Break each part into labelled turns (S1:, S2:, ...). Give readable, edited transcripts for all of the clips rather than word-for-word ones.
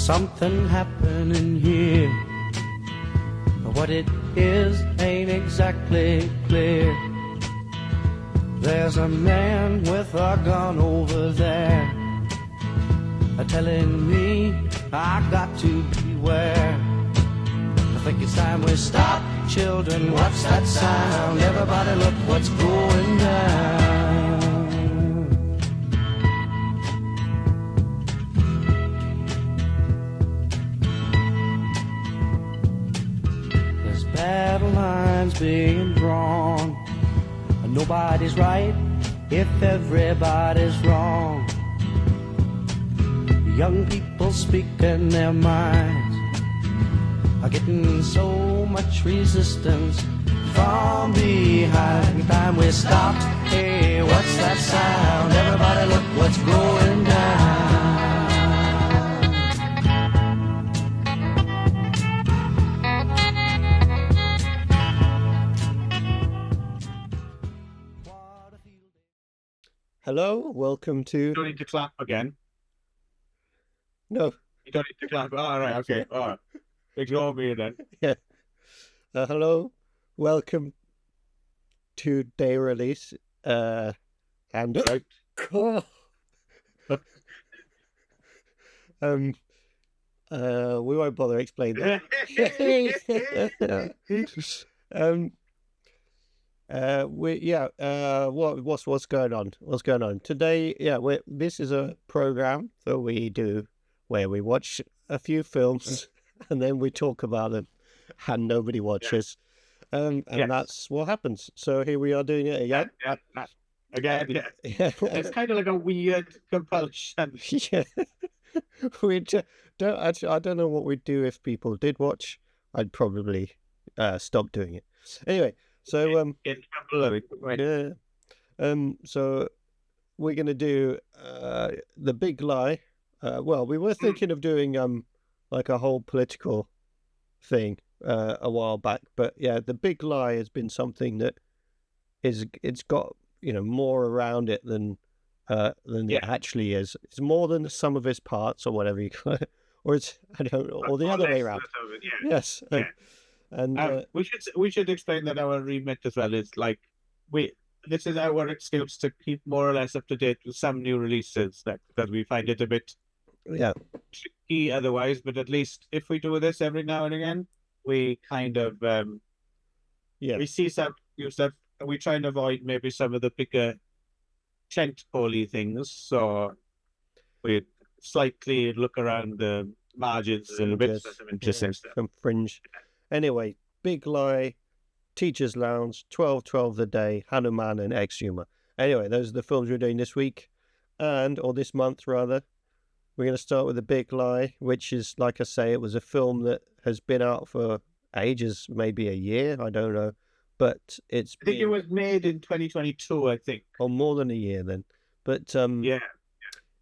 S1: something happening here. What it is ain't exactly clear. There's a man with a gun over there, telling me I got to beware. I think it's time we stop, children, what's that sound? Everybody look what's going down. There's battle lines being drawn. Nobody's right if everybody's wrong. Young people speaking their minds are getting so much resistance from behind. Time we stopped. Hey, what's that sound? Everybody look what's going down.
S2: Hello, welcome to...
S3: You don't need to clap again.
S2: No.
S3: You don't need to clap. All right, okay. All right. Ignore me then.
S2: Yeah. Hello, welcome to day release. And
S3: Right.
S2: We won't bother explaining that. What's going on? What's going on today? Yeah, this is a program that we do where we watch a few films and then we talk about them, and nobody watches, and that's what happens. So here we are doing it again.
S3: Again. It's kind of like a weird compulsion.
S2: Yeah, I don't know what we'd do if people did watch. I'd probably stop doing it. Anyway. So so we're gonna do The Big Lie. Well, we were thinking of doing like a whole political thing a while back, but yeah, The Big Lie has been something that it's got more around it than it actually is. It's more than the sum of its parts, or whatever you call it, or it's or the other way around. Yes.
S3: Yeah.
S2: And
S3: we should explain that our remit as well is like this is our excuse to keep more or less up to date with some new releases that we find it a bit tricky otherwise, but at least if we do this every now and again, we kind of we see some new stuff, and we try and avoid maybe some of the bigger tentpole things, so we slightly look around the margins a little bit, some interesting stuff,
S2: some fringe. Anyway, Big Lie, Teacher's Lounge, 12/12 The Day, Hanuman, and Exhuma. Anyway, those are the films we're doing this week, or this month rather. We're going to start with The Big Lie, which is, like I say, it was a film that has been out for ages, maybe a year, I don't know, but I
S3: think it was made in 2022, I think.
S2: Or more than a year then. But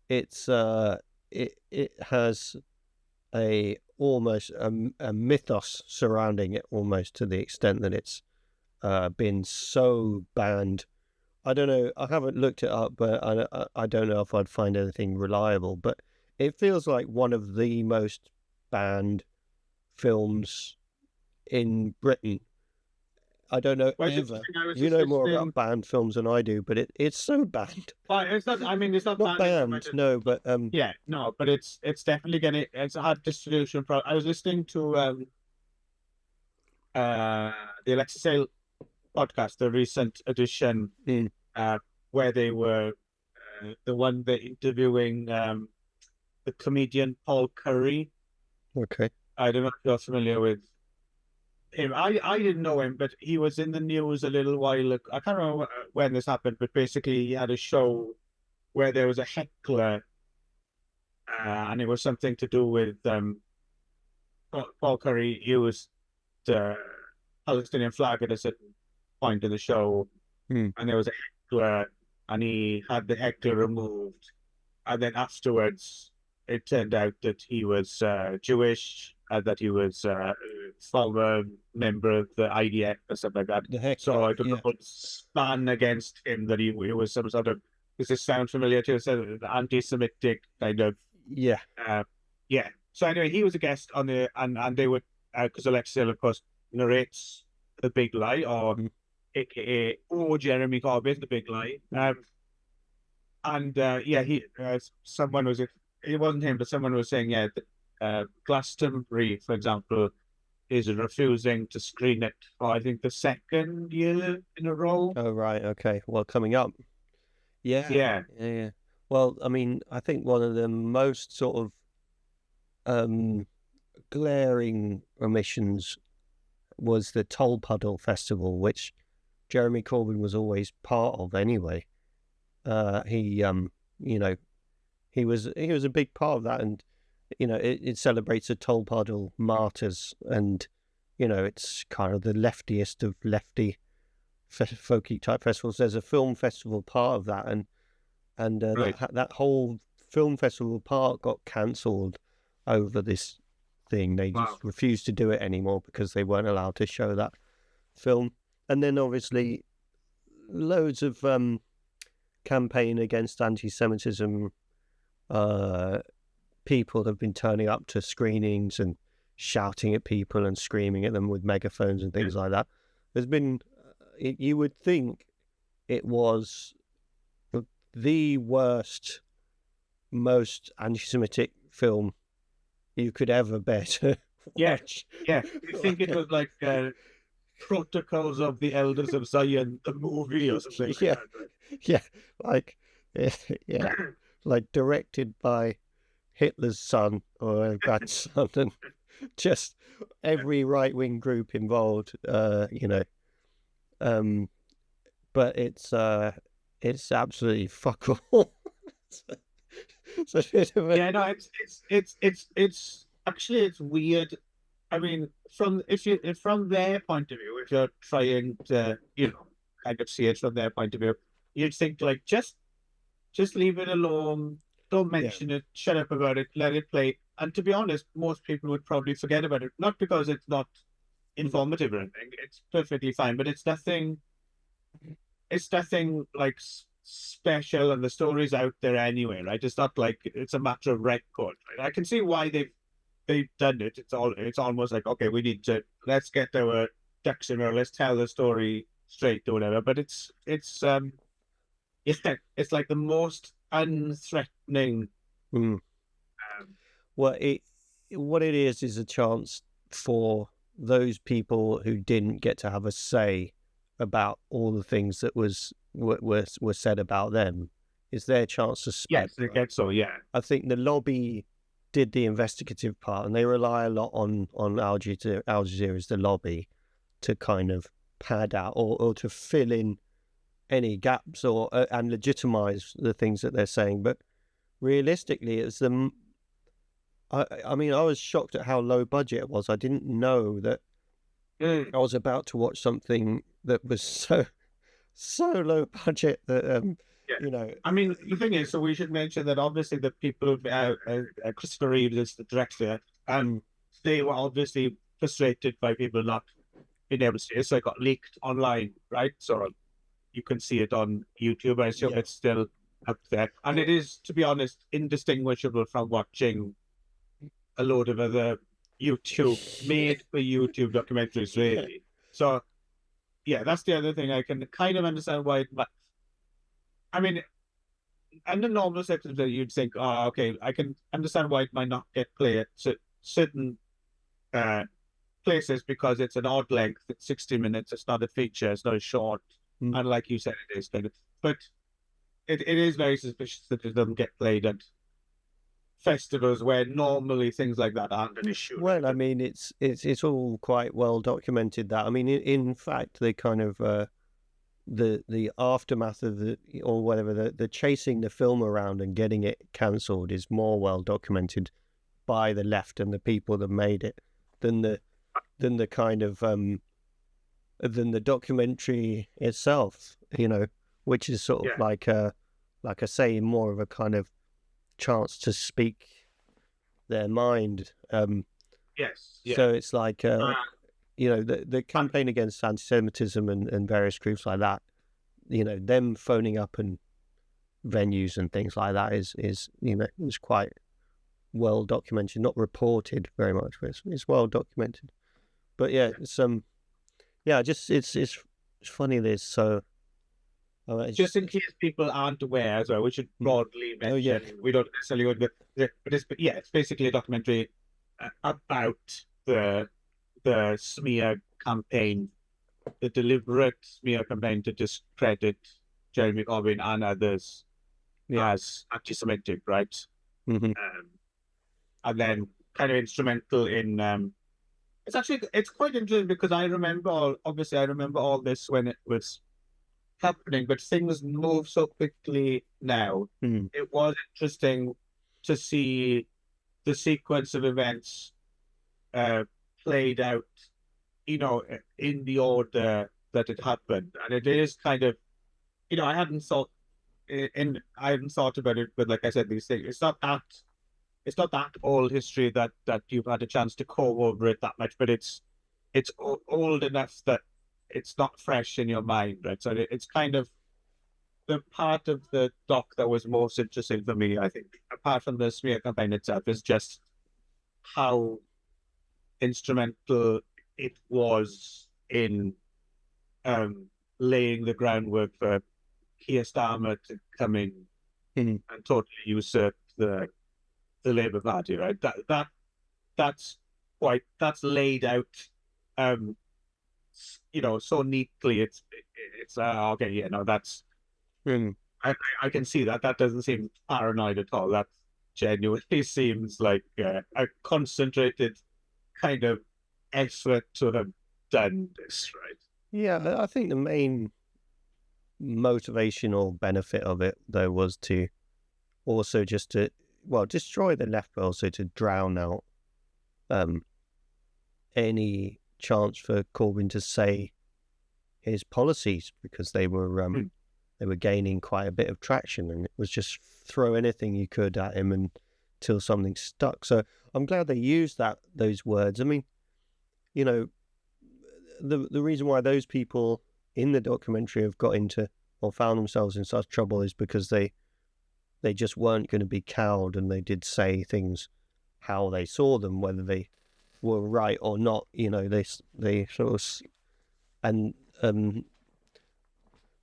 S2: it's it has almost a mythos surrounding it, almost, to the extent that it's been so banned. I don't know, I haven't looked it up, but I don't know if I'd find anything reliable, but it feels like one of the most banned films in Britain. I don't know, ever. You know more about banned films than I do, but it's so banned.
S3: Well, it's not. I mean, it's not
S2: banned. No, but
S3: but it's definitely getting. It's a hard distribution. I was listening to the Alexa Sale podcast, the recent edition, where they were the one they're interviewing the comedian Paul Curry.
S2: Okay.
S3: I don't know if you're familiar with him. I didn't know him, but he was in the news a little while ago. I can't remember when this happened, but basically he had a show where there was a heckler, and it was something to do with Paul Curry used the Palestinian flag at a certain point in the show, and there was a heckler, and he had the heckler removed, and then afterwards it turned out that he was Jewish, that he was a former member of the IDF or something like that. So I don't know what span against him that he was some sort of. Does this sound familiar to you? So the anti-Semitic kind of.
S2: Yeah.
S3: So anyway, he was a guest on the, and they would, because Alexis Hill, of course, narrates The Big Lie, or AKA, Jeremy Corbyn, The Big Lie. Someone was, it wasn't him, but someone was saying, Glastonbury, for example, is refusing to screen it for, I think, the second year in a row.
S2: Oh, right. Okay. Well, coming up. Yeah. Well, I mean, I think one of the most sort of glaring omissions was the Tolpuddle Festival, which Jeremy Corbyn was always part of anyway. He was a big part of that, and it celebrates the Tolpuddle martyrs, and it's kind of the leftiest of lefty folky type festivals. There's a film festival part of that, and
S3: Right.
S2: that whole film festival part got cancelled over this thing. They just refused to do it anymore because they weren't allowed to show that film. And then obviously loads of campaign against anti-Semitism. People have been turning up to screenings and shouting at people and screaming at them with megaphones and things like that. There's been, you would think it was the worst, most anti-Semitic film you could ever bear to watch.
S3: Yeah. You think it was like Protocols of the Elders of Zion, the movie or something?
S2: Like directed by Hitler's son or grandson, and just every right-wing group involved, but it's absolutely fuck all.
S3: It's actually, it's weird. I mean, from their point of view, if you're trying to kind of see it from their point of view, you'd think like just leave it alone, don't mention it, shut up about it, let it play. And to be honest, most people would probably forget about it, not because it's not informative or anything. It's perfectly fine, but it's nothing like special, and the story's out there anyway, right? It's not like it's a matter of record, right? I can see why they've done it. It's almost like, okay, let's get our ducks in a row, let's tell the story straight or whatever. But it's like the most unthreatening.
S2: What it is a chance for those people who didn't get to have a say about all the things that were said about them. It's their chance to speak.
S3: Yes, I guess so. Yeah,
S2: I think the lobby did the investigative part, and they rely a lot on Al Jazeera's the lobby to kind of pad out or to fill in any gaps and legitimize the things that they're saying. But realistically, it's them. I mean, I was shocked at how low budget it was. I didn't know that I was about to watch something that was so low budget that
S3: I mean, the thing is, so we should mention that obviously the people, Christopher Reeves is the director, and they were obviously frustrated by people not being able to see it, so it got leaked online, right? So you can see it on YouTube. I assume it's still up there, and it is, to be honest, indistinguishable from watching a load of other made for YouTube documentaries, really. So yeah, that's the other thing. I can kind of understand why I mean, under normal circumstances, you'd think, oh, okay, I can understand why it might not get played at certain places, because it's an odd length. It's 60 minutes. It's not a feature. It's not a short. And like you said, it is kind of. But it is very suspicious that it doesn't get played at festivals where normally things like that aren't an issue.
S2: Well, I mean, it's all quite well documented that. I mean, in fact, the kind of the aftermath of the chasing the film around and getting it cancelled is more well documented by the left and the people that made it than the kind of than the documentary itself, which is sort of like I say, more of a kind of chance to speak their mind.
S3: Yes.
S2: So it's like the campaign against anti-Semitism and various groups like that, them phoning up and venues and things like that is quite well documented, not reported very much, but it's well documented. But yeah, it's it's funny this. So
S3: just in case people aren't aware as well, we should broadly mention. We don't necessarily would, but it's basically a documentary about the smear campaign, the deliberate smear campaign to discredit Jeremy Corbyn and others as anti-Semitic, right?
S2: Mm-hmm.
S3: And then kind of instrumental in. It's quite interesting because I remember all this when it was happening, but things move so quickly now. It was interesting to see the sequence of events played out, in the order that it happened, and it is kind of, I hadn't thought about it, but like I said, these things, it's not that old history that you've had a chance to comb over it that much, but it's old enough that it's not fresh in your mind, right? So it's kind of the part of the doc that was most interesting for me, I think, apart from the smear campaign itself, is just how instrumental it was in laying the groundwork for Keir Starmer to come in and totally usurp the Labour Party, right? That's laid out, so neatly. It's okay, that's. I can see that. That doesn't seem paranoid at all. That genuinely seems like a concentrated kind of effort to have done this, right?
S2: Yeah, I think the main motivational benefit of it, though, was to also just to, destroy the left, but also to drown out any chance for Corbyn to say his policies, because they were gaining quite a bit of traction, and it was just throw anything you could at him until something stuck. So I'm glad they used those words. I mean, the reason why those people in the documentary have got into or found themselves in such trouble is because they just weren't going to be cowed, and they did say things how they saw them, whether they were right or not. They sort of, and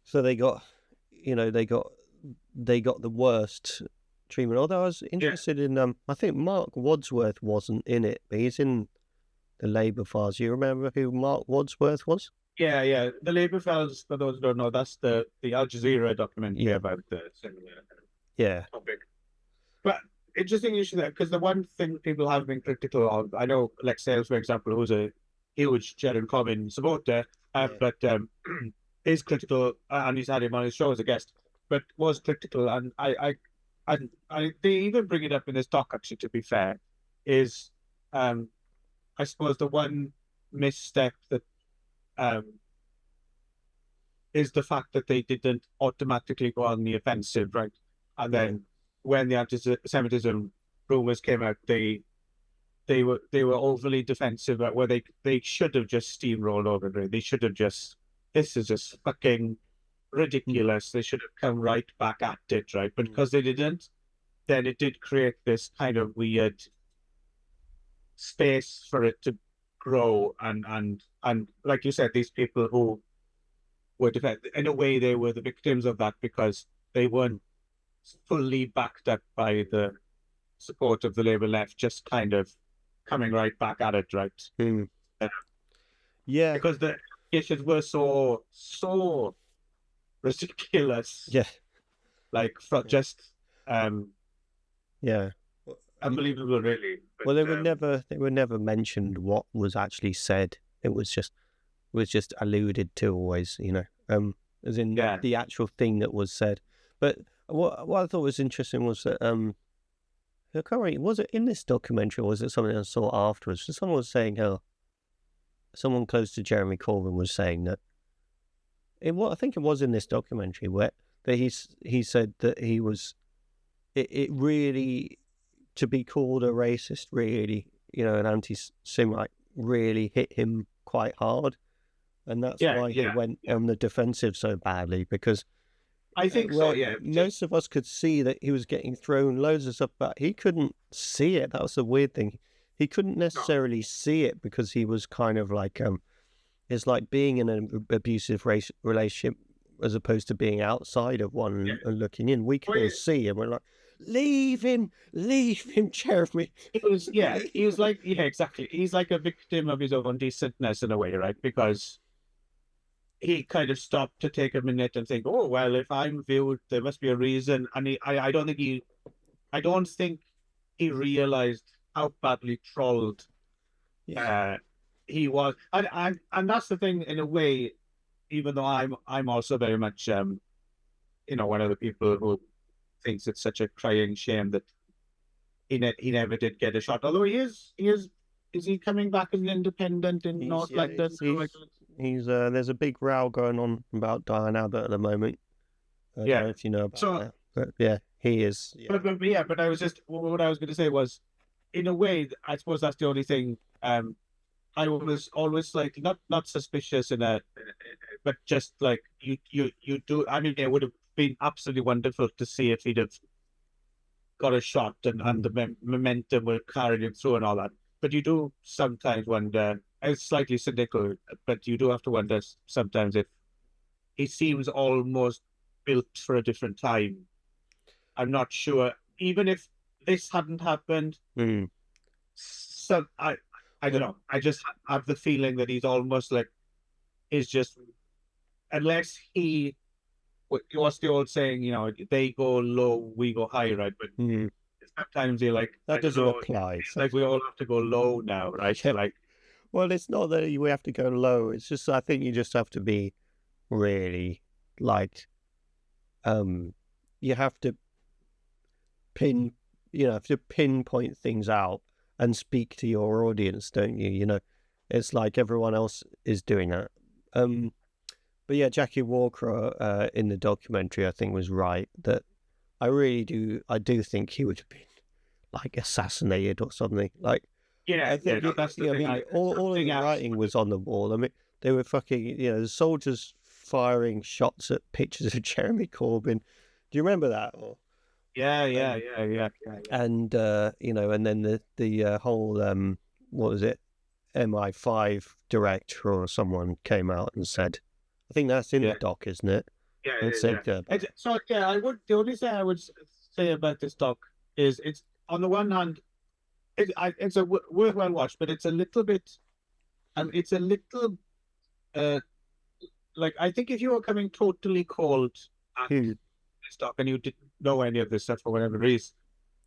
S2: so they got the worst treatment. Although I was interested in I think Mark Wadsworth wasn't in it, but he's in the Labour files. You remember who Mark Wadsworth was?
S3: Yeah. The Labour files, for those who don't know, that's the Al Jazeera documentary about the similar topic. But interesting issue there, because the one thing people have been critical of, I know Lex Sales, for example, who's a huge Jeremy Corbyn supporter, but is critical, and he's had him on his show as a guest, but was critical, and I they even bring it up in this doc, actually, to be fair, is I suppose the one misstep that is the fact that they didn't automatically go on the offensive, right? And then when the anti-Semitism rumors came out, they were overly defensive, where they should have just steamrolled over it. They should have just, this is just fucking ridiculous. They should have come right back at it, right? But because they didn't, then it did create this kind of weird space for it to grow, and like you said, these people who were in a way, they were the victims of that, because they weren't fully backed up by the support of the Labour left, just kind of coming right back at it, right?
S2: Yeah,
S3: because the issues were so ridiculous.
S2: Yeah,
S3: like just unbelievable, really. But,
S2: well, they were never mentioned what was actually said. It was just alluded to always, as in the actual thing that was said. But what I thought was interesting was that I can't remember, was it in this documentary or was it something I saw afterwards? So someone was saying how someone close to Jeremy Corbyn was saying that I think it was in this documentary where that he said that he was it really, to be called a racist, really, an anti-Semite, really hit him quite hard, and that's why he went on the defensive so badly, because
S3: I think so, yeah.
S2: Most of us could see that he was getting thrown loads of stuff, but he couldn't see it. That was the weird thing. He couldn't necessarily see it because he was kind of like, it's like being in an abusive relationship as opposed to being outside of one and looking in. We could all see him. We're like, leave him, Jeremy.
S3: He was like, exactly. He's like a victim of his own decentness in a way, right? Because he kind of stopped to take a minute and think, oh, well, if I'm viewed, there must be a reason. And I don't think he realized how badly trolled he was. And that's the thing, in a way, even though I'm also very much, one of the people who thinks it's such a crying shame that he never did get a shot. Although is he coming back as an independent in North London?
S2: He's there's a big row going on about Diane Abbott at the moment. I don't know if you know about that. But yeah, he is. Yeah.
S3: But I was just, what I was going to say was, in a way, I suppose that's the only thing. I was always like not suspicious but just like you do. I mean, it would have been absolutely wonderful to see if he'd have got a shot and the momentum would carry him through and all that. But you do sometimes wonder. It's slightly cynical, but you do have to wonder sometimes if he seems almost built for a different time. I'm not sure. Even if this hadn't happened, so I don't know. I just have the feeling that he's almost like, is just, unless he, what's the old saying, they go low, we go high, right? But sometimes you're like,
S2: that doesn't apply.
S3: It's like we all have to go low now, right? Like,
S2: well, it's not that we have to go low. It's just, I think you just have to be really like, you have to pinpoint things out and speak to your audience, don't you? It's like everyone else is doing that. But yeah, Jackie Walker in the documentary, I think, was right that I do think he would have been like assassinated or something. Like, I think
S3: that's the thing.
S2: All of the writing was on the wall. I mean, they were fucking, the soldiers firing shots at pictures of Jeremy Corbyn. Do you remember that? Or,
S3: yeah.
S2: And and then the whole what was it? MI5 director or someone came out and said, I think that's in the doc, isn't it?
S3: Yeah. So the only thing I would say about this doc is, it's on the one hand, it's a worthwhile watch, but it's a little bit, like, I think if you were coming totally cold at this doc and you didn't know any of this stuff for whatever reason,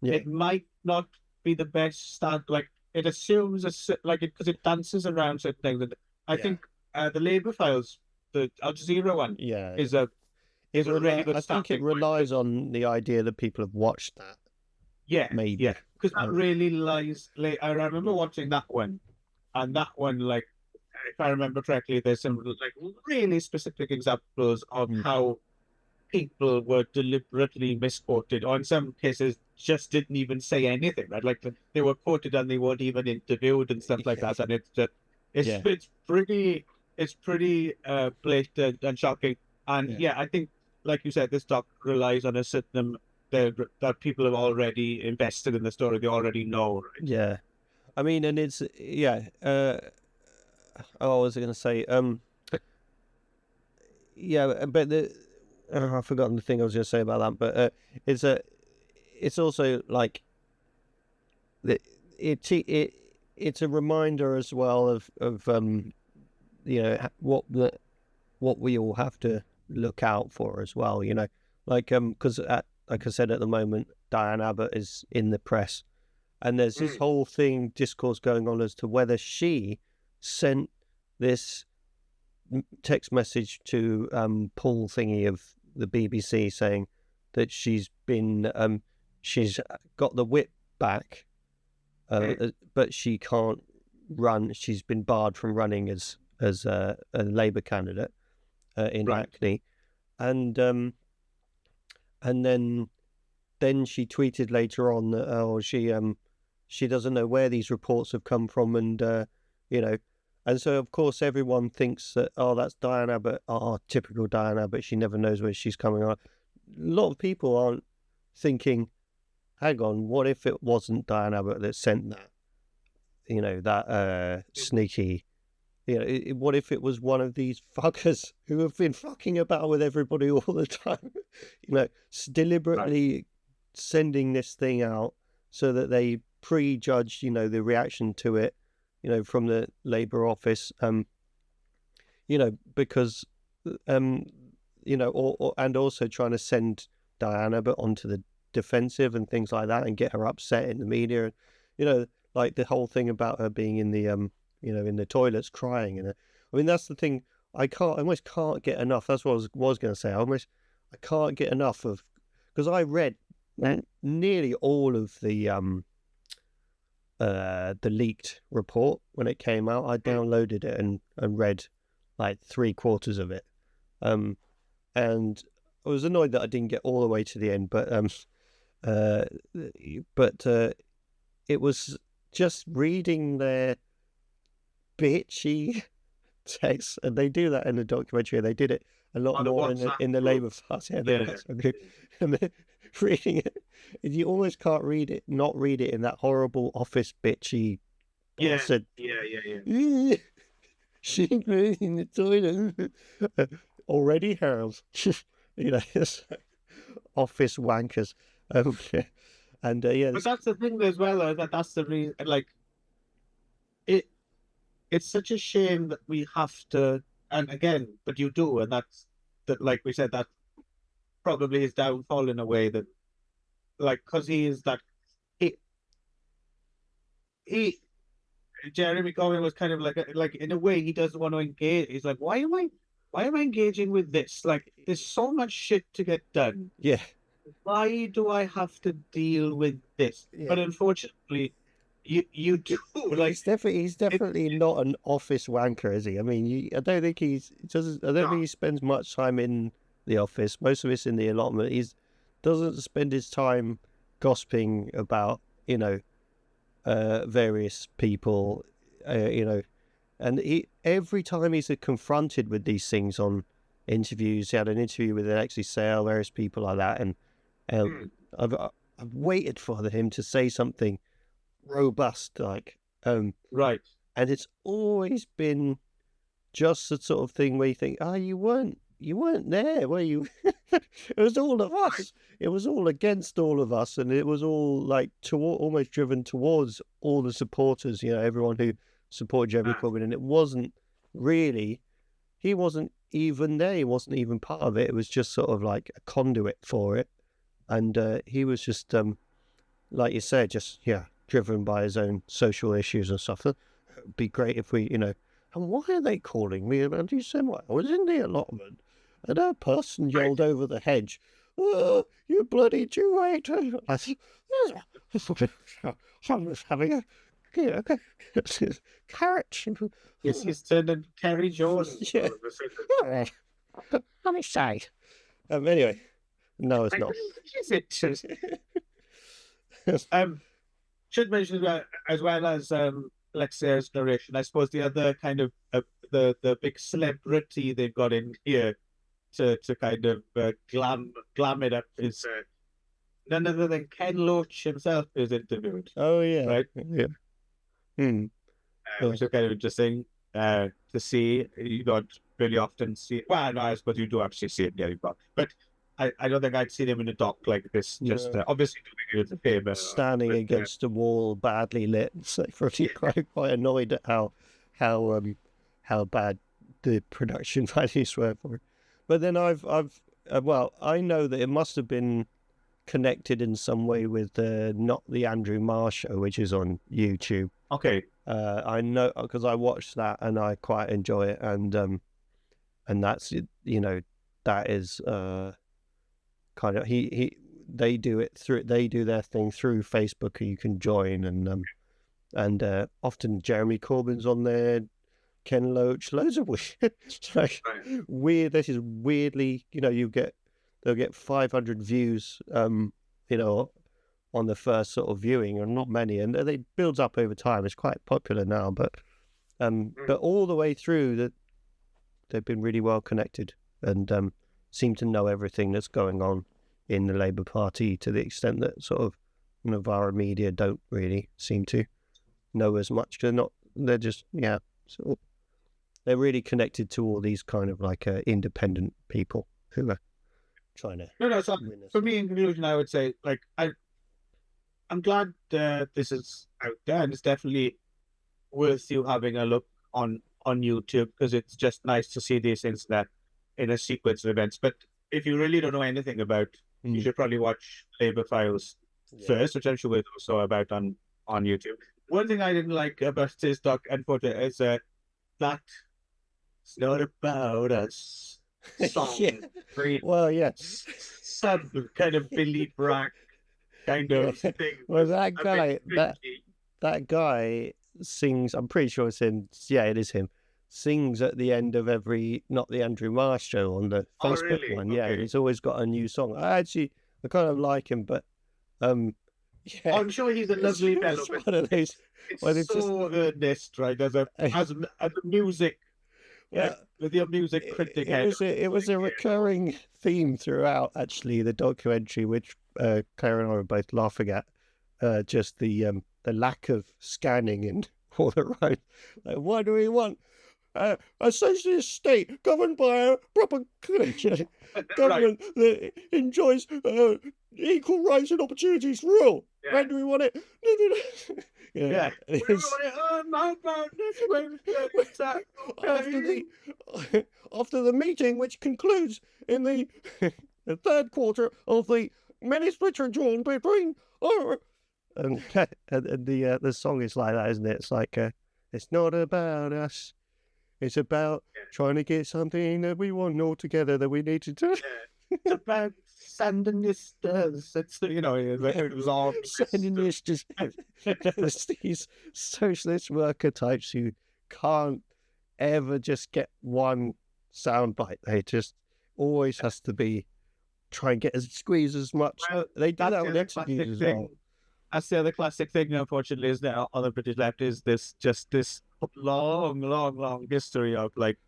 S3: it might not be the best start. Like, it assumes because it dances around certain things. And I think the Labour Files, the Al Jazeera one, is a really good.
S2: I think it relies on the idea that people have watched that.
S3: Yeah,
S2: maybe.
S3: Yeah, because that really lies. I remember watching that one, and that one, like, if I remember correctly, there's some like really specific examples of how people were deliberately misquoted, or in some cases just didn't even say anything. Right, like they were quoted and they weren't even interviewed and stuff like that. And it's pretty blatant and shocking. And I think, like you said, this doc relies on a certain that people have already invested in the story. They already know. Right?
S2: Yeah, I mean, and it's what was I going to say? But I've forgotten the thing I was going to say about that. But it's also like it's a reminder as well of what we all have to look out for as well. Because like I said, at the moment, Diane Abbott is in the press, and there's this whole discourse going on as to whether she sent this text message to Paul Thingy of the BBC saying that she's got the whip back, but she can't run. She's been barred from running as a Labour candidate in Hackney, and then she tweeted later on that she doesn't know where these reports have come from, and and so of course everyone thinks that that's Diane Abbott, typical Diane Abbott. She never knows where she's coming on. lot of people aren't thinking, hang on, what if it wasn't Diane Abbott that sent that, that sneaky, what if it was one of these fuckers who have been fucking about with everybody all the time, deliberately sending this thing out so that they prejudge, the reaction to it, from the Labour office, because, and also trying to send Diane Abbott onto the defensive and things like that and get her upset in the media. Like the whole thing about her being in the, in the toilets crying. And I mean, that's the thing. I almost can't get enough. That's what I was going to say. I can't get enough of, because I read nearly all of the leaked report when it came out. I downloaded it and read like 3/4 of it. And I was annoyed that I didn't get all the way to the end, but it was just reading their bitchy text, and they do that in the documentary. They did it a lot more in the Labour Party. And then reading it, you almost can't not read it in that horrible office bitchy.
S3: Yeah.
S2: She in the toilet already has, office wankers. And
S3: but that's the thing as well. That's the reason. Like, it's such a shame that we have to. And again, but you do, and that's that. Like we said, that probably his downfall in a way that, like, because he is that. Jeremy Corbyn was kind of like in a way he doesn't want to engage. He's like, why am I engaging with this? Like, there's so much shit to get done.
S2: Yeah.
S3: Why do I have to deal with this? Yeah. But unfortunately, you do. Like,
S2: he's definitely not an office wanker, is he? I mean, I don't think he spends much time in the office. Most of it's in the allotment. He doesn't spend his time gossiping about, various people, and every time he's confronted with these things on interviews, he had an interview with Alexei Sale, various people like that, and I've waited for him to say something robust, like
S3: right,
S2: and it's always been just the sort of thing where you think, you weren't there, were you? It was all of us. It was all against all of us, and it was all like almost driven towards all the supporters, everyone who supported Jeremy Corbyn, and it wasn't really. He wasn't even there. He wasn't even part of it. It was just sort of like a conduit for it, and he was just, like you said, just driven by his own social issues and stuff. It'd be great if we, And why are they calling me? And you said, I was in the allotment, and a person yelled over the hedge, "Oh, you bloody Jew hater!" I was having a carrot.
S3: Yes, he's turned into Kerry Jones.
S2: Yeah. On his side. Anyway, no, it's not.
S3: Should mention as well as Alexei's narration, I suppose the other kind of the big celebrity they've got in here to kind of glam it up is none other than Ken Loach himself is interviewed.
S2: Oh yeah,
S3: right.
S2: Yeah.
S3: Which is kind of interesting to see. You don't really often see. Well, no, I suppose you do actually see it in the book, but I don't think I'd seen him in a doc like this. Just obviously doing it as a favour,
S2: standing against a wall, badly lit. So quite annoyed at how bad the production values were for it. But then I know that it must have been connected in some way with not the Andrew Marr show, which is on YouTube.
S3: Okay.
S2: I know because I watched that and I quite enjoy it, and that's that is kind of they do their thing through Facebook, and you can join, and often Jeremy Corbyn's on there, Ken Loach, loads of weird. This is weirdly, they'll get 500 views, on the first sort of viewing, and not many, and it builds up over time. It's quite popular now, but all the way through that, they've been really well connected and seem to know everything that's going on in the Labour Party, to the extent that sort of Novara media don't really seem to know as much. They're just, sort of, they're really connected to all these kind of like independent people who are trying to.
S3: No. So for me, in conclusion, I would say, like, I'm glad this is out there, and it's definitely worth you having a look on YouTube, because it's just nice to see these things that in a sequence of events. But if you really don't know anything about, you should probably watch Labour Files first, which I'm sure it's also about on YouTube. One thing I didn't like about this doc and photo is that it's not about us song.
S2: Well, yeah.
S3: Some kind of Billy Bragg kind of thing.
S2: Well, that guy sings, I'm pretty sure it's him. Yeah, it is him. Sings at the end of every, not the Andrew Marr show, on the Facebook one. Yeah, he's always got a new song. I kind of like him, but
S3: I'm sure he's a lovely fellow.
S2: One of those.
S3: It's so earnest, right? As a music. With your music critic.
S2: It was a recurring theme throughout, actually, the documentary, which Claire and I were both laughing at. Just the lack of scanning and all around. Like, what do we want? A socialist state governed by a proper government that enjoys equal rights and opportunities for all. When do we want it? After the meeting, which concludes in the third quarter of the many splits are drawn between and the song is like that, isn't it? It's like it's not about us. It's about trying to get something that we want all together that we need to do.
S3: It's about Sandinistas. It's,
S2: Sandinistas. There's these socialist worker types who can't ever just get one soundbite. They just always has to be try and squeeze as much. They do that on interviews as well.
S3: That's the other classic thing, unfortunately, is that on the British left is this long history of, like,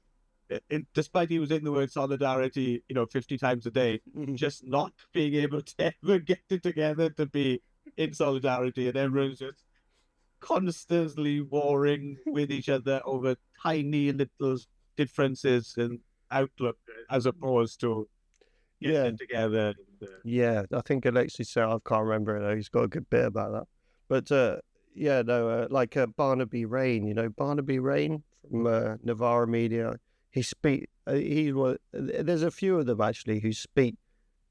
S3: despite using the word solidarity, 50 times a day, just not being able to ever get it together to be in solidarity, and everyone's just constantly warring with each other over tiny little differences in outlook, as opposed to getting together.
S2: I think Alexis said, I can't remember it, he's got a good bit about that. But like Barnaby Rain, Barnaby Rain from Novara Media. There's a few of them actually who speak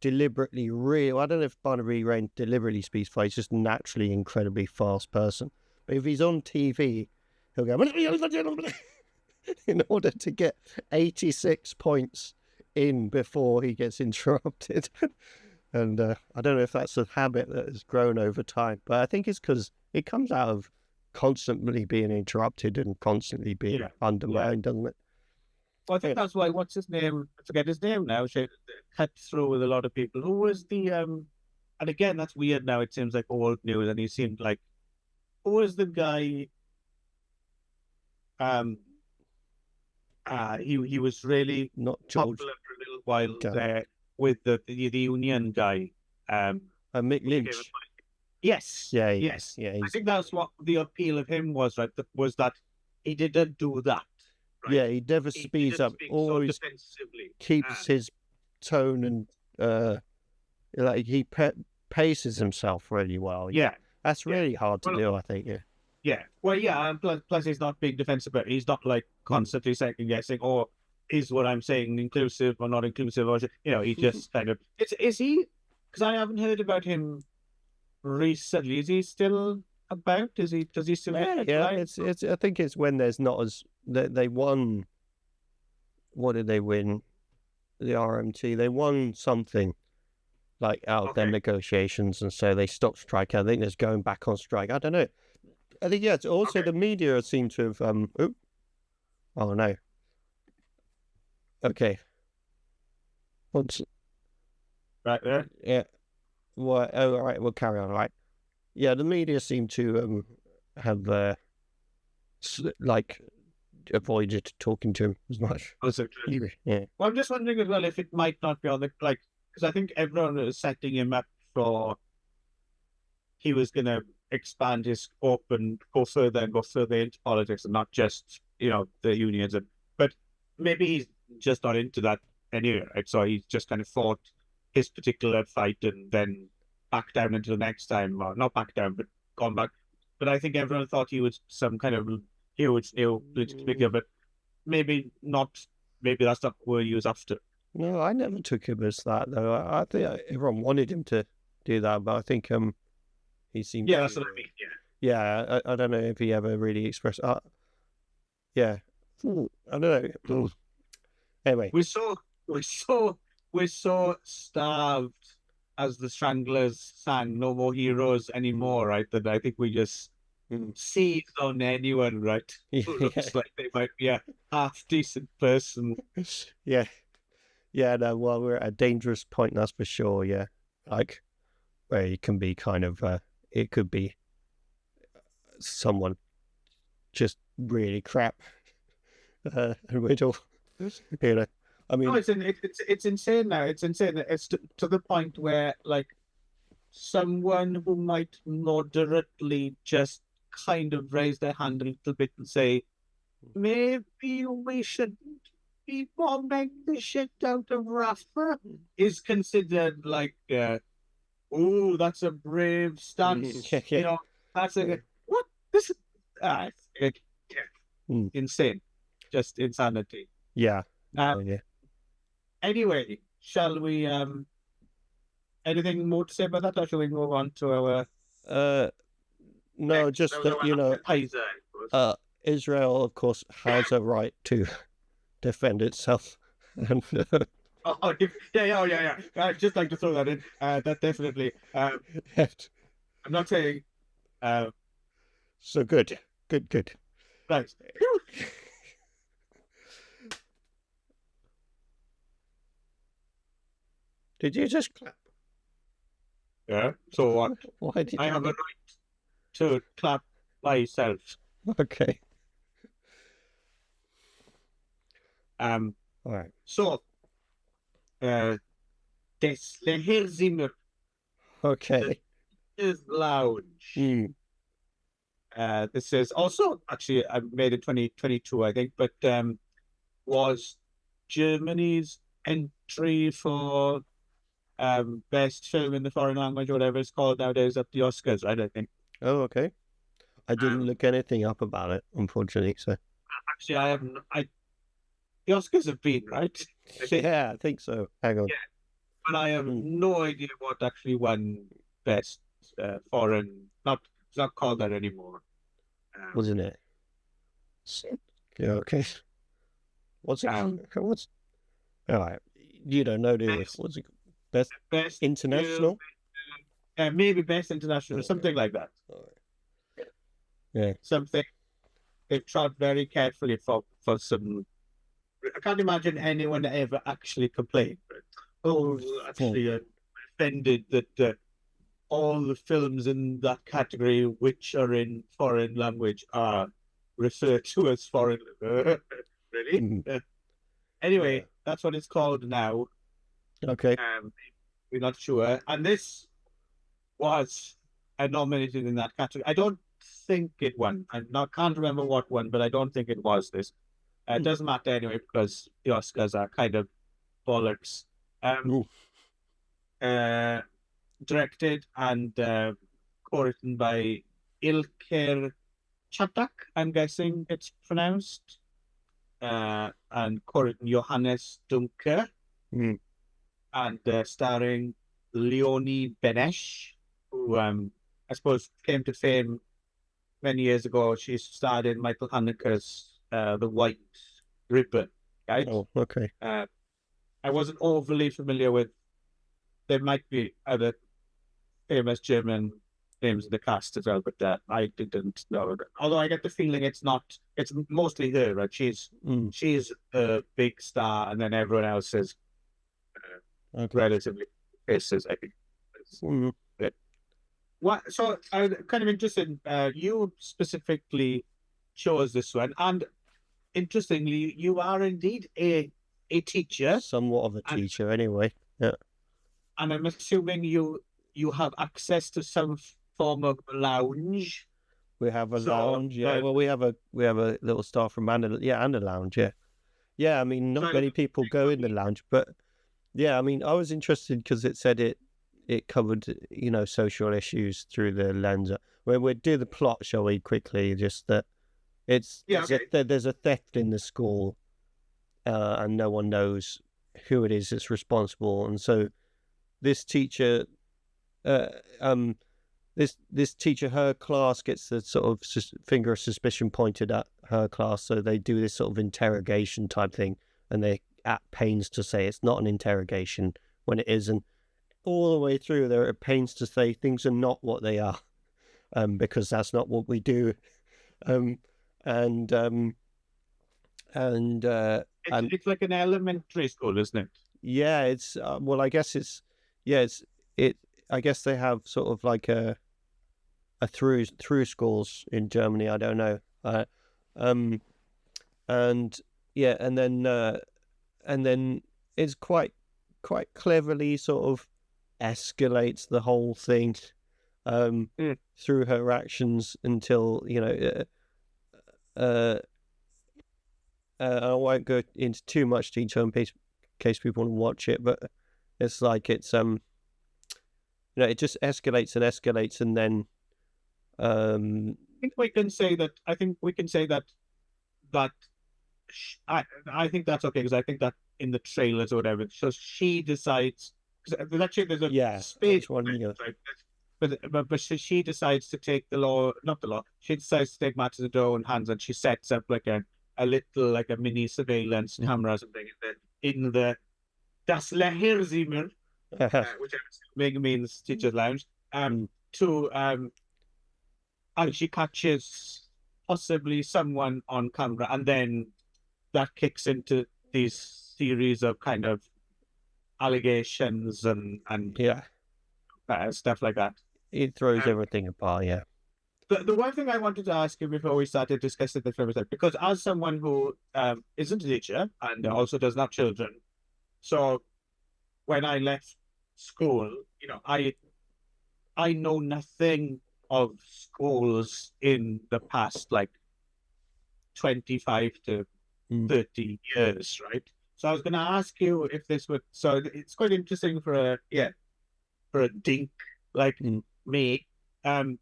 S2: deliberately real. I don't know if Barnaby Rain deliberately speaks fast. He's just naturally incredibly fast person. But if he's on TV, he'll go in order to get 86 points in before he gets interrupted. And I don't know if that's a habit that has grown over time, but I think it's because it comes out of constantly being interrupted and constantly being undermined, doesn't it?
S3: Well, I think that's why, what's his name? I forget his name now. She cut through with a lot of people. Who was the, and again, that's weird now. It seems like old news, and he seemed like, who was the guy? He was really
S2: not George.
S3: popular for a little while there with the union guy.
S2: Mick Lynch.
S3: Yes. Yes.
S2: Yeah.
S3: I think that's what the appeal of him was, right? Was that he didn't do that. Right?
S2: Yeah, he never speeds up. Always keeps his tone and like he paces himself really well.
S3: Yeah,
S2: that's really hard to do, I think.
S3: Yeah. Well, yeah, and plus he's not being defensive, but he's not like constantly second guessing, or is what I'm saying inclusive or not inclusive, or he just kind of. Is he? Because I haven't heard about him recently. Is he still about? Does he still?
S2: Yeah. It's. I think it's when there's not as they won. What did they win? The RMT. They won something like out of their negotiations, and so they stopped strike. I think there's going back on strike. I don't know. I think it's also the media seem to have. Oh no. Okay. What's
S3: right there?
S2: Yeah. Well, all right. We'll carry on. Right. Yeah, the media seem to have like avoided talking to him as much.
S3: Also,
S2: yeah.
S3: Well, I'm just wondering as well if it might not be on the because because I think everyone was setting him up for he was going to expand his scope and go further into politics and not just, the unions. But maybe he's just not into that anyway, right? So he's just kind of fought his particular fight and then back down until the next time. Well, not back down, but gone back. But I think everyone thought he was some kind of huge new political figure, but maybe not. Maybe that's not where he was after.
S2: No, I never took him as that, though. I think everyone wanted him to do that, but I think he seemed.
S3: Yeah, that's what I mean.
S2: Yeah, I don't know if he ever really expressed. Yeah, I don't know. Anyway,
S3: we're so starved, as the Stranglers sang, "No more heroes anymore," right? That I think we just seize on anyone, right? Who looks like they might be a half decent person.
S2: Yeah. No. Well, we're at a dangerous point, that's for sure. Yeah, like where it can be kind of. It could be someone just really crap, and we'd all, I mean,
S3: no, it's insane now. It's insane. It's to the point where, like, someone who might moderately just kind of raise their hand a little bit and say, maybe we shouldn't be bombing the shit out of Rafa, is considered like, oh, that's a brave stance.
S2: Yeah.
S3: That's what? This is insane. Just insanity.
S2: Yeah.
S3: Anyway, shall we anything more to say about that, or shall we move on to our
S2: no, just that, Israel, of course, has a right to defend itself. And
S3: yeah. I'd just like to throw that in. That definitely. I'm not saying.
S2: So good.
S3: Right.
S2: Did you just clap?
S3: Yeah. So what?
S2: Why did
S3: I have a right to clap myself.
S2: Okay.
S3: All
S2: right.
S3: So, des Leherzimmer.
S2: Okay.
S3: Is Lounge. This is also actually made in 2022, I think, but was Germany's entry for best film in the foreign language, or whatever it's called nowadays, at the Oscars, right? I think.
S2: Oh, okay. I didn't look anything up about it, unfortunately. So
S3: actually, I haven't. The Oscars have been, right?
S2: I think so. Hang on.
S3: Yeah, but I have no idea what actually won best foreign. It's not called that anymore.
S2: Wasn't it? Yeah. Okay. What's it? What's? All right. You don't know, do you? What's it? Best international.
S3: Maybe best international, or something like that.
S2: Yeah.
S3: Something they've tried very carefully for some. I can't imagine anyone ever actually complained. Actually offended that all the films in that category which are in foreign language are referred to as foreign. Really? Anyway, that's what it's called now.
S2: Okay.
S3: We're not sure. And this was nominated in that category. I don't think it won. Can't remember what won, but I don't think it was this. It doesn't matter anyway, because the Oscars are kind of bollocks. Directed and co-written by Ilker Chatak, I'm guessing it's pronounced, and co-written Johannes Dunker, and starring Leonie Benesch, who I suppose came to fame many years ago. She starred in Michael Haneke's The White Ribbon, right?
S2: Oh, okay.
S3: I wasn't overly familiar with. There might be other famous German names in the cast as well, but I didn't know. Although I get the feeling it's mostly her, right? She's a big star, and then everyone else is relatively faces, I think. So I'm kind of interested. You specifically chose this one, and interestingly, you are indeed a teacher.
S2: Somewhat of a teacher, anyway. Yeah.
S3: And I'm assuming you have access to some form of lounge.
S2: We have a lounge, yeah. Well, we have a little staff room and a lounge, yeah. Yeah, I mean, not many people go in the lounge, but yeah, I mean, I was interested because it said it covered, social issues through the lens. We'll do the plot, shall we, quickly? Just that there's a theft in the school, and no one knows who it is that's responsible, and so this teacher, this teacher, her class gets the sort of finger of suspicion pointed at her class, so they do this sort of interrogation type thing, and they're at pains to say it's not an interrogation when it isn't. All the way through, they're at pains to say things are not what they are, because that's not what we do. It's
S3: like an elementary school, isn't it?
S2: Yeah, it's well, I guess I guess they have sort of like a through schools in Germany. I don't know. And then it's quite cleverly sort of escalates the whole thing through her actions until I won't go into too much detail in case people want to watch it, but it's like it just escalates and then
S3: I think we can say that I think that's okay, because I think that in the trailers or whatever, so she decides, because actually there's a space one, right? But she decides to take she decides to take matters into her own hands, and she sets up like a mini surveillance camera or something in the Das Lehrerzimmer, which I'm assuming means teacher's lounge, and she catches possibly someone on camera, and then that kicks into these series of kind of allegations and stuff like that.
S2: It throws everything apart, yeah.
S3: The one thing I wanted to ask you before we started discussing the film is that, because as someone who isn't a teacher and also doesn't have children, so when I left school, I know nothing of schools in the past, like 25 to 30 years, right? So I was going to ask you if this would. So it's quite interesting for a dink like me, to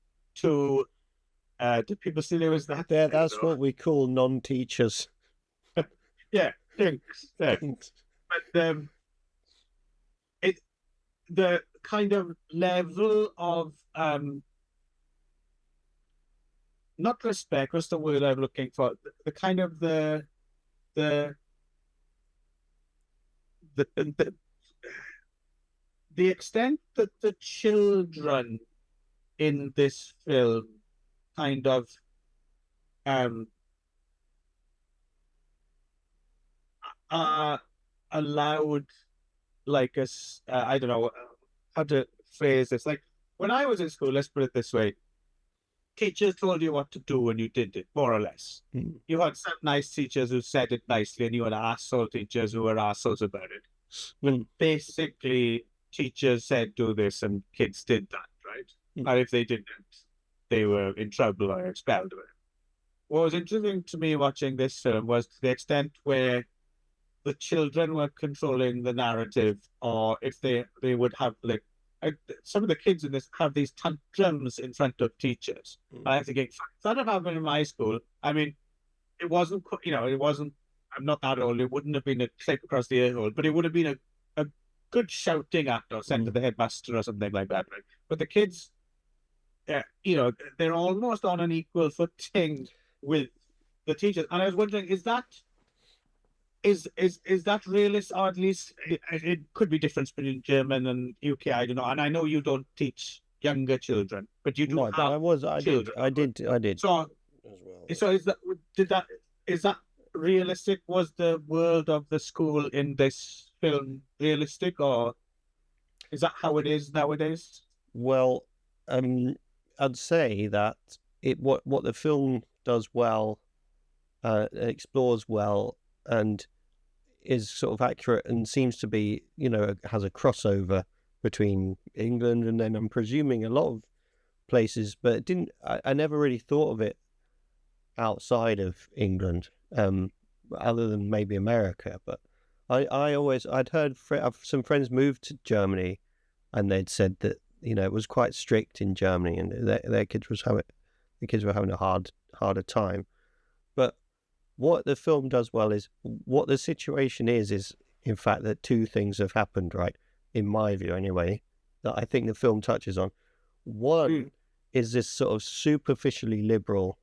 S3: do people still use that?
S2: Yeah, that's what we call non-teachers.
S3: Yeah, dinks. Yeah. But the kind of level of not respect, what's the word I'm looking for? The kind of the extent that the children in this film kind of are allowed, like I don't know how to phrase this. Like when I was in school, let's put it this way: teachers told you what to do and you did it, more or less. You had some nice teachers who said it nicely, and you had asshole teachers who were assholes about it. But basically, teachers said do this and kids did that, right? And if they didn't, they were in trouble or expelled. What was interesting to me watching this film was the extent where the children were controlling the narrative, or if they would have, like, some of the kids in this have these tantrums in front of teachers. I have to get that have happened in my school. I mean, it wasn't, I'm not that old. It wouldn't have been a clip across the ear hole, but it would have been a good shouting at or sent to the headmaster or something like that. Right? But the kids, they're almost on an equal footing with the teachers. And I was wondering, is that realistic, or at least it could be different between German and UK, I don't know. And I know you don't teach younger children, but you do have children.
S2: I did.
S3: So is that realistic? Was the world of the school in this film realistic, or is that how it is nowadays?
S2: Well, I'd say that what the film does well, explores well, and is sort of accurate, and seems to be, has a crossover between England and then I'm presuming a lot of places, but it didn't. I never really thought of it outside of England, other than maybe America. But I'd heard some friends moved to Germany, and they'd said that it was quite strict in Germany, and their kids were having a harder time. But what the film does well is what the situation is in fact that two things have happened, right? In my view, anyway, that I think the film touches on. One is this sort of superficially liberal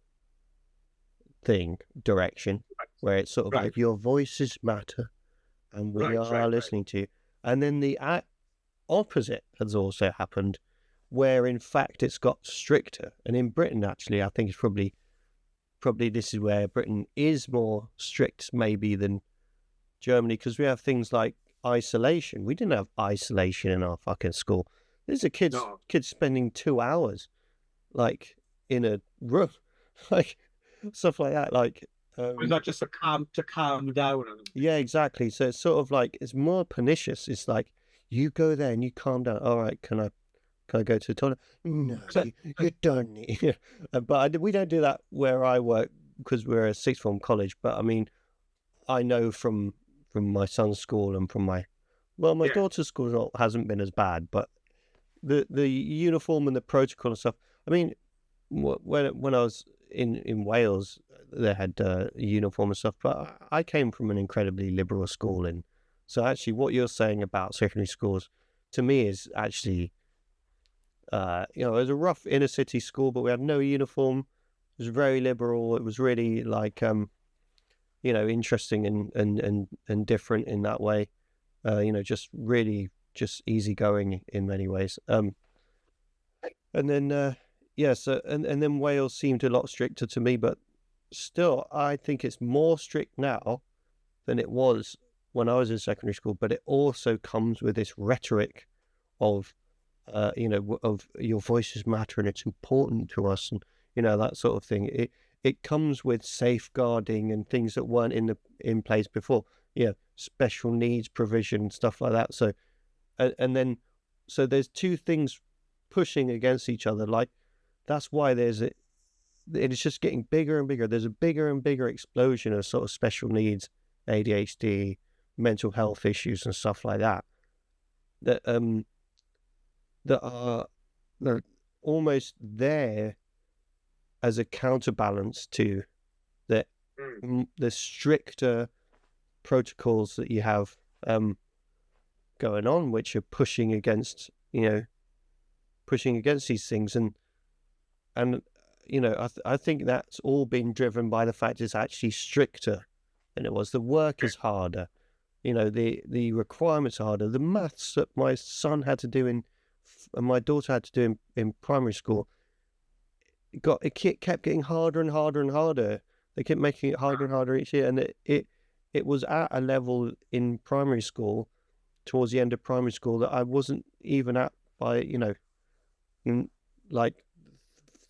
S2: direction, where it's sort of like your voices matter, and we are listening to you. And then the opposite has also happened, where in fact it's got stricter. And in Britain, actually, I think it's probably this is where Britain is more strict maybe than Germany, because we have things like isolation. We didn't have isolation in our fucking school. There's kids spending 2 hours like in a room, like stuff like that. Like
S3: it's not just to calm down.
S2: Yeah, exactly. So it's sort of like it's more pernicious. It's like you go there and you calm down. All right, can I go to the toilet? No, you don't need. But we don't do that where I work because we're a sixth form college. But I mean, I know from my son's school and from my daughter's school hasn't been as bad. But the uniform and the protocol and stuff. I mean, when I was in Wales, they had uniform and stuff. But I came from an incredibly liberal school, and so actually, what you're saying about secondary schools to me is actually. It was a rough inner city school, but we had no uniform. It was very liberal. It was really like, interesting and different in that way. Just really just easygoing in many ways. And then, and then Wales seemed a lot stricter to me, but still, I think it's more strict now than it was when I was in secondary school. But it also comes with this rhetoric of of your voices matter and it's important to us, and that sort of thing. It comes with safeguarding and things that weren't in place before. Special needs provision, stuff like that. So, and then there's two things pushing against each other. Like that's why it's just getting bigger and bigger. There's a bigger and bigger explosion of sort of special needs, ADHD, mental health issues, and stuff like that. That are almost there as a counterbalance to the stricter protocols that you have going on, which are pushing against these things, and I think that's all been driven by the fact it's actually stricter than it was. The work is harder, the requirements are harder. The maths that my son had to do and my daughter had to do in primary school, it kept getting harder and harder and harder. They kept making it harder and harder each year, and it was at a level in primary school, towards the end of primary school, that I wasn't even at by in like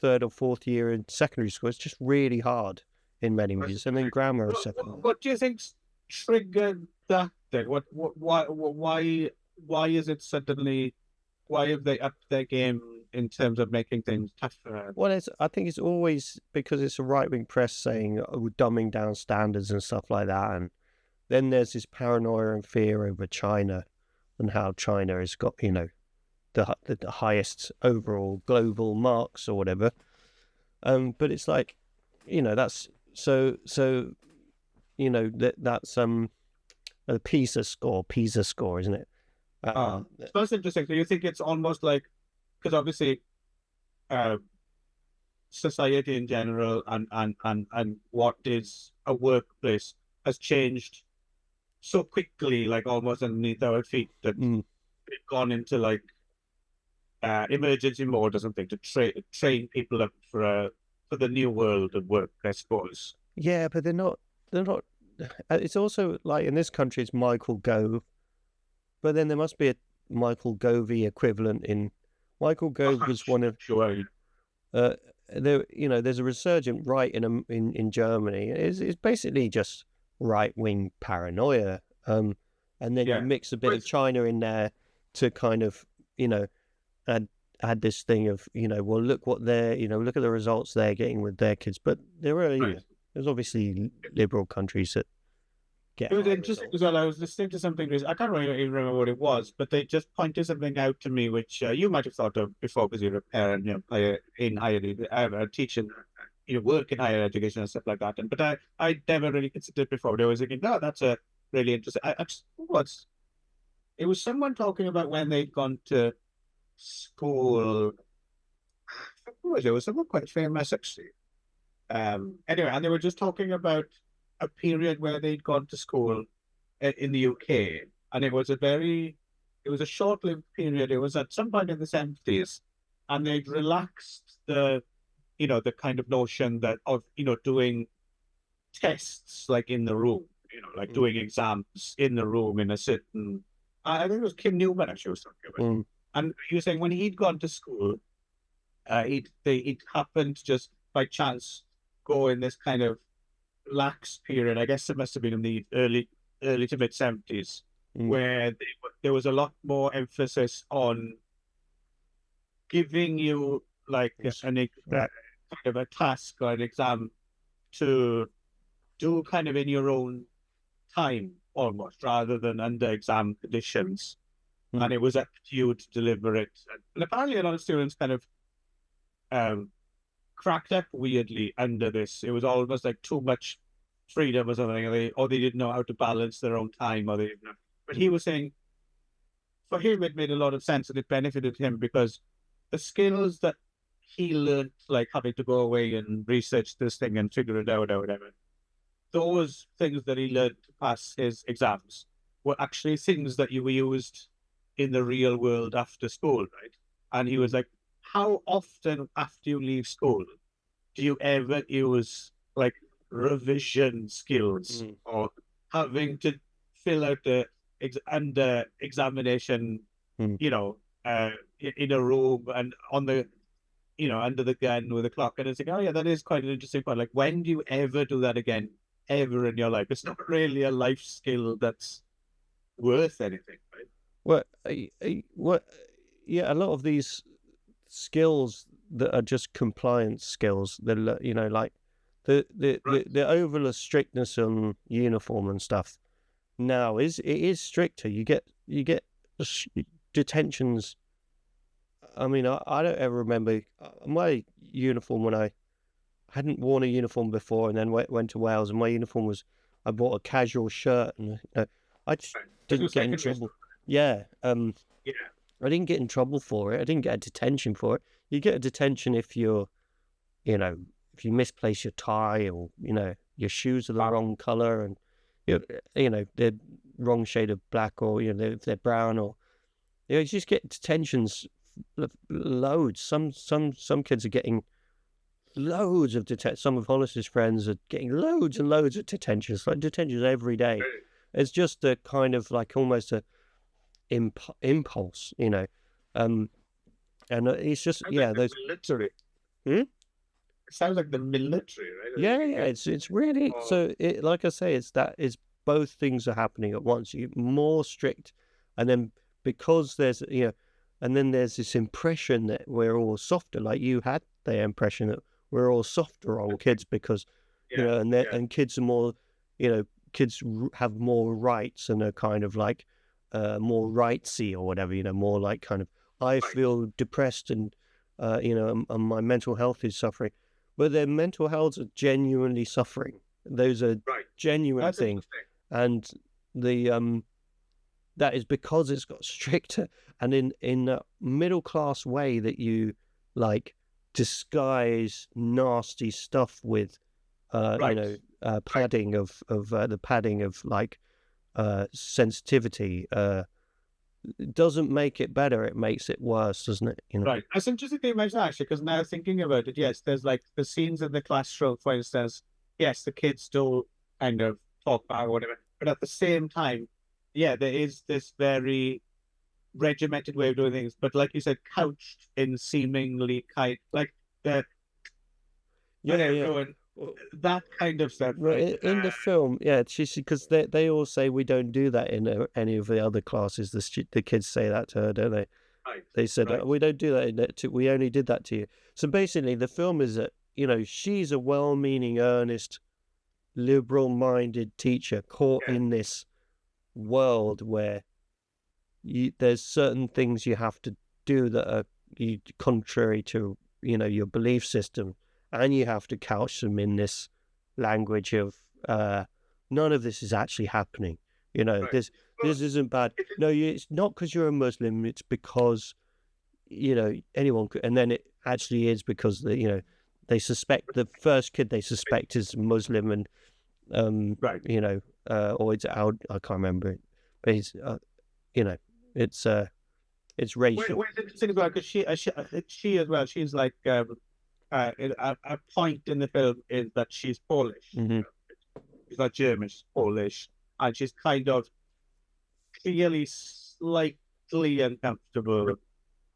S2: third or fourth year in secondary school. It's just really hard in many ways, and then grammar is second.
S3: What do you think triggered that then? Why is it suddenly? Why have they upped their game in terms of making things tougher?
S2: Well, I think it's always because it's a right-wing press saying we're dumbing down standards and stuff like that. And then there's this paranoia and fear over China and how China has got, the highest overall global marks or whatever. But it's like, that's so that's a PISA score, isn't it?
S3: That's interesting. So you think it's almost like, because obviously society in general and what is a workplace has changed so quickly, like almost underneath our feet, that we've gone into like emergency mode or something to train people up for the new world of work, I suppose.
S2: Yeah, but they're not. It's also like in this country, it's Michael Gove. But then there must be a Michael Govey equivalent in. Michael Gove was one of.
S3: Sure.
S2: There's a resurgent right in Germany. It's basically just right wing paranoia. And then you mix a bit of China in there to kind of had this thing of, well, look what they're, look at the results they're getting with their kids. But there's obviously liberal countries that get.
S3: It was interesting as well. I was listening to something. I can't really even remember what it was, but they just pointed something out to me, which you might have thought of before because you're a parent, in higher teaching, work in higher education and stuff like that. But I never really considered before. I was thinking, no, that's a really interesting. It was someone talking about when they'd gone to school. It was someone quite famous actually. Anyway, and they were just talking about a period where they'd gone to school in the UK, and it was a short-lived period. It was at some point in the 70s, and they'd relaxed the kind of notion that of doing tests like in the room, like doing exams in the room in a certain. I think it was Kim Newman actually was talking about, and he was saying when he'd gone to school, he'd happened to just by chance go in this kind of lax period. I guess it must have been in the early to mid 70s, where there was a lot more emphasis on giving you like kind of a task or an exam to do kind of in your own time almost, rather than under exam conditions. And it was up to you to deliver it. And apparently a lot of students kind of cracked up weirdly under this. It was almost like too much freedom or something, or they didn't know how to balance their own time, or they didn't know. But he was saying for him it made a lot of sense, and it benefited him because the skills that he learned, like having to go away and research this thing and figure it out or whatever, those things that he learned to pass his exams were actually things that you used in the real world after school, right? And he was like, how often after you leave school do you ever use like revision skills or having to fill out the under examination, in a room and on the, under the gun with a clock? And it's like, oh yeah, that is quite an interesting point. Like, when do you ever do that again, ever in your life? It's not really a life skill that's worth anything, right?
S2: Well, a lot of these skills that are just compliance skills, that like the overall strictness on uniform and stuff now it is stricter. You get detentions. I mean, I don't ever remember my uniform when I hadn't worn a uniform before, and then went to Wales, and my uniform was, I bought a casual shirt, and I just didn't get in trouble. Yeah. I didn't get in trouble for it. I didn't get a detention for it. You get a detention if you're, if you misplace your tie, or, your shoes are the wrong color, and, they're wrong shade of black, or, if they're brown, or, you just get detentions loads. Some kids are getting loads of detention. Some of Hollis's friends are getting loads and loads of detentions, like detentions every day. It's just a kind of like almost a impulse, and it's just those
S3: military.
S2: It
S3: sounds like the military, right?
S2: Yeah, it's really so. It, like I say, it's both things are happening at once. You get more strict, and then because there's and then there's this impression that we're all softer. Like you had the impression that we're all softer on kids because and kids are more, kids have more rights and are kind of like more rightsy or whatever, more like kind of, I feel depressed and and my mental health is suffering, but their mental health are genuinely suffering. Those are genuine things, and the that is because it's got stricter, and in a middle class way that you like disguise nasty stuff with padding of the padding of like sensitivity. It doesn't make it better, it makes it worse, doesn't it?
S3: Right. That's interesting to mention actually, because now thinking about it, yes, there's like the scenes in the classroom, for instance. Yes, the kids do kind of talk about or whatever, but at the same time, there is this very regimented way of doing things, but like you said, couched in seemingly kind, like that. That kind of stuff.
S2: Right? In the film, because they all say we don't do that in any of the other classes. The kids say that to her, don't they? They said, we don't do that. We only did that to you. So basically, the film is that, she's a well-meaning, earnest, liberal-minded teacher caught in this world where there's certain things you have to do that are contrary to, your belief system. And you have to couch them in this language of none of this is actually happening. This isn't bad. No, it's not because you're a Muslim. It's because, anyone could. And then it actually is because, they suspect the first kid they suspect is Muslim and, or it's out. I can't remember it. But he's, it's racial.
S3: What's interesting as well, because she as well, she's like, a point in the film is that she's Polish.
S2: Mm-hmm.
S3: She's not German, she's Polish. And she's kind of clearly slightly uncomfortable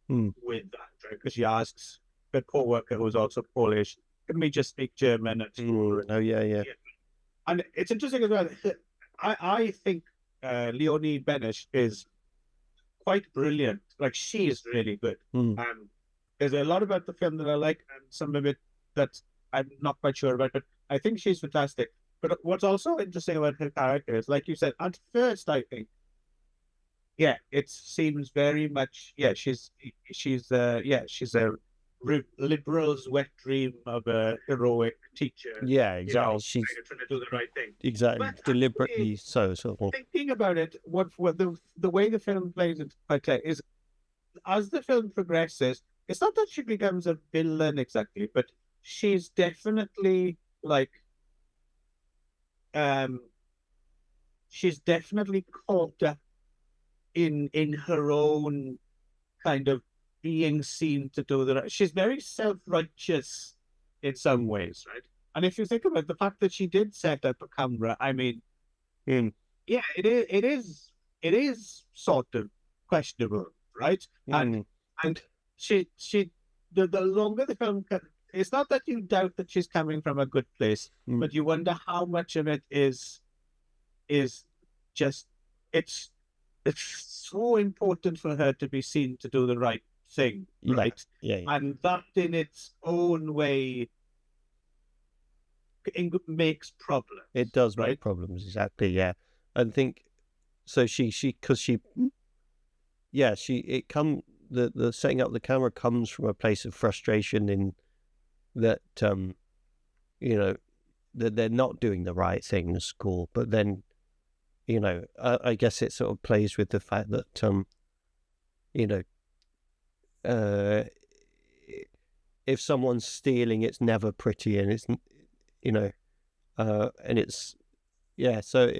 S3: with that, right? Because she asks her co-worker, who's also Polish, can we just speak German at school?
S2: Oh, yeah.
S3: And it's interesting as well. I think Leonie Benish is quite brilliant. Like, she is really good. There's a lot about the film that I like, and some of it that I'm not quite sure about, but I think she's fantastic. But what's also interesting about her character is, like you said, at first, I think, it seems very much, she's a liberal's wet dream of a heroic teacher.
S2: Yeah, exactly. She's
S3: trying to do the right thing.
S2: Exactly, but deliberately
S3: actually,
S2: so.
S3: Thinking about it, what the way the film plays it quite clear is, as the film progresses, it's not that she becomes a villain exactly, but she's definitely she's definitely caught up in her own kind of being seen to do the right. She's very self-righteous in some ways, right? And if you think about the fact that she did set up a camera, I mean, it is sort of questionable, right? And she the longer the film, it's not that you doubt that she's coming from a good place, but you wonder how much of it is just it's so important for her to be seen to do the right thing, right?
S2: Yeah.
S3: And that in its own way makes problems.
S2: It does make problems, exactly. Yeah, I think so. The setting up the camera comes from a place of frustration in that that they're not doing the right thing in school, but then I guess it sort of plays with the fact that if someone's stealing, it's never pretty, and it's and it's so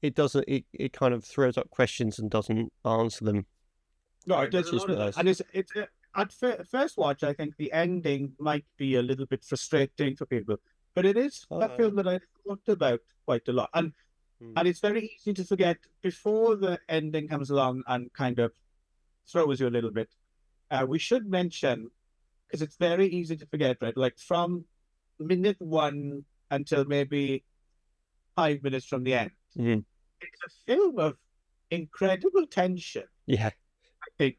S2: it doesn't it kind of throws up questions and doesn't answer them.
S3: No, it does. And it's at first watch, I think the ending might be a little bit frustrating for people, but it is a film that I've thought about quite a lot, and it's very easy to forget before the ending comes along and kind of throws you a little bit. We should mention, because it's very easy to forget, right? Like from minute 1 until maybe 5 minutes from the end, it's a film of incredible tension.
S2: Yeah.
S3: I think,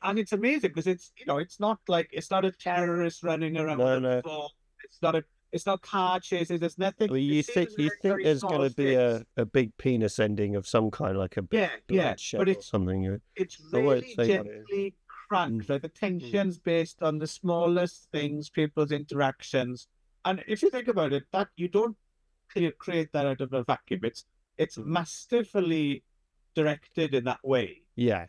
S3: and it's amazing because it's it's not a terrorist running around.
S2: No.
S3: It's not car chases. There's nothing.
S2: Well, you think there's going to be a big penis ending of some kind, like a big but it's something.
S3: It's really gently cranked. Like the tension's based on the smallest things, people's interactions, and if you think about it, that you don't create that out of a vacuum. It's masterfully directed in that way.
S2: Yeah.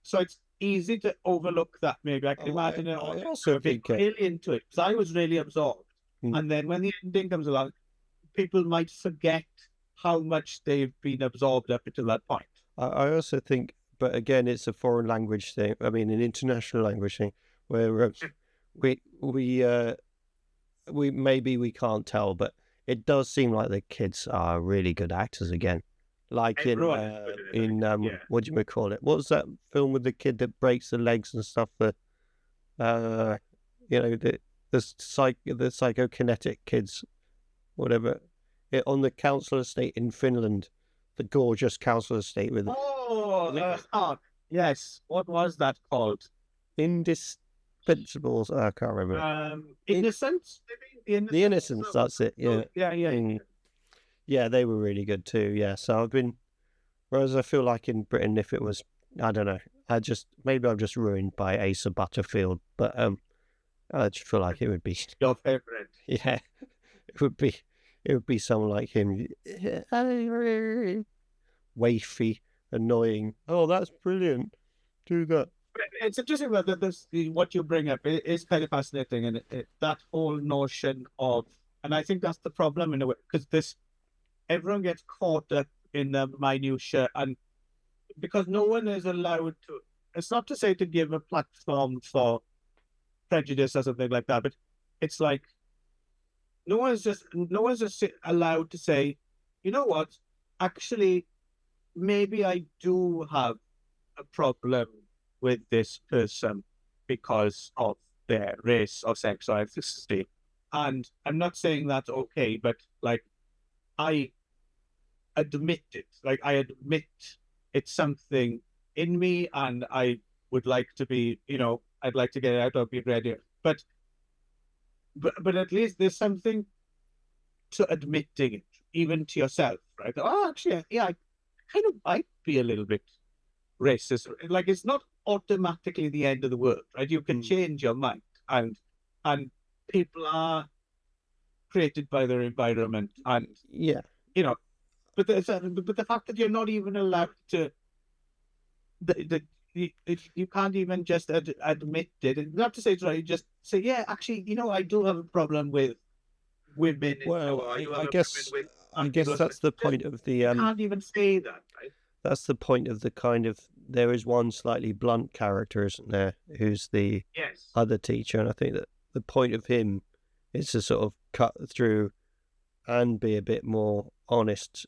S3: So it's easy to overlook that. Maybe I can imagine it.
S2: I also think
S3: into it because I was really absorbed. And then when the ending comes along, people might forget how much they've been absorbed up until that point.
S2: I also think, but again, it's a foreign language thing. I mean, an international language thing, where we maybe we can't tell, but it does seem like the kids are really good actors again. Like in what do you call it? What was that film with the kid that breaks the legs and stuff? The psychokinetic kids, whatever. On the council estate in Finland, the gorgeous council estate with.
S3: Yes. What was that called?
S2: Indispensables. I can't remember.
S3: Innocence.
S2: The Innocence. That's it. Yeah.
S3: Yeah.
S2: Yeah, they were really good too. Yeah. So whereas I feel like in Britain, if it was, I don't know, maybe I'm just ruined by Asa Butterfield, but I just feel like it would be
S3: your favorite.
S2: Yeah, it would be someone like him, wafy, annoying. Oh, that's brilliant. Do that.
S3: It's interesting that what you bring up is kind of fascinating, and that whole notion of, and I think that's the problem in a way, because everyone gets caught up in the minutiae, and because no one is allowed to. It's not to say to give a platform for prejudice or something like that, but it's like no one's just allowed to say, you know what, actually, maybe I do have a problem with this person because of their race or sex or ethnicity. And I'm not saying that's okay, but like I admit it. Like I admit it's something in me and I would like to be, I'd like to get it out or be ready. But at least there's something to admitting it, even to yourself, right? Oh, actually, yeah, I kind of might be a little bit racist. Like it's not automatically the end of the world, right? You can change your mind, and people are created by their environment, and but the fact that you're not even allowed to, you can't even just admit it. Not to say it's right, just say, yeah, actually, I do have a problem with women.
S2: Well, I guess that's the point of the.
S3: You can't even say that, right?
S2: That's the point of the kind of. There is one slightly blunt character, isn't there, who's the other teacher, and I think that the point of him is to sort of cut through and be a bit more honest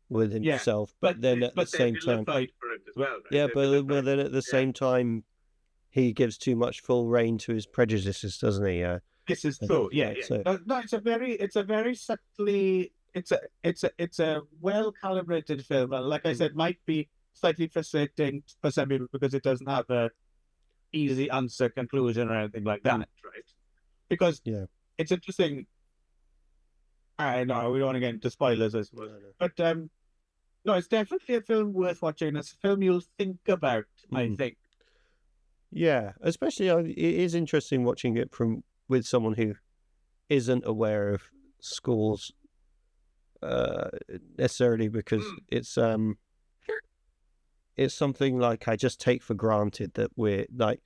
S2: with himself, but then at the same time,
S3: for it as well, right?
S2: Yeah, but then at the same time, he gives too much full rein to his prejudices, doesn't he?
S3: This is true. Yeah.
S2: So,
S3: no, it's a very subtly, it's a well calibrated film. Like I said, might be slightly frustrating for some people because it doesn't have a easy answer, conclusion, or anything like that, right? Because it's interesting. I know we don't want to get into spoilers, I suppose, but no, it's definitely a film worth watching. It's a film you'll think about, I think.
S2: Yeah, especially it is interesting watching it with someone who isn't aware of schools necessarily, because it's something like I just take for granted that we're like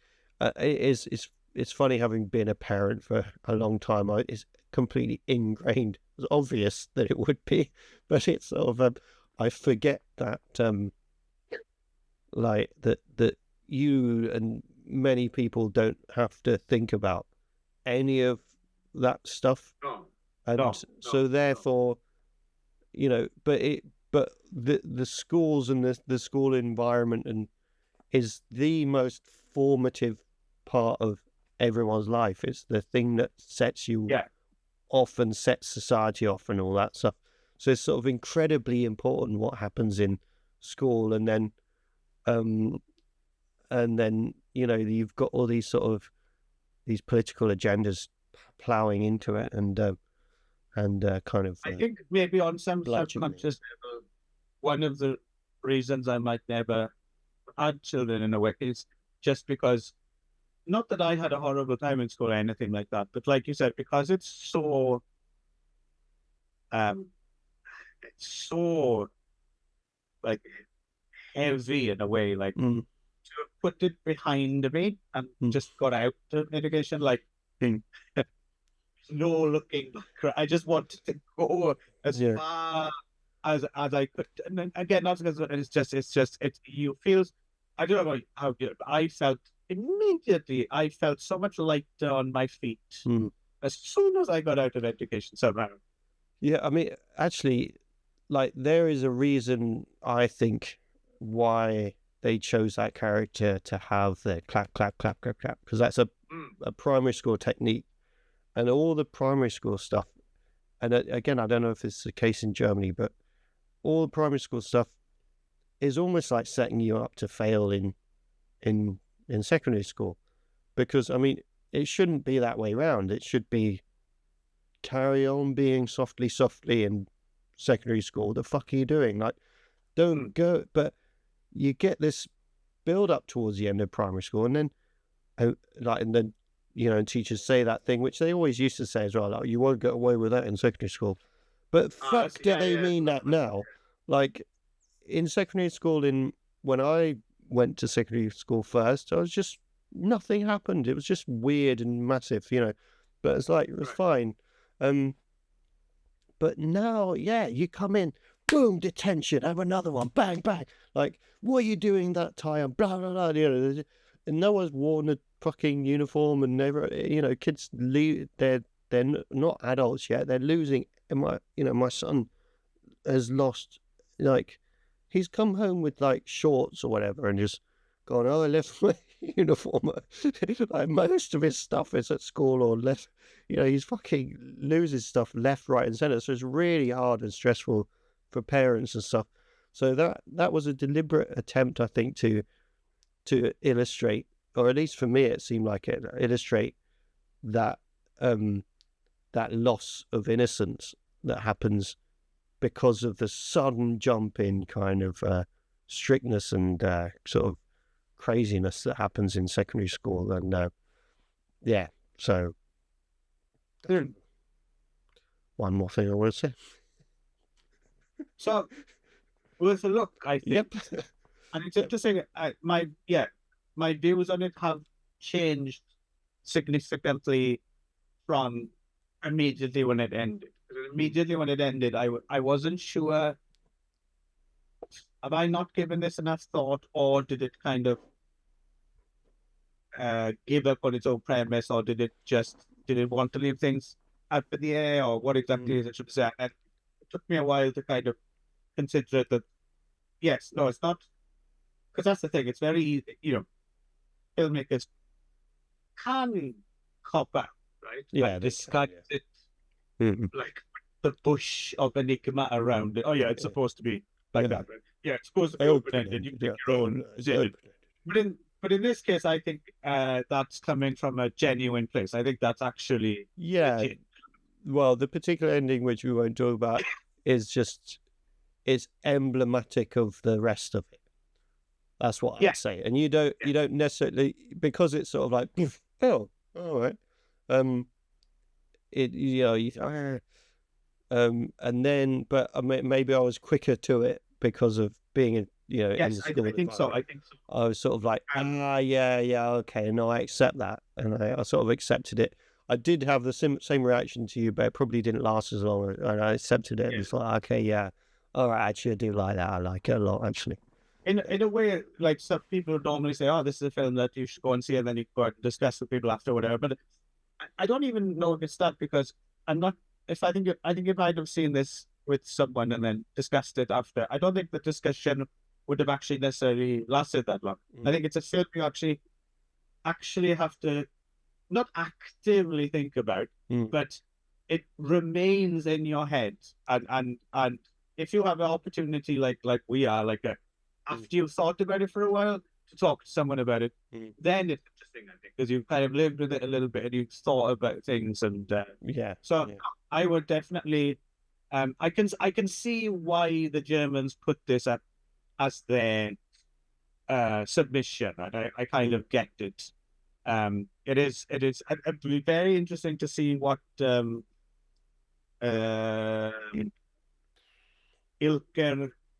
S2: it's funny having been a parent for a long time. It's completely ingrained. It's obvious that it would be, but it's sort of I forget that like that you and many people don't have to think about any of that stuff, so therefore, but the schools and the school environment and is the most formative part of everyone's life. It's the thing that sets you off and sets society off and all that stuff. So it's sort of incredibly important what happens in school, and then you've got all these sort of these political agendas ploughing into it, and kind of.
S3: I think maybe on some subconscious level, one of the reasons I might never had children in a way is just because, not that I had a horrible time in school or anything like that, but like you said, because it's so like heavy in a way, like to put it behind me and just got out of education, like no looking back. I just wanted to go as far as I could. And then, again, not because you feel, I don't know about how good, but I felt immediately, so much lighter on my feet as soon as I got out of education somehow.
S2: Yeah, I mean, actually, like, there is a reason, I think, why they chose that character to have the clap, clap, clap, clap, clap, because that's a primary school technique, and all the primary school stuff, and again, I don't know if it's the case in Germany, but all the primary school stuff is almost like setting you up to fail in in secondary school, because I mean it shouldn't be that way round. It should be carry on being softly in secondary school. The fuck are you doing? Like, don't go. But you get this build up towards the end of primary school, and then and then teachers say that thing which they always used to say as well, like, you won't get away with that in secondary school. But fuck, do they mean that now? Like in secondary school, when I went to secondary school first, I was just, nothing happened. It was just weird and massive, but it's like, it was fine. But now, you come in, boom, detention, have another one, bang, bang. Like, what are you doing that time? Blah, blah, blah. And no one's worn a fucking uniform, and never, kids leave. They're not adults yet. They're losing. And my son has lost, like, he's come home with like shorts or whatever, and just gone, I left my uniform. Like, most of his stuff is at school or left. He's fucking loses stuff left, right, and centre. So it's really hard and stressful for parents and stuff. So that was a deliberate attempt, I think, to illustrate, or at least for me, it seemed like it illustrate that that loss of innocence that happens because of the sudden jump in kind of strictness and sort of craziness that happens in secondary school. And so one more thing I want to say.
S3: So with a look, I think,
S2: yep.
S3: And it's interesting. My views on it have changed significantly from immediately when it ended. Immediately when it ended, I wasn't sure. Have I not given this enough thought, or did it kind of give up on its own premise, or did it want to leave things up in the air, or what exactly is it should say? And it took me a while to kind of consider that. Yes, no, it's not, because that's the thing. It's very easy, filmmakers can cop out, right?
S2: Yeah,
S3: like, this kind of like the bush of enigma around it. Oh yeah, it's supposed to be like that. Right? Yeah, it's supposed to be open-ended. You pick your own. But in this case, I think that's coming from a genuine place. I think that's actually legit.
S2: Well, the particular ending, which we won't talk about, is emblematic of the rest of it. That's what I'd say. And you don't necessarily, because it's sort of like, oh, all right. And then, but maybe I was quicker to it because of being in the school.
S3: I think so.
S2: I was sort of like, okay, no, I accept that, and I sort of accepted it. I did have the same reaction to you, but it probably didn't last as long, and I accepted it. It's like, okay, all right, actually, I do like that. I like it a lot, actually.
S3: In a way, like some people normally say, oh, this is a film that you should go and see, and then you go and discuss with people after, whatever. But I don't even know if it's that, because I'm not. I think if I'd have seen this with someone and then discussed it after, I don't think the discussion would have actually necessarily lasted that long. I think it's a film you actually have to not actively think about, but it remains in your head. And if you have an opportunity like we are, after you've thought about it for a while, to talk to someone about it, then it's interesting, I think, because you've kind of lived with it a little bit and you've thought about things, and I would definitely, I can see why the Germans put this up as their submission, and I kind of get it. It is it'd be very interesting to see what Ilker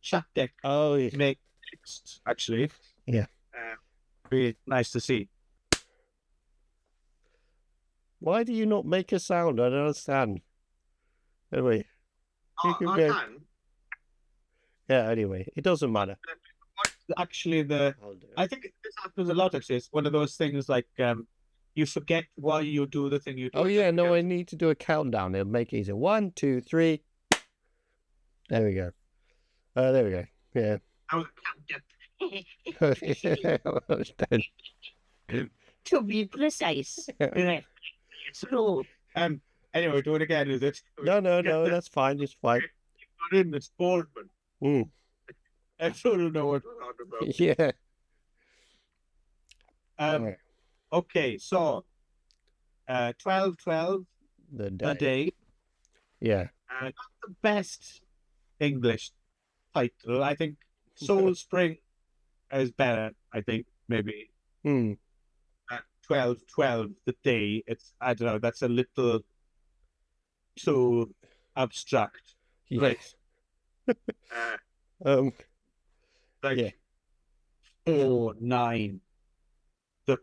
S3: Chatek make next, actually.
S2: Yeah.
S3: Be nice to see.
S2: Why do you not make a sound? I don't understand. Anyway.
S3: I can.
S2: Yeah, anyway. It doesn't matter.
S3: Actually, I think this happens a lot, actually. It's one of those things like you forget why you do the thing you do.
S2: Oh, yeah, no, I need to do a countdown. It'll make it easier. 1, 2, 3. There we go. There we go. Yeah.
S4: To be precise. So,
S3: anyway, do it again, is it?
S2: No, that's fine. It's fine.
S3: Put in the Sportman. I don't know what we're talking about.
S2: Yeah.
S3: Okay, so 12/12
S2: The
S3: a day.
S2: Yeah.
S3: Not the best English title. I think Soul Spring is better. I think maybe 12/12 the day. It's, I don't know. That's a little too abstract.
S2: Yes.
S3: Right? Like
S2: Yeah.
S3: 4/9 the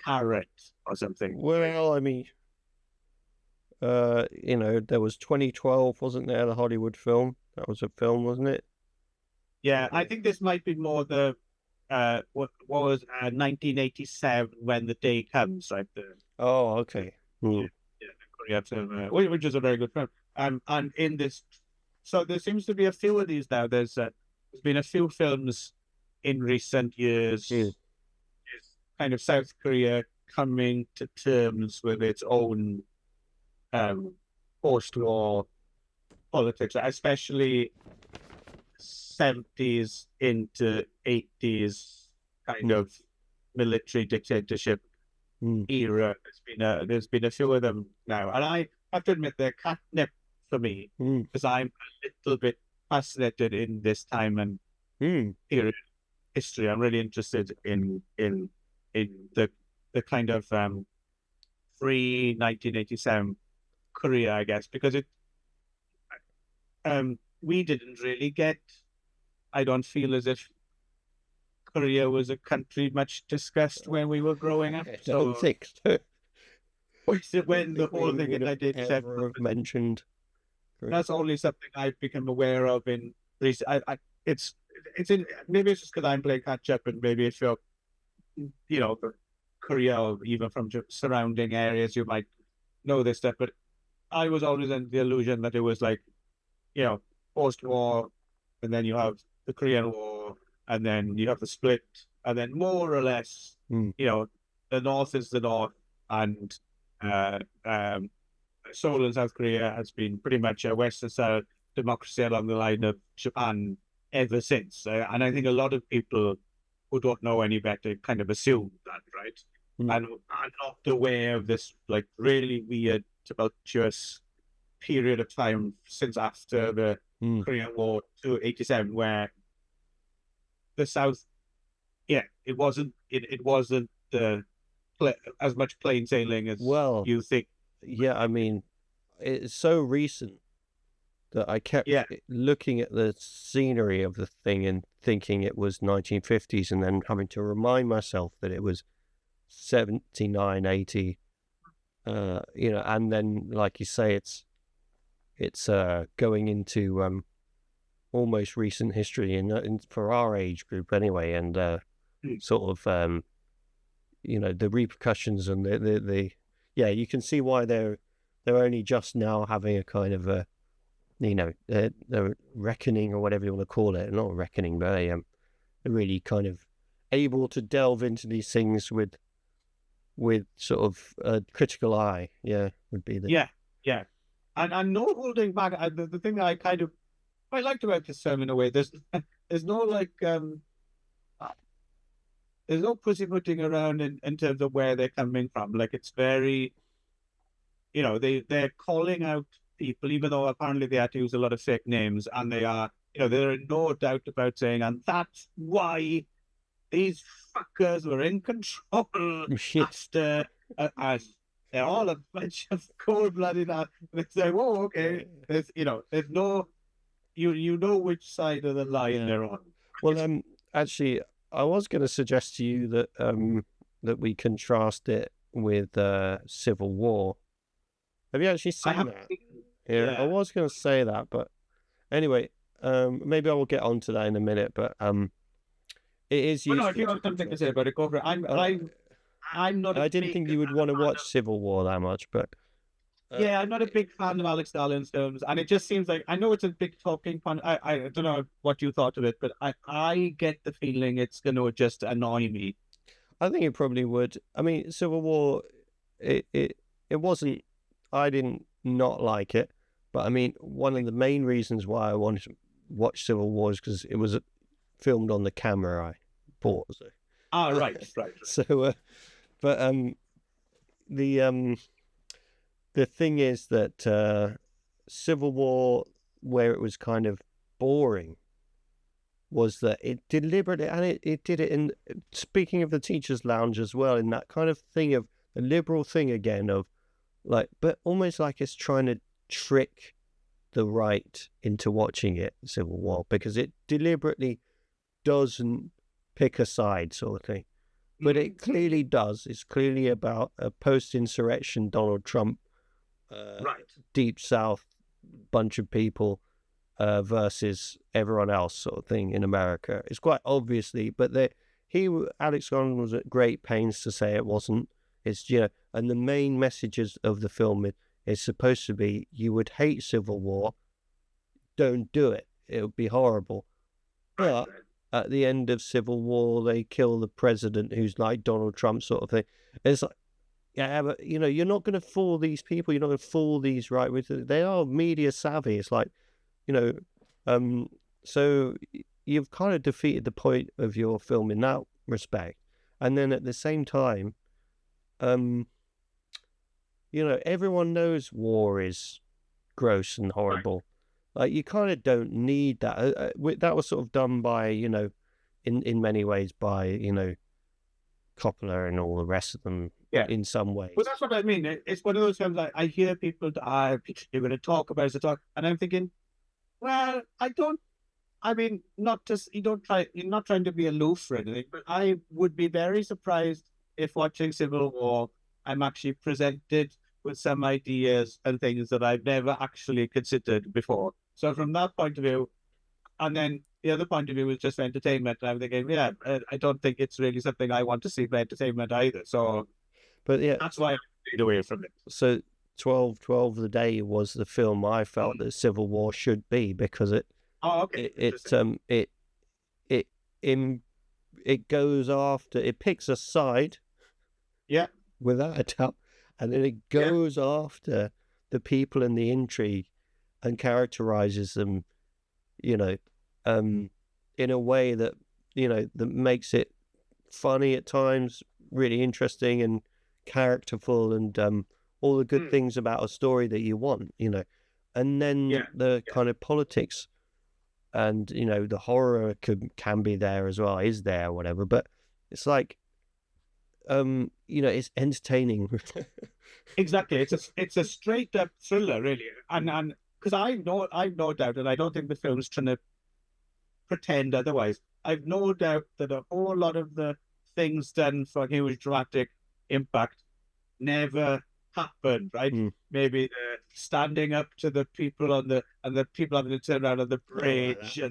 S3: carrot or something.
S2: Well, I mean, there was 2012, wasn't there? The Hollywood film. That was a film, wasn't it?
S3: Yeah, I think this might be more the what was 1987 when the day comes, right there.
S2: Oh, okay.
S3: Yeah, Korea film, which is a very good film. And in this, so there seems to be a few of these now. There's been a few films in recent years.
S2: Yeah.
S3: Kind of South Korea coming to terms with its own post-war politics, especially 70s into 80s kind of military dictatorship era. There's been a few of them now, and I have to admit they're catnip for me because I'm a little bit fascinated in this time and period history. I'm really interested in the kind of pre-1987 Korea, I guess, because we didn't really get. I don't feel as if Korea was a country much discussed when we were growing up.
S2: I don't think so.
S3: When the whole thing in 1987
S2: mentioned.
S3: That's only something I've become aware of in recent. It's in, maybe it's just because I'm playing catch up, and maybe if you're, Korea or even from surrounding areas, you might know this stuff. But I was always under the illusion that it was like, post-war, and then you have the Korean War, and then you have the split, and then more or less, the North is the North, and Seoul and South Korea has been pretty much a Western-style democracy along the line of Japan ever since. And I think a lot of people who don't know any better kind of assume that, right? And are not aware of this like really weird, tumultuous period of time since after the Korean War to 87, where the South, it wasn't as much plain sailing as you think.
S2: Yeah, I mean, it's so recent that I kept looking at the scenery of the thing and thinking it was 1950s, and then having to remind myself that it was 79, 80, and then, like you say, it's going into almost recent history in for our age group anyway, and sort of the repercussions and the you can see why they're only just now having a kind of a the reckoning or whatever you want to call it. Not a reckoning, but they're really kind of able to delve into these things with sort of a critical eye. Would be the
S3: and no holding back. The thing that I kind of quite liked about this film in a way, there's no like there's no pussyfooting around in terms of where they're coming from. Like, it's very, they're calling out people, even though apparently they had to use a lot of fake names, and they are, there are no doubt about saying, and that's why these fuckers were in control after, as they're all a bunch of cold-blooded. They say, whoa, okay, there's no, you know which side of the line they're on.
S2: Well, actually, I was going to suggest to you that that we contrast it with Civil War. Have you actually seen that? Yeah, I was going to say that, but anyway, maybe I will get onto that in a minute. But it is useful.
S3: Well, no, if you have something to say about it, go for it. I'm not.
S2: I didn't think you would want to watch Civil War that much, but
S3: I'm not a big fan of Alex Garland's films, and it just seems like, I know it's a big talking point. I don't know what you thought of it, but I get the feeling it's going to just annoy me.
S2: I think it probably would. I mean, Civil War, it wasn't. I didn't not like it, but I mean, one of the main reasons why I wanted to watch Civil War is because it was filmed on the camera I bought.
S3: Ah, right.
S2: So, but the thing is that Civil War, where it was kind of boring, was that it deliberately, and it did it in, speaking of the teachers' lounge as well, in that kind of thing of a liberal thing again of like, but almost like it's trying to trick the right into watching it, Civil War, because it deliberately doesn't pick a side sort of thing. But it clearly does. It's clearly about a post-insurrection Donald Trump, Deep South bunch of people versus everyone else sort of thing in America. It's quite obviously, but Alex Garland was at great pains to say it wasn't. It's, and the main messages of the film is supposed to be, you would hate Civil War, don't do it. It would be horrible. But at the end of Civil War, they kill the president who's like Donald Trump sort of thing. It's like, yeah, but, you're not going to fool these people. You're not going to fool these they are media savvy. It's like, so you've kind of defeated the point of your film in that respect. And then at the same time, everyone knows war is gross and horrible. Like, you kind of don't need that. That was sort of done by, in many ways by, Coppola and all the rest of them in some ways.
S3: Well, that's what I mean. It's one of those times I hear people, you're going to talk about it, and I'm thinking, well, you're not trying to be aloof or anything, but I would be very surprised if watching Civil War, I'm actually presented with some ideas and things that I've never actually considered before. So from that point of view, and then the other point of view is just entertainment. And I'm thinking, I don't think it's really something I want to see for entertainment either. So,
S2: but
S3: that's why I stayed away from it.
S2: So 12 the Day was the film I felt that Civil War should be, because it goes after, it picks a side, without a doubt, and then it goes after the people in the intrigue and characterizes them, in a way that that makes it funny at times, really interesting and characterful, and all the good things about a story that you want, and then the kind of politics and the horror can be there as well, is there, whatever, but it's like it's entertaining.
S3: Exactly. It's a straight up thriller, really, and because I've no doubt, and I don't think the film's trying to pretend otherwise. I've no doubt that a whole lot of the things done for huge dramatic impact never happened, right? Maybe standing up to the people on the people having to turn around on the bridge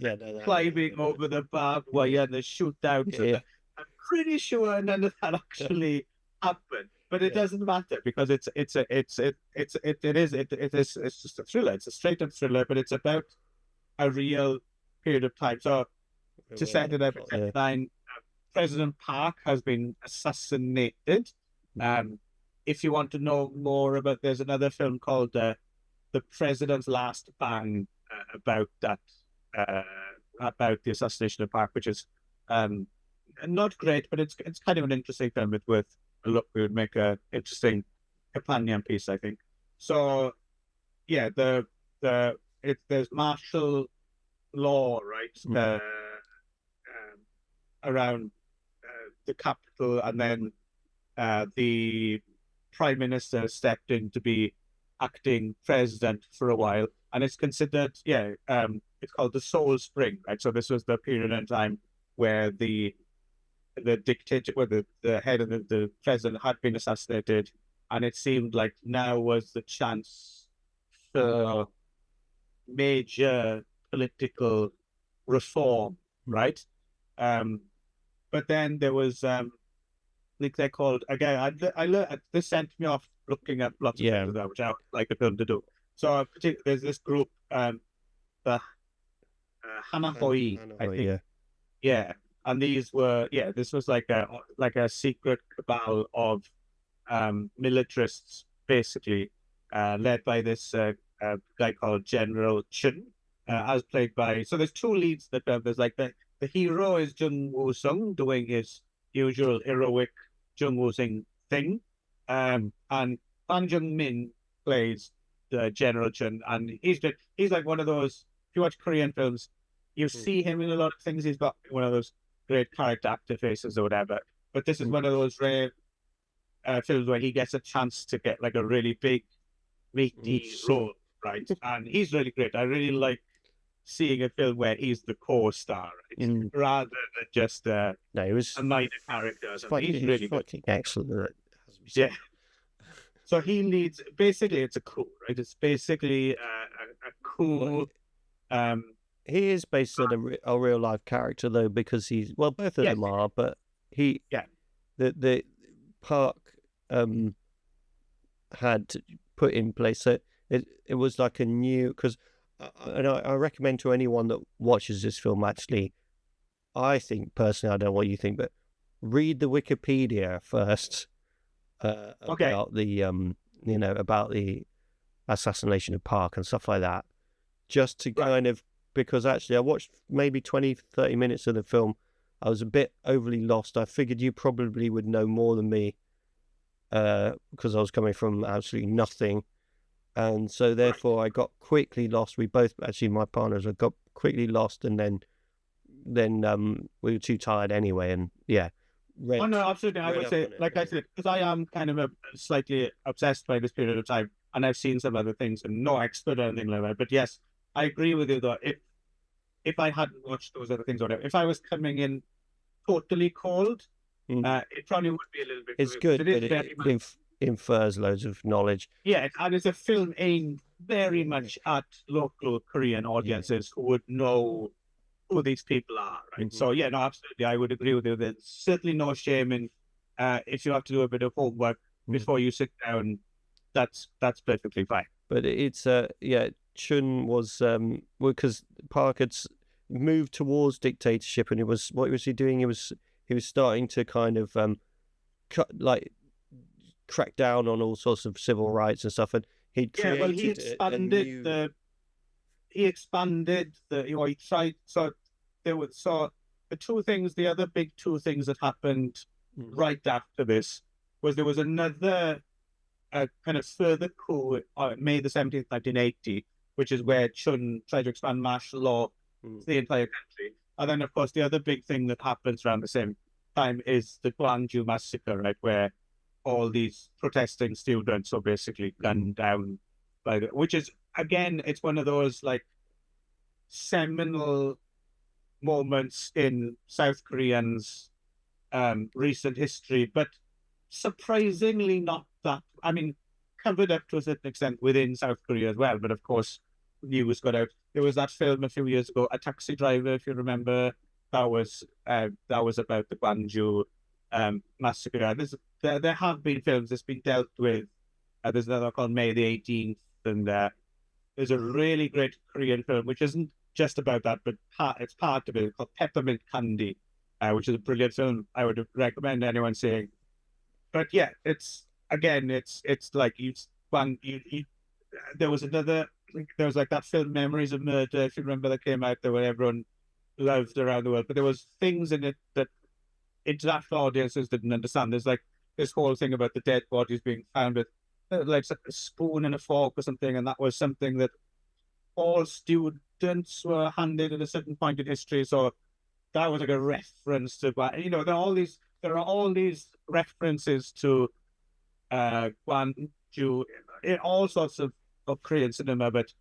S3: climbing over the barbed wire and the shootout. I'm pretty sure none of that actually happened, but it doesn't matter, because it's just a thriller. It's a straight up thriller, but it's about a real period of time. So to set it up, President Park has been assassinated. If you want to know more about, there's another film called The President's Last Bang about that, about the assassination of Park, which is not great, but it's kind of an interesting film. It's worth a look. We would make a interesting companion piece, I think. So there's martial law, right, around the capital, and then the Prime Minister stepped in to be acting president for a while, and it's considered, it's called the Soul Spring, right? So this was the period in time where the dictator, where the head of the president had been assassinated, and it seemed like now was the chance for major political reform, right? But then there was, I think they're called, again, this sent me off looking at lots of things, which I would like the film to do. So there's this group, the Hanuman, I think. And these were, this was like a secret cabal of militarists, basically, led by this guy called General Chun, as played by, so there's two leads that there's like the hero is Jung Woo Sung doing his usual heroic Jung-Woo Sing thing. And Bang Jung-min plays the General Chun, and he's like one of those. If you watch Korean films, you see him in a lot of things. He's got one of those great character actor faces or whatever. But this is one of those rare films where he gets a chance to get like a really big, meaty role, right? And he's really great. I really like seeing a film where he's the co-star, right? Rather than just a minor character. He's really
S2: fucking excellent.
S3: Yeah. So he leads. Basically, it's a coup, right? It's basically a coup.
S2: He is based on a real life character though, because both of them are, but the Park had put in place, so it was like a new, because I recommend to anyone that watches this film, actually, I think personally, I don't know what you think, but read the Wikipedia first about the about the assassination of Park and stuff like that, just to kind of, because actually I watched maybe 20-30 minutes of the film. I was a bit overly lost. I figured you probably would know more than me, because I was coming from absolutely nothing, and so therefore I got quickly lost. We both, actually my partners, got quickly lost, and then we were too tired anyway, and
S3: oh no, absolutely. I would say, like I said, because I am kind of slightly obsessed by this period of time, and I've seen some other things, and no expert or anything like that. But yes, I agree with you though. If I hadn't watched those other things or whatever, if I was coming in totally cold, it probably would be a little bit.
S2: It's good, but it infers loads of knowledge.
S3: Yeah, and it's a film aimed very much at local Korean audiences who would know who these people are, right? So yeah, no, absolutely, I would agree with you. There's certainly no shame in if you have to do a bit of homework before you sit down. That's perfectly fine.
S2: But it's Chun was because Park had moved towards dictatorship, and what was he doing? He was starting to kind of crack down on all sorts of civil rights and stuff, and he expanded he tried. So there was the other big two things that happened right after this was there was another kind of further coup on May the 17th, 1980, which is where Chun tried to expand martial law to the entire country. And then, of course, the other big thing that happens around the same time is the Gwangju massacre, right, where all these protesting students are basically gunned down which is, again, it's one of those like seminal moments in South Koreans' recent history, but surprisingly not that. I mean, covered up to a certain extent within South Korea as well, but of course, news got out. There was that film a few years ago, A Taxi Driver, if you remember. That was about the Gwangju massacre. There have been films that's been dealt with. There's another called May the 18th, and there's a really great Korean film which isn't just about that, but it's part of it, called Peppermint Candy, which is a brilliant film. I would recommend anyone seeing. But yeah, it's like there was like that film Memories of Murder, if you remember, that came out there where everyone loved around the world, but there was things in it that international audiences didn't understand. There's like this whole thing about the dead bodies being found with like a spoon and a fork or something, and that was something that all students were handed at a certain point in history. So that was like a reference to, there are all these references to Gwangju in all sorts of Korean cinema, but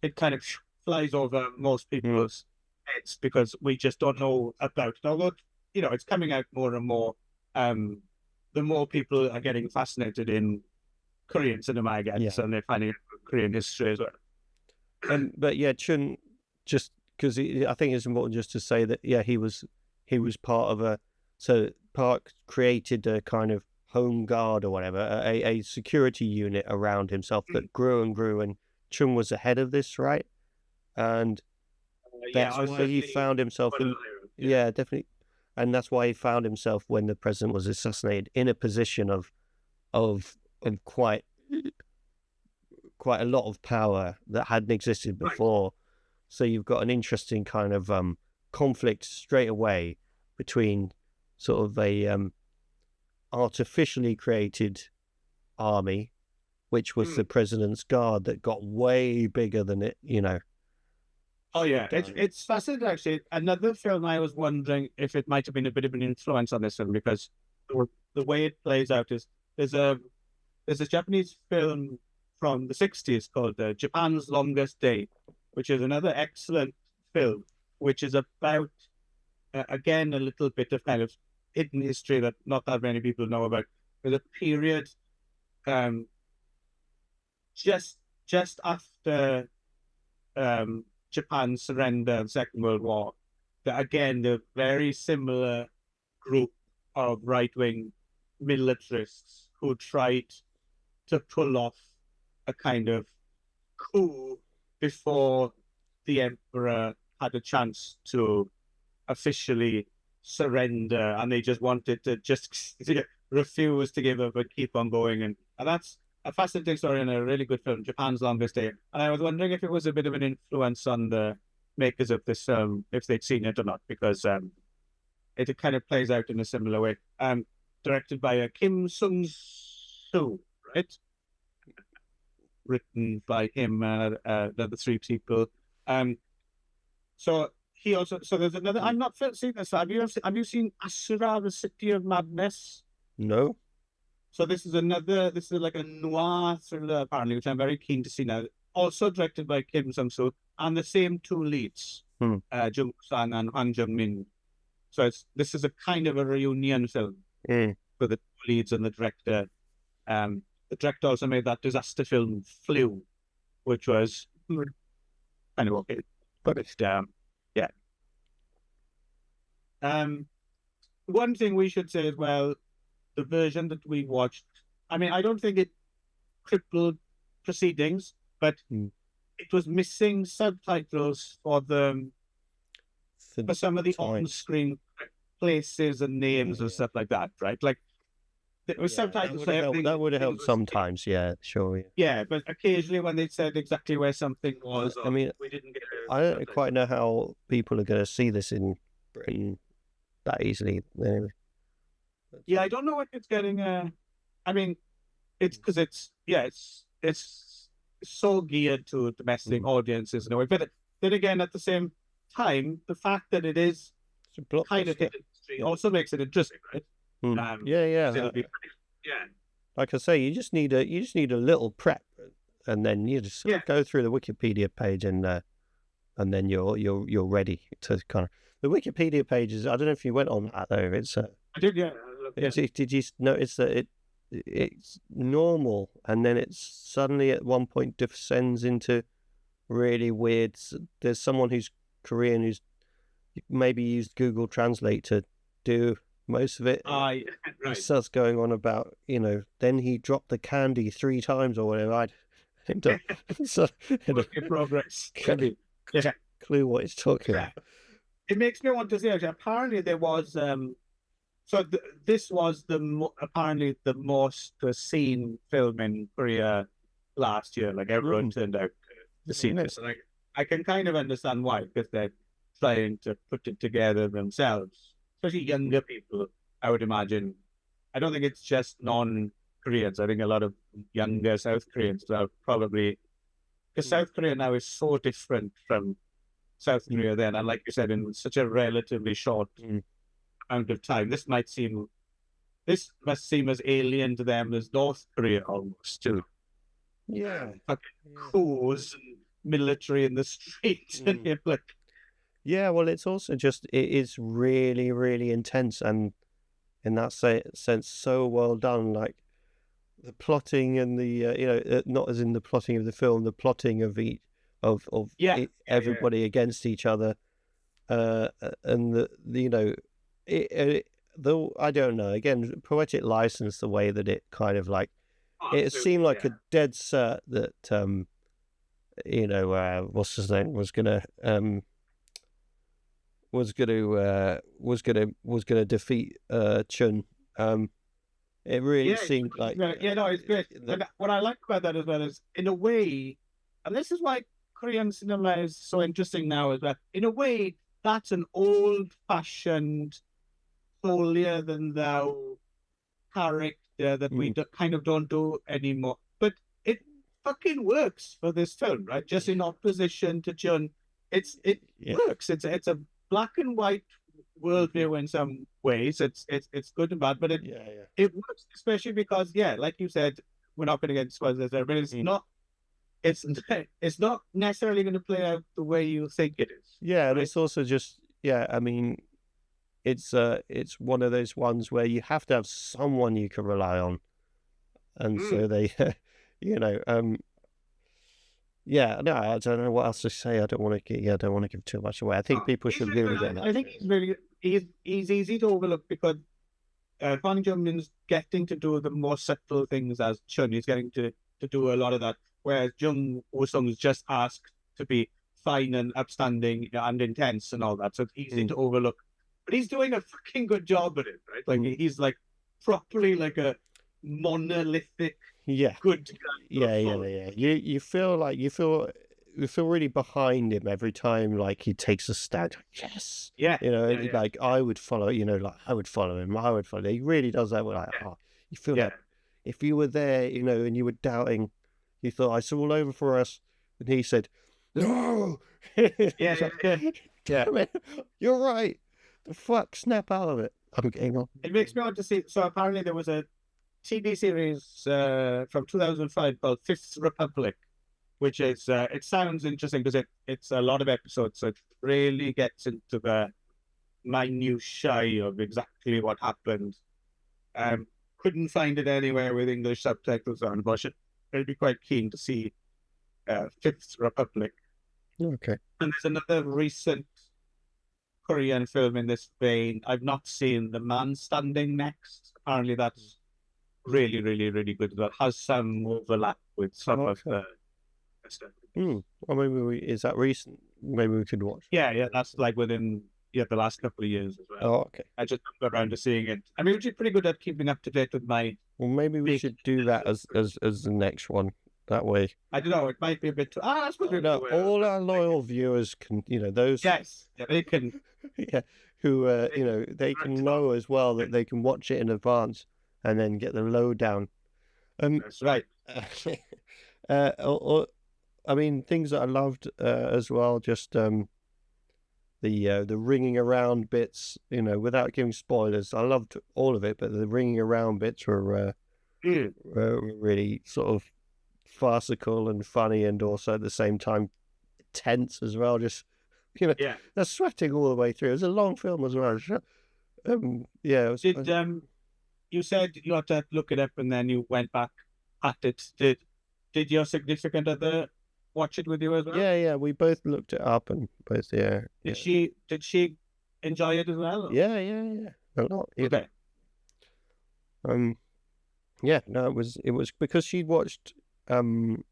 S2: it kind of flies over most people's heads because we just don't know about it. Although, it's coming out more and more. The more people are getting fascinated in Korean cinema, I guess, and they're finding Korean history as well. But yeah, Chun, just because I think it's important just to say that he was part of so Park created a kind of home guard or whatever, a security unit around himself that grew and grew, and Chung was ahead of this, right? And that's why he found himself definitely, and that's why he found himself when the president was assassinated in a position of quite a lot of power that hadn't existed before. Right. So you've got an interesting kind of conflict straight away between sort of a artificially created army, which was the president's guard, that got way bigger than it,
S3: Oh yeah, it's fascinating actually. Another film I was wondering if it might have been a bit of an influence on this film, because the way it plays out is there's a Japanese film from the 60s called Japan's Longest Day, which is another excellent film, which is about again a little bit of kind of hidden history that not that many people know about. There's a period just after Japan's surrender in the Second World War, that again, the very similar group of right-wing militarists who tried to pull off a kind of coup before the emperor had a chance to officially surrender, and they just wanted to just refuse to give up and keep on going. And that's a fascinating story and a really good film, Japan's Longest Day. And I was wondering if it was a bit of an influence on the makers of this film, if they'd seen it or not, because it kind of plays out in a similar way. Directed by Kim Sung-soo, right? Written by him, the three people. So there's another. I'm not seen this. Have you seen Asura, the City of Madness?
S2: No.
S3: So this is like a noir thriller, apparently, which I'm very keen to see now. Also directed by Kim Sung-soo, and the same two leads, Jung Sang and Han Jung-min. So this is a kind of a reunion film for the two leads and the director. The director also made that disaster film Flew, which was kind of okay, but it's yeah. One thing we should say as well, the version that we watched, I mean, I don't think it crippled proceedings, but it was missing subtitles for some of the on-screen places and names and stuff like that, right? Like, there were subtitles for everything.
S2: That would have helped sometimes, yeah, sure.
S3: Yeah, but occasionally when they said exactly where something was,
S2: I mean,
S3: we didn't get
S2: I don't quite know how people are going to see this in Britain that easily. Anyway.
S3: Yeah, I don't know what it's getting. I mean, it's because it's so geared to domestic audiences in a way. But then again, at the same time, the fact that it is kind of hidden history also makes it interesting, right?
S2: Yeah. Like I say, you just need a little prep, and then you just go through the Wikipedia page, and then you're ready to kind of. The Wikipedia page is. I don't know if you went on that though. It's.
S3: I did, yeah.
S2: Did you notice that it's normal, and then it's suddenly at one point descends into really weird. There's someone who's Korean who's maybe used Google Translate to do most of it.
S3: Right.
S2: He starts going on about, then he dropped the candy 3 times or whatever. I don't
S3: in progress.
S2: Clue what he's talking about.
S3: It makes me want to say, actually, apparently there was this was apparently the most seen film in Korea last year. Like, everyone turned out to see this. And I can kind of understand why, because they're trying to put it together themselves, especially younger people, I would imagine. I don't think it's just non-Koreans. I think a lot of younger South Koreans are probably, because South Korea now is so different from South Korea then, and like you said, in such a relatively short amount of time, this must seem as alien to them as North Korea almost too.
S2: Yeah.
S3: Coups and military in the streets and like.
S2: Yeah, well, it's also just, it is really, really intense, and in that sense, so well done. Like, the plotting and the, not as in the plotting of the film, the plotting of everybody against each other, and though I don't know, again, poetic license, the way that it kind of like, it seemed like a dead cert that, what's his name, was gonna defeat Chun. It really seemed like
S3: it's great. And what I like about that as well is, in a way, and this is why Korean cinema is so interesting now, is that in a way that's an old-fashioned holier than thou character that we kind of don't do anymore. But it fucking works for this film, right? Just in opposition to John, it works. It's a black and white worldview in some ways. It's good and bad, but it works, especially because like you said, we're not going to get spoilers there, but it's not. It's not necessarily going to play out the way you think it is.
S2: Yeah, and it's also just I mean, it's one of those ones where you have to have someone you can rely on, and so they, no, I don't know what else to say. I don't want to give too much away. I think people should really get that.
S3: I think he's easy to overlook because Kwang Jung-min's getting to do the more subtle things as Chun. He's getting to do a lot of that, whereas Jung Woo-sung's just asked to be fine and upstanding and intense and all that, so it's easy to overlook. But he's doing a fucking good job at it, right? Like he's like properly like a monolithic, good guy.
S2: Yeah. You feel really behind him every time, like he takes a stand. Yes, like I would follow. Like I would follow him. He really does that. Like you feel like if you were there, and you were doubting, you thought it's all over for us, and he said, "No." Yeah. You're right. The fuck, snap out of it. I'm getting on.
S3: It makes me want to see. So apparently there was a TV series from 2005 called Fifth Republic, which is it sounds interesting because it's a lot of episodes, so it really gets into the minutiae of exactly what happened. Couldn't find it anywhere with English subtitles on, but I'd be quite keen to see Fifth Republic.
S2: Okay.
S3: And there's another recent Korean film in this vein. I've not seen The Man Standing Next. Apparently that's really, really, really good. That has some overlap with some of the stuff.
S2: Well, maybe is that recent? Maybe we could watch.
S3: Yeah, that's like within the last couple of years as well.
S2: Oh, okay.
S3: I just got around to seeing it. I mean, we're pretty good at keeping up to date with my.
S2: Well, maybe we should do that as the next one. That way.
S3: I don't know. It might be a bit too. That's good.
S2: No, all our loyal viewers can, those.
S3: Yes, they can.
S2: Who they can know as well that they can watch it in advance and then get the lowdown.
S3: That's right.
S2: I mean, things that I loved as well. Just the ringing around bits. Without giving spoilers, I loved all of it, but the ringing around bits were really sort of farcical and funny, and also at the same time tense as well. Just they're sweating all the way through. It was a long film as well.
S3: You said you had to look it up and then you went back at it. Did your significant other watch it with you as well?
S2: Yeah, we both looked it up and both Did
S3: she enjoy it as well?
S2: Yeah, a lot.
S3: Okay.
S2: No, it was because she'd watched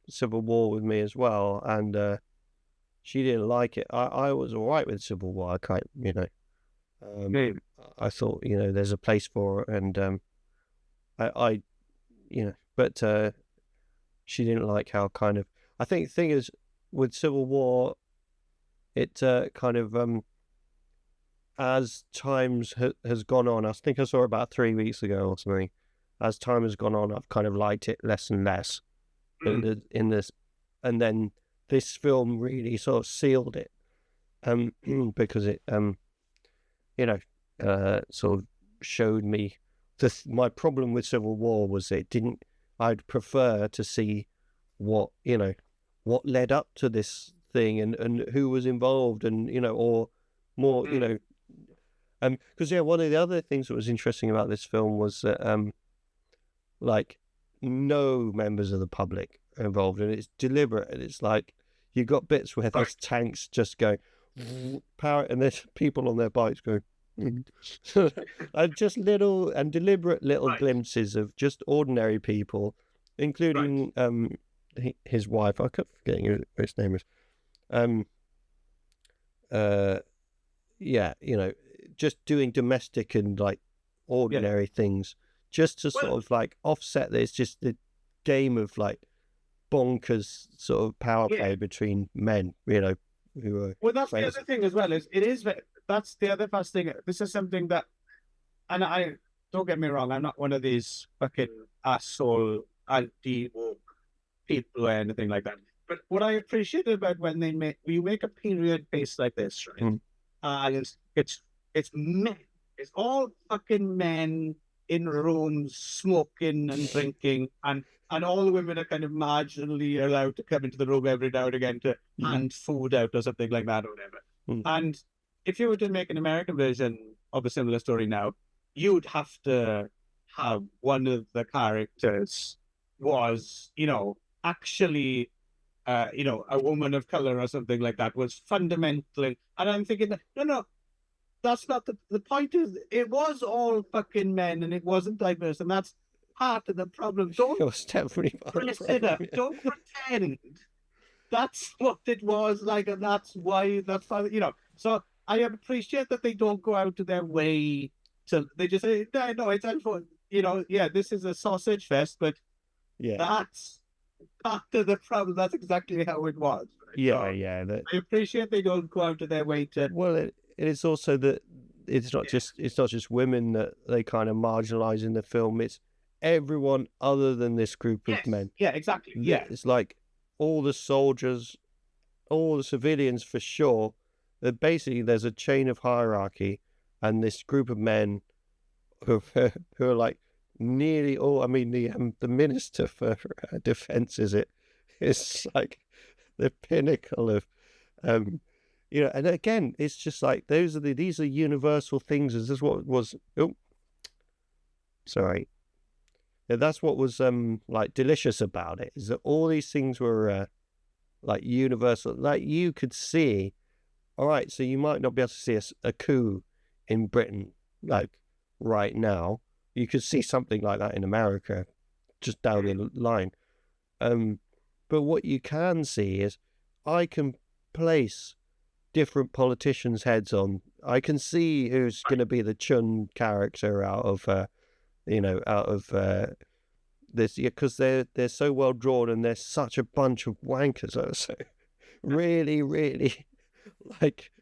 S2: Civil War with me as well, and she didn't like it. I was all right with Civil War. I thought there's a place for it, and but she didn't like how kind of. I think the thing is with Civil War, it kind of as times has gone on. I think I saw it about 3 weeks ago or something. As time has gone on, I've kind of liked it less and less. In this, and then this film really sort of sealed it, because it sort of showed me my problem with Civil War was it didn't. I'd prefer to see what led up to this thing and who was involved and or more because one of the other things that was interesting about this film was that like no members of the public are involved, and it's deliberate, and it's like you got bits where there's tanks just going power, and there's people on their bikes going and just little and deliberate little glimpses of just ordinary people, including his wife. I keep forgetting who his name is. Just doing domestic and like ordinary things, just to sort of like offset this, just the game of like bonkers sort of power play between men, who are.
S3: Well, that's the other thing as well. That's the other fast thing. This is something that and I don't get me wrong, I'm not one of these fucking asshole anti-woke people or anything like that. But what I appreciate about when we make a period piece like this, right? And it's men. It's all fucking men in rooms smoking and drinking, and all the women are kind of marginally allowed to come into the room every now and again to hand food out or something like that or whatever. And if you were to make an American version of a similar story now, you'd have to have one of the characters was, actually, a woman of color or something like that, was fundamentally. And I'm thinking, no, that's not the point. Is it was all fucking men and it wasn't diverse, and that's part of the problem. Don't
S2: It was definitely part of the problem, yeah.
S3: Don't pretend that's what it was like, and that's why. So I appreciate that they don't go out of their way to. They just say, no, it's unfortunate. This is a sausage fest, but that's part of the problem. That's exactly how it was. Right?
S2: Yeah.
S3: I appreciate they don't go out of their way to.
S2: Well, it is also that it's not just women that they kind of marginalize in the film. It's everyone other than this group of men.
S3: Yeah, exactly. Yeah,
S2: it's like all the soldiers, all the civilians for sure. That basically there's a chain of hierarchy, and this group of men who are like nearly all. I mean, the minister for defense is like the pinnacle of, and again, it's just like these are universal things. Is this what was? Oh, sorry. Yeah, that's what was like delicious about it, is that all these things were like universal. Like you could see, all right, so you might not be able to see a coup in Britain like right now. You could see something like that in America, just down the line. But what you can see is, I can place different politicians' heads on. I can see who's going to be the Chun character out of this, because they're so well drawn and they're such a bunch of wankers. So really, really, like,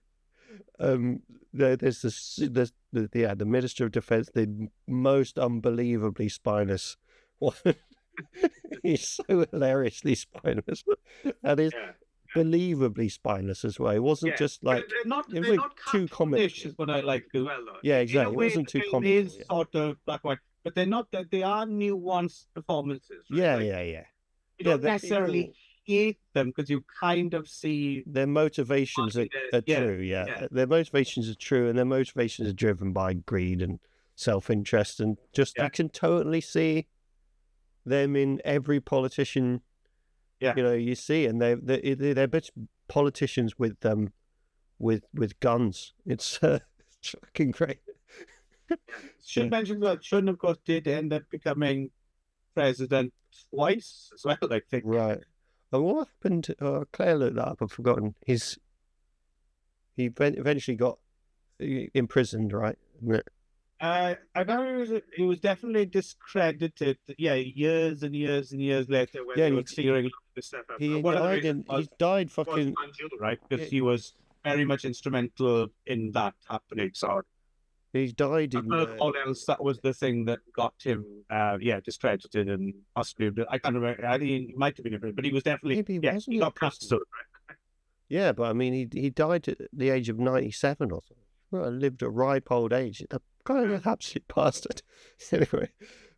S2: there's the Minister of Defense, the most unbelievably spineless one. He's so hilariously spineless, and he's believably spineless as well. It wasn't just like
S3: they're not
S2: too comic.
S3: Is what I like as well. Though.
S2: Yeah, exactly. It wasn't too comic.
S3: It is sort of black white, but they're not. They are nuanced performances. Right?
S2: Yeah.
S3: You don't necessarily hate them because you kind of see
S2: their motivations are true. Yeah, their motivations are true, and their motivations are driven by greed and self-interest, and just you can totally see them in every politician. You see, and they're politicians with guns. It's fucking great.
S3: Should mention that Chun, of course, did end up becoming president twice as well, I think.
S2: Right. And what happened? Claire looked that up. I've forgotten. He eventually got imprisoned, right?
S3: I know he was definitely discredited. Yeah, years and years and years later, when they were clearing the stuff up.
S2: He died fucking
S3: right, because he was very much instrumental in that happening. So
S2: he died in.
S3: All else, that was the thing that got him, discredited and possibly. I can't remember. I think he might have been different, but he was definitely. He got cancelled.
S2: Yeah, but I mean, he died at the age of 97 or something. Well, lived a ripe old age. A kind of absolute bastard. Anyway,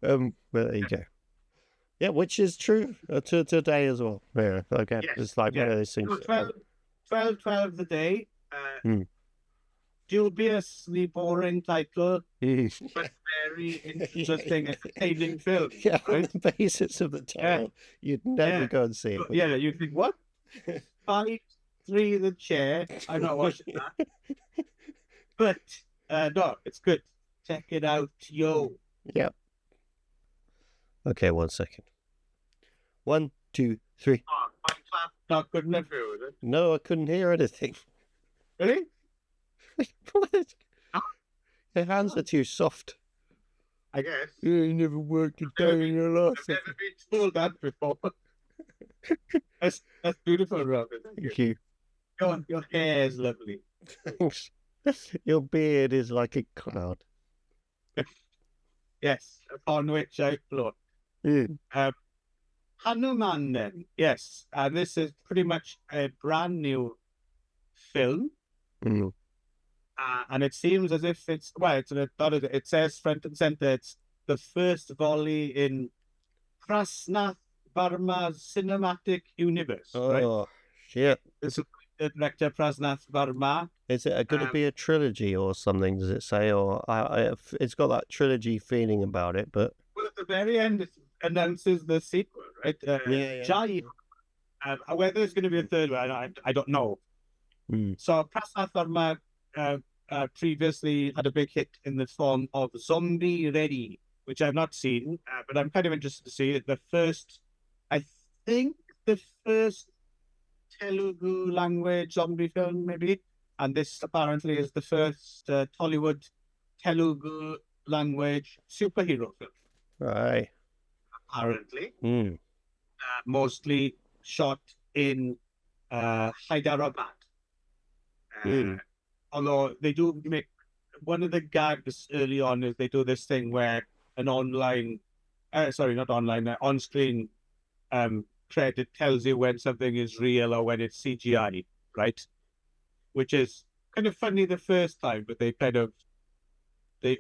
S2: well, there you go. Yeah, which is true to today as well. Yeah, again, it's like one of those things.
S3: 12 the day. Dubiously boring title, but very interesting, entertaining film.
S2: Yeah, on the basis of the title, you'd never go and see it.
S3: Yeah, you think, what? 5-3 the chair. I'm not watching that. But no, it's good. Check it out, yo.
S2: Yep. Okay, 1 second. 1, 2, 3.
S3: Oh, my clap not good enough, was it?
S2: No, I couldn't hear anything.
S3: Really?
S2: Your hands are too soft.
S3: I guess.
S2: You never worked a day in your life.
S3: I've never been told that before. That's beautiful, Robin.
S2: Thank you.
S3: Your hair is lovely.
S2: Thanks. Your beard is like a cloud.
S3: Yes, upon which I float. Hanuman then, yes. And this is pretty much a brand new film. And it seems as if it's, well, it says front and center, it's the first volley in Prasnath Varma's cinematic universe.
S2: Oh, shit.
S3: This is the director Prasnath Varma.
S2: Is it going to be a trilogy or something, does it say? Or it's got that trilogy feeling about it, but...
S3: Well, at the very end, it announces the sequel, right? Jai. Whether there's going to be a third one, I don't know. So Prasnath Varma previously had a big hit in the form of Zombie Ready, which I've not seen, but I'm kind of interested to see it. I think the first Telugu language zombie film, maybe. And this apparently is the first Tollywood Telugu language superhero film.
S2: Right.
S3: Apparently. Mostly shot in Hyderabad. Although they do make, one of the gags early on is they do this thing where an on-screen credit tells you when something is real or when it's CGI, right? Which is kind of funny the first time, but they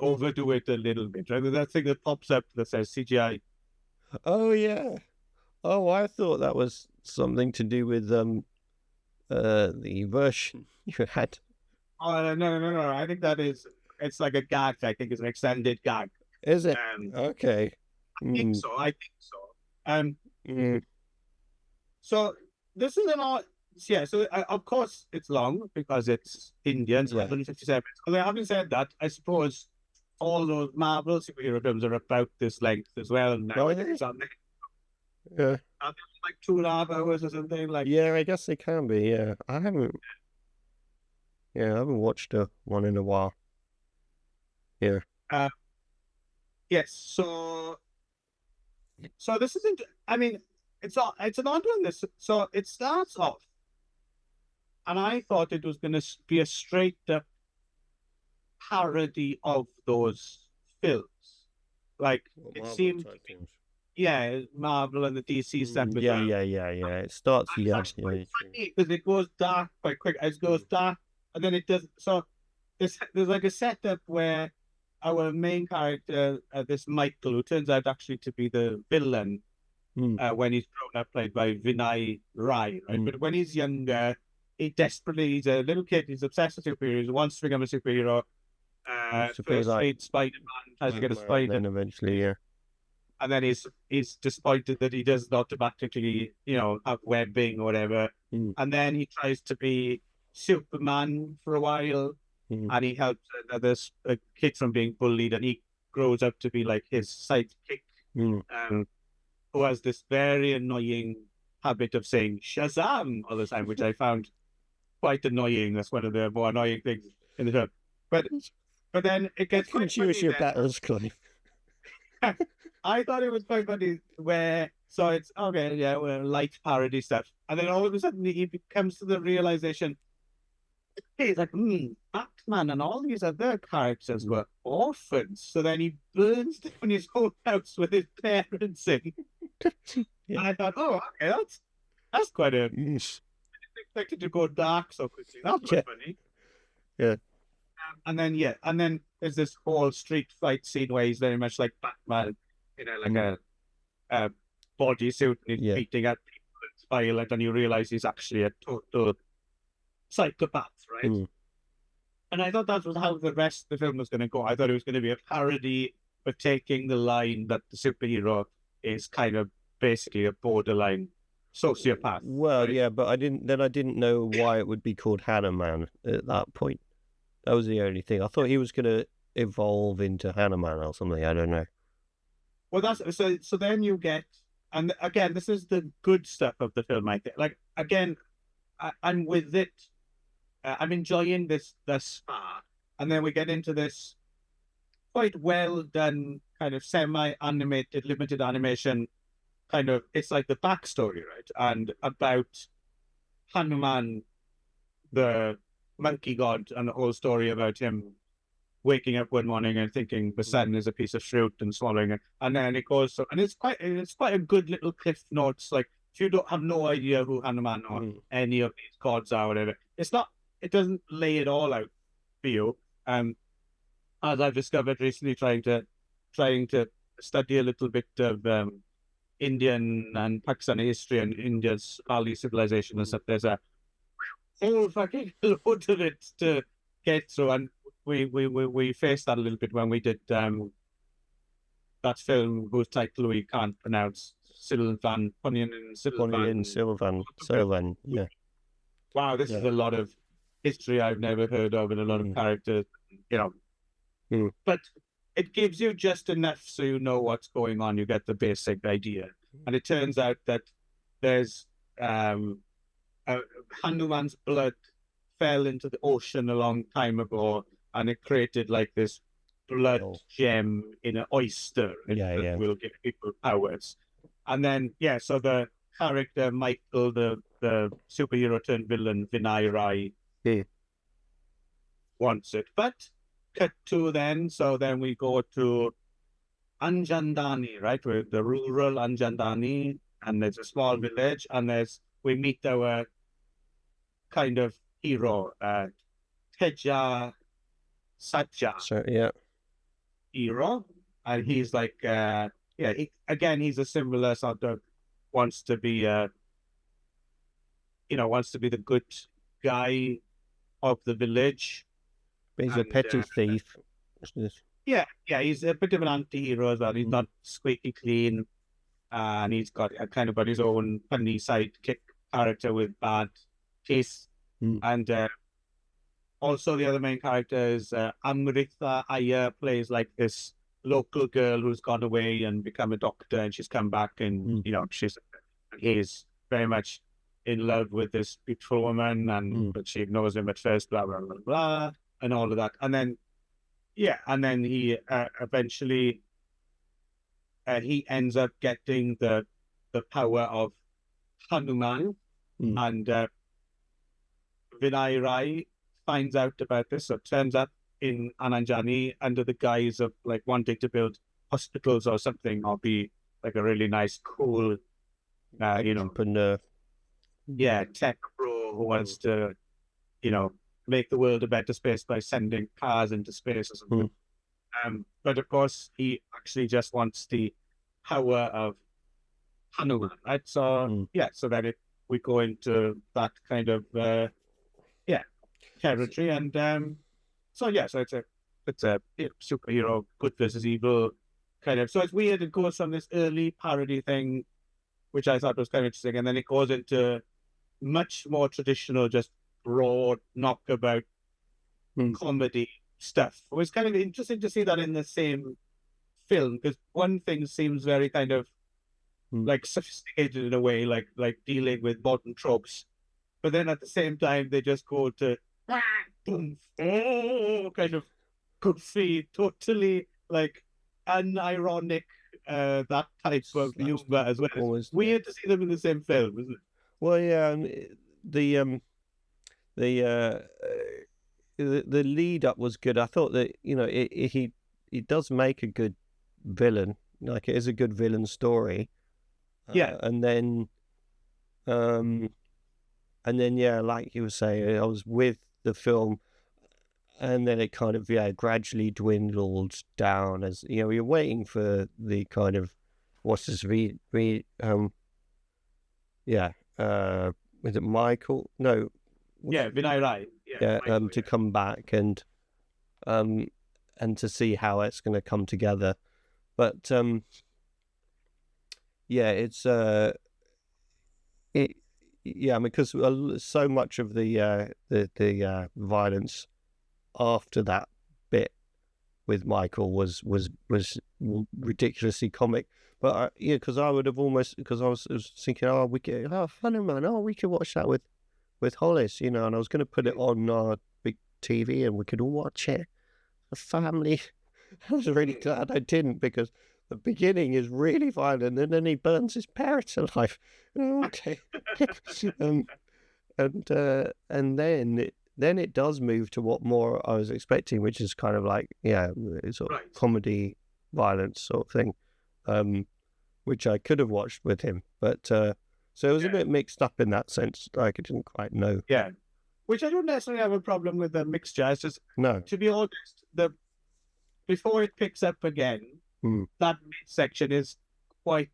S3: overdo it a little bit, right? That thing that pops up that says CGI.
S2: Oh, yeah. Oh, I thought that was something to do with the version you had.
S3: Oh, no. I think it's like a gag. I think it's an extended gag.
S2: Is it? Okay.
S3: I think so. So this is so of course it's long because it's Indian, so 157 minutes. Although having said that, I suppose all those Marvel superhero films are about this length as well now. I think it's on
S2: Yeah.
S3: Are they like 2.5 hours or something? Like,
S2: yeah, I guess they can be. Yeah, I haven't watched one in a while. Yeah.
S3: Yes. So this isn't. I mean, it's an odd one. So it starts off, and I thought it was going to be a straight up parody of those films. Like it seemed. Yeah, Marvel and the DC stuff.
S2: Yeah. It starts.
S3: Because it goes dark quite quick. It goes dark, and then it does. So there's like a setup where our main character, this Michael, who turns out actually to be the villain, when he's grown up, played by Vinay Rai, right? But when he's younger, he's a little kid. He's obsessed with superheroes. He wants to become a superhero. First read Spider-Man, tries to get a spider,
S2: and eventually, yeah.
S3: And then he's disappointed that he does not automatically, have webbing or whatever. And then he tries to be Superman for a while, and he helps another kid from being bullied, and he grows up to be like his sidekick, who has this very annoying habit of saying Shazam all the time, which I found quite annoying. That's one of the more annoying things in the film. But then it gets
S2: quite funny. Choose your battles, Clive.
S3: I thought it was quite funny so it's okay, yeah, we're light parody stuff. And then all of a sudden he comes to the realization, he's like, Batman and all these other characters were orphans. So then he burns down his whole house with his parents in. And I thought, oh, okay, that's quite I didn't expect it to go dark so quickly. That's quite funny.
S2: Yeah.
S3: And then there's this whole street fight scene where he's very much like Batman, like a bodysuit, and he's beating at people. It's violent, and you realize he's actually a total psychopath, right? And I thought that was how the rest of the film was going to go. I thought it was going to be a parody, but taking the line that the superhero is kind of basically a borderline sociopath.
S2: Well,
S3: right?
S2: yeah, but I didn't know why it would be called Hanuman at that point. That was the only thing. I thought he was going to evolve into Hanuman or something. I don't know.
S3: Well, that's so. Then you get, and again, this is the good stuff of the film. I think, like again, I'm with it. I'm enjoying this thus far, and then we get into this quite well done kind of semi-animated, limited animation kind of. It's like the backstory, right, and about Hanuman, the monkey god, and the whole story about him waking up one morning and thinking the sun is a piece of fruit and swallowing it, and then it goes. And it's quite a good little cliff notes. Like if you don't have no idea who Hanuman or any of these gods are, or whatever, it doesn't lay it all out for you. As I've discovered recently, trying to study a little bit of Indian and Pakistani history and India's early civilization and stuff. There's a whole fucking load of it to get through, and we faced that a little bit when we did that film whose title we can't pronounce. Ponniyin
S2: Sylvan. Yeah.
S3: Wow, this is a lot of history I've never heard of, and a lot of characters, But it gives you just enough so you know what's going on. You get the basic idea, and it turns out that there's Hanuman's blood fell into the ocean a long time ago, and it created like this blood gem in an oyster that will give people powers. And then so the character Michael, the superhero turned villain, Vinay Rai, wants it. But cut to then we go to Anjandani, right? We're the rural Anjandani, and there's a small village, and we meet our kind of hero, Teja Satya. Hero, and he's like, he's a similar sort of wants to be the good guy of the village.
S2: But he's a petty thief.
S3: Yeah, he's a bit of an anti-hero as well. He's not squeaky clean, and he's got his own funny sidekick character with bad taste. And also the other main character is Amrita Iyer, plays like this local girl who's gone away and become a doctor, and she's come back, and he's very much in love with this beautiful woman, but she ignores him at first, blah blah blah blah, and all of that. And then he eventually he ends up getting the power of Hanuman, and Vinay Rai finds out about this, so turns up in Ananjani under the guise of like wanting to build hospitals or something, or be like a really nice, cool,
S2: entrepreneur.
S3: Tech bro who wants to, make the world a better space by sending cars into space or something. But of course, he actually just wants the power of Hanuman, right? So so then we go into that kind of territory, and so it's a superhero good versus evil kind of. So it's weird. It goes from this early parody thing, which I thought was kind of interesting, and then it goes into much more traditional, just broad knockabout comedy stuff. It was kind of interesting to see that in the same film, because one thing seems very kind of like sophisticated in a way, like dealing with modern tropes, but then at the same time they just go to kind of goofy, totally like unironic, that type of humor as well. It's weird to see them in the same film, isn't it?
S2: Well, yeah, the lead up was good. I thought that he does make a good villain. Like, it is a good villain story. And then like you were saying, I was with the film, and then it kind of gradually dwindled down as you're waiting for the kind of is it Michael? No.
S3: Vinay Rai.
S2: To come back and to see how it's going to come together, but it's because so much of the violence after that bit with Michael was ridiculously comic. But because I would have because I was thinking, Hanuman, we could watch that with Hollis, and I was going to put it on our big TV and we could all watch it, a family. I was really glad I didn't, because the beginning is really violent, and then he burns his parents alive. Okay. And then then it does move to what more I was expecting, which is kind of like, sort of comedy, violence sort of thing, which I could have watched with him. But so it was a bit mixed up in that sense. Like, I didn't quite know.
S3: Yeah. Which I don't necessarily have a problem with the mixture. It's just,
S2: No.
S3: to be honest, before it picks up again, that section is quite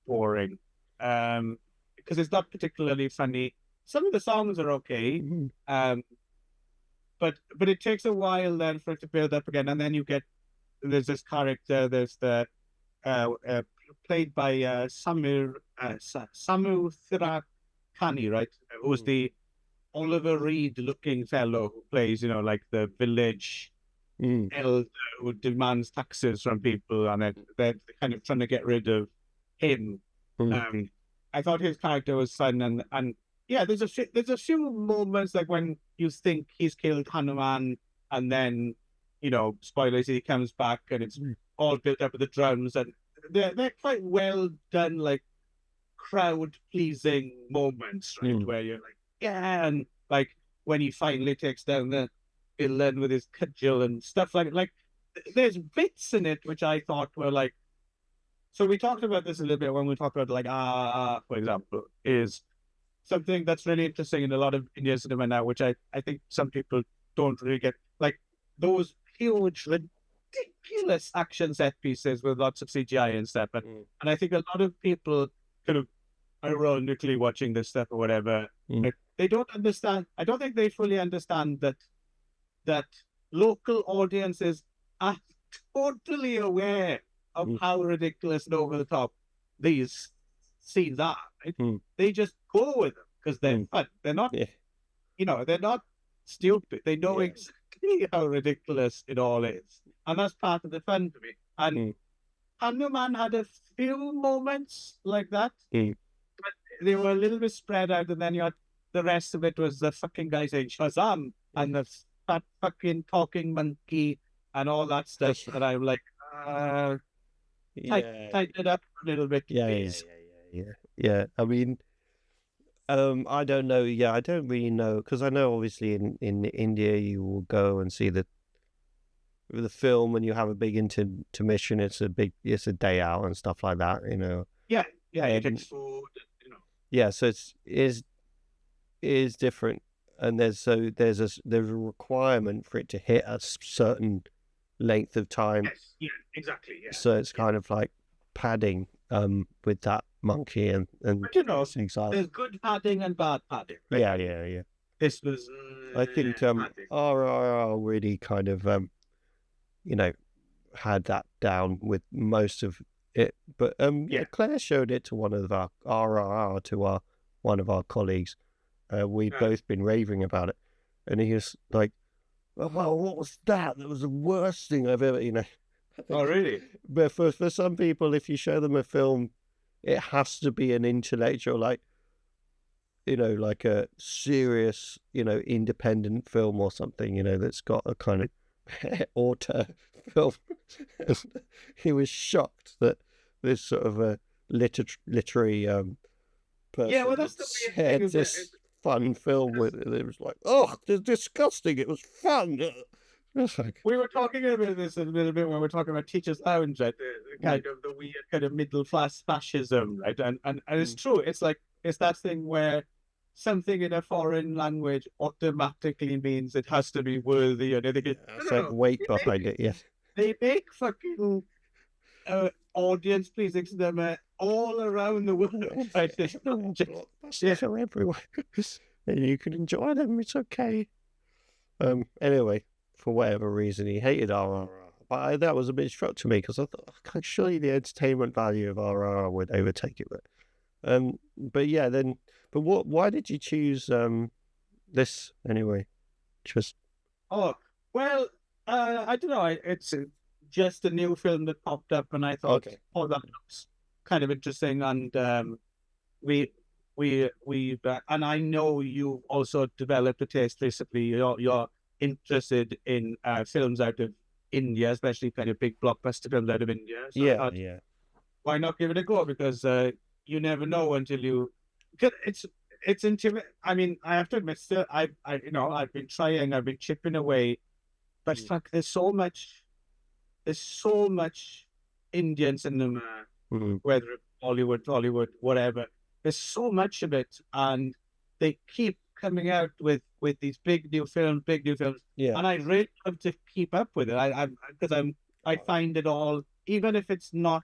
S3: boring. Because it's not particularly funny. Some of the songs are okay. But it takes a while then for it to build up again. And then there's this character, there's the played by Samu Thirakani, right? Who's the Oliver Reed-looking fellow who plays, like the village elder who demands taxes from people, and they're kind of trying to get rid of him. I thought his character was fun, and there's a few moments like when you think he's killed Hanuman, and then spoilers, he comes back and it's all built up with the drums, and they're quite well done, like crowd pleasing moments, right? Where you're like, and like when he finally takes down the villain with his cudgel and stuff like there's bits in it which I thought were like. So we talked about this a little bit when we talked about like for example, is something that's really interesting in a lot of Indian cinema now, which I think some people don't really get, like those huge, ridiculous action set pieces with lots of CGI and stuff. And I think a lot of people kind of ironically watching this stuff or whatever, like, they don't understand. I don't think they fully understand that local audiences are totally aware of how ridiculous and over the top these scenes are. Right? They just go with them because they're fun. They're not, they're not stupid. They know exactly how ridiculous it all is, and that's part of the fun to me. And Hanuman had a few moments like that, but they were a little bit spread out, and then you had the rest of it was the fucking guy saying Shazam and the fat fucking talking monkey and all that stuff. And I'm like, tighten it up a little bit.
S2: Yeah. I mean, I don't know. Yeah, I don't really know, because I know obviously in India you will go and see the film when you have a big intermission. It's a day out and stuff like that.
S3: Yeah. You get food.
S2: Yeah, so it is different, and there's a requirement for it to hit a certain length of time.
S3: Yes, yeah, exactly. Yeah.
S2: So it's kind of like padding with that monkey and
S3: but there's good padding and bad padding. Right?
S2: Yeah.
S3: This was
S2: I think RRR really kind of had that down with most of it, but Claire showed it to one of our RRR to one of our colleagues. We'd both been raving about it, and he was like, "Well, what was that? That was the worst thing I've ever."
S3: Oh, really?
S2: But for some people, if you show them a film, it has to be an intellectual, like a serious, independent film or something, that's got a kind of auteur film. He was shocked that this sort of a literary person
S3: that's the
S2: said this fun film with it. It was like, oh, it's disgusting. It was fun.
S3: We were talking about this a little bit when we were talking about Teachers Lounge, right? The kind of the weird kind of middle class fascism, right? And it's true. It's like, it's that thing where something in a foreign language automatically means it has to be worthy, and they get
S2: weight behind it. Yeah,
S3: they make fucking audience pleasing cinema all around the world. Right?
S2: Just everywhere, and you can enjoy them. It's okay. Anyway, for whatever reason, he hated RRR. But that was a bit shock to me, because I thought, surely the entertainment value of RRR would overtake it. But yeah, then. But why did you choose this anyway?
S3: I don't know. It's just a new film that popped up, and I thought, that looks kind of interesting. And we and I know you also developed a taste recently. You're interested in films out of India, especially kind of big blockbuster films out of India. So
S2: yeah.
S3: Why not give it a go? Because you never know until you. It's it's intimidating. I mean, I have to admit, still, I've been trying, I've been chipping away, but fuck, there's so much Indian cinema, whether it's Hollywood, whatever. There's so much of it, and they keep coming out with these big new films,
S2: Yeah.
S3: and I really have to keep up with it. I find it all, even if it's not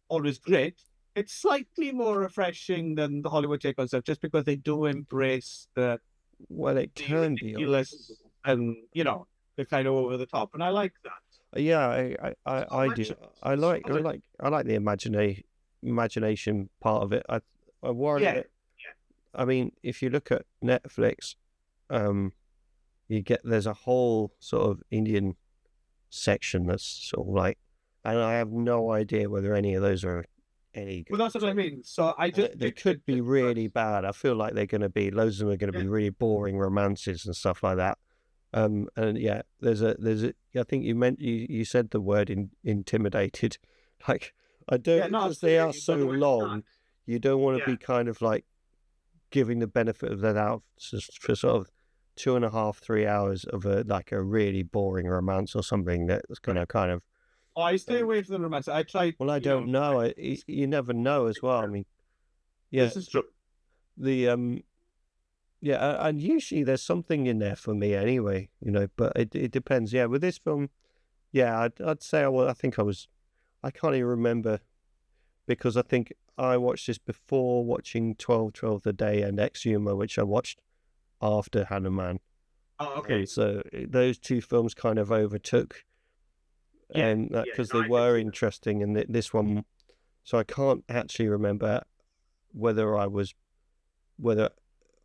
S3: always great, it's slightly more refreshing than the Hollywood take on stuff, just because they do embrace the
S2: it can be
S3: ridiculous and they're kind of over the top, and I like that.
S2: Yeah, I do. I like the imagination part of it. I worry that. I mean, if you look at Netflix, there's a whole sort of Indian section that's sort of like, and I have no idea whether any of those are any good.
S3: Well, that's what I mean. So
S2: they could be really bad. I feel like they're going to be, loads of them are going to be really boring romances and stuff like that. And yeah, there's a. I think you said the word intimidated. Like, I don't, because they are so long. You don't want to be kind of like giving the benefit of the doubt for sort of 2.5, 3 hours of a really boring romance or something that's going to kind of.
S3: I stay away from the romance. I try.
S2: Well, I don't know. You never know as well. I mean, yeah,
S3: this is true.
S2: Yeah, and usually there's something in there for me anyway, but it depends. Yeah, with this film, yeah, I'd say I can't even remember, because I think I watched this before watching 12 the Day and Exhuma, which I watched after Hanuman.
S3: Oh, okay.
S2: So those two films kind of overtook, and because they were interesting, and this one, so I can't actually remember whether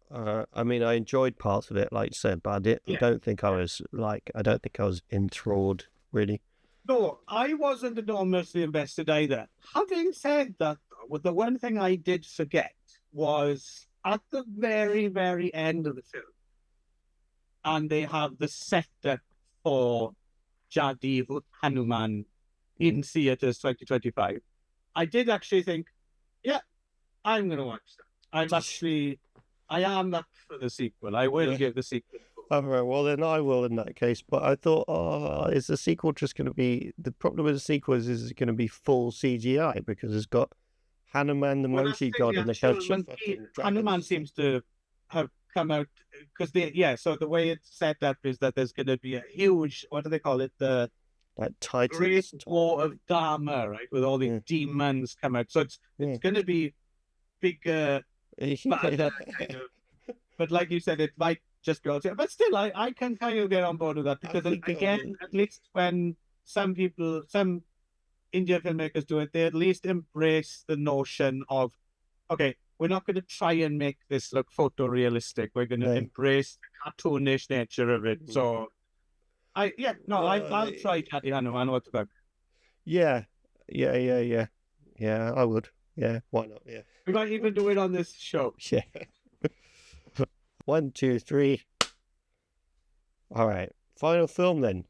S2: I mean, I enjoyed parts of it, like you said, but I don't think I was enthralled, really.
S3: No, I wasn't enormously invested either. Having said that, the one thing I did forget was at the very, very end of the film, and they have the setup for Jadi Hanuman in theaters 2025. I did actually think, I'm going to watch that. I am up for the sequel. I will give the sequel.
S2: All right, well, then I will in that case. But I thought, is the sequel just going to be... The problem with the sequel is it going to be full CGI, because it's got Hanuman, the monkey god, and the coach.
S3: Hanuman seems to have come out, because so the way it's set up is that there's going to be a huge, what do they call it? The Great War of Dharma, right? With all these demons come out. So it's going to be bigger... But like you said, it might just go. But still, I can kind of get on board with that, because again, at least when some Indian filmmakers do it, they at least embrace the notion of, okay, we're not going to try and make this look photorealistic. We're going to embrace the cartoonish nature of it. So, I'll try Jadi Hanuman. What's about?
S2: Yeah, I would. Yeah, why not? Yeah.
S3: We might even do it on this show.
S2: Yeah. 1, 2, 3. All right. Final film then.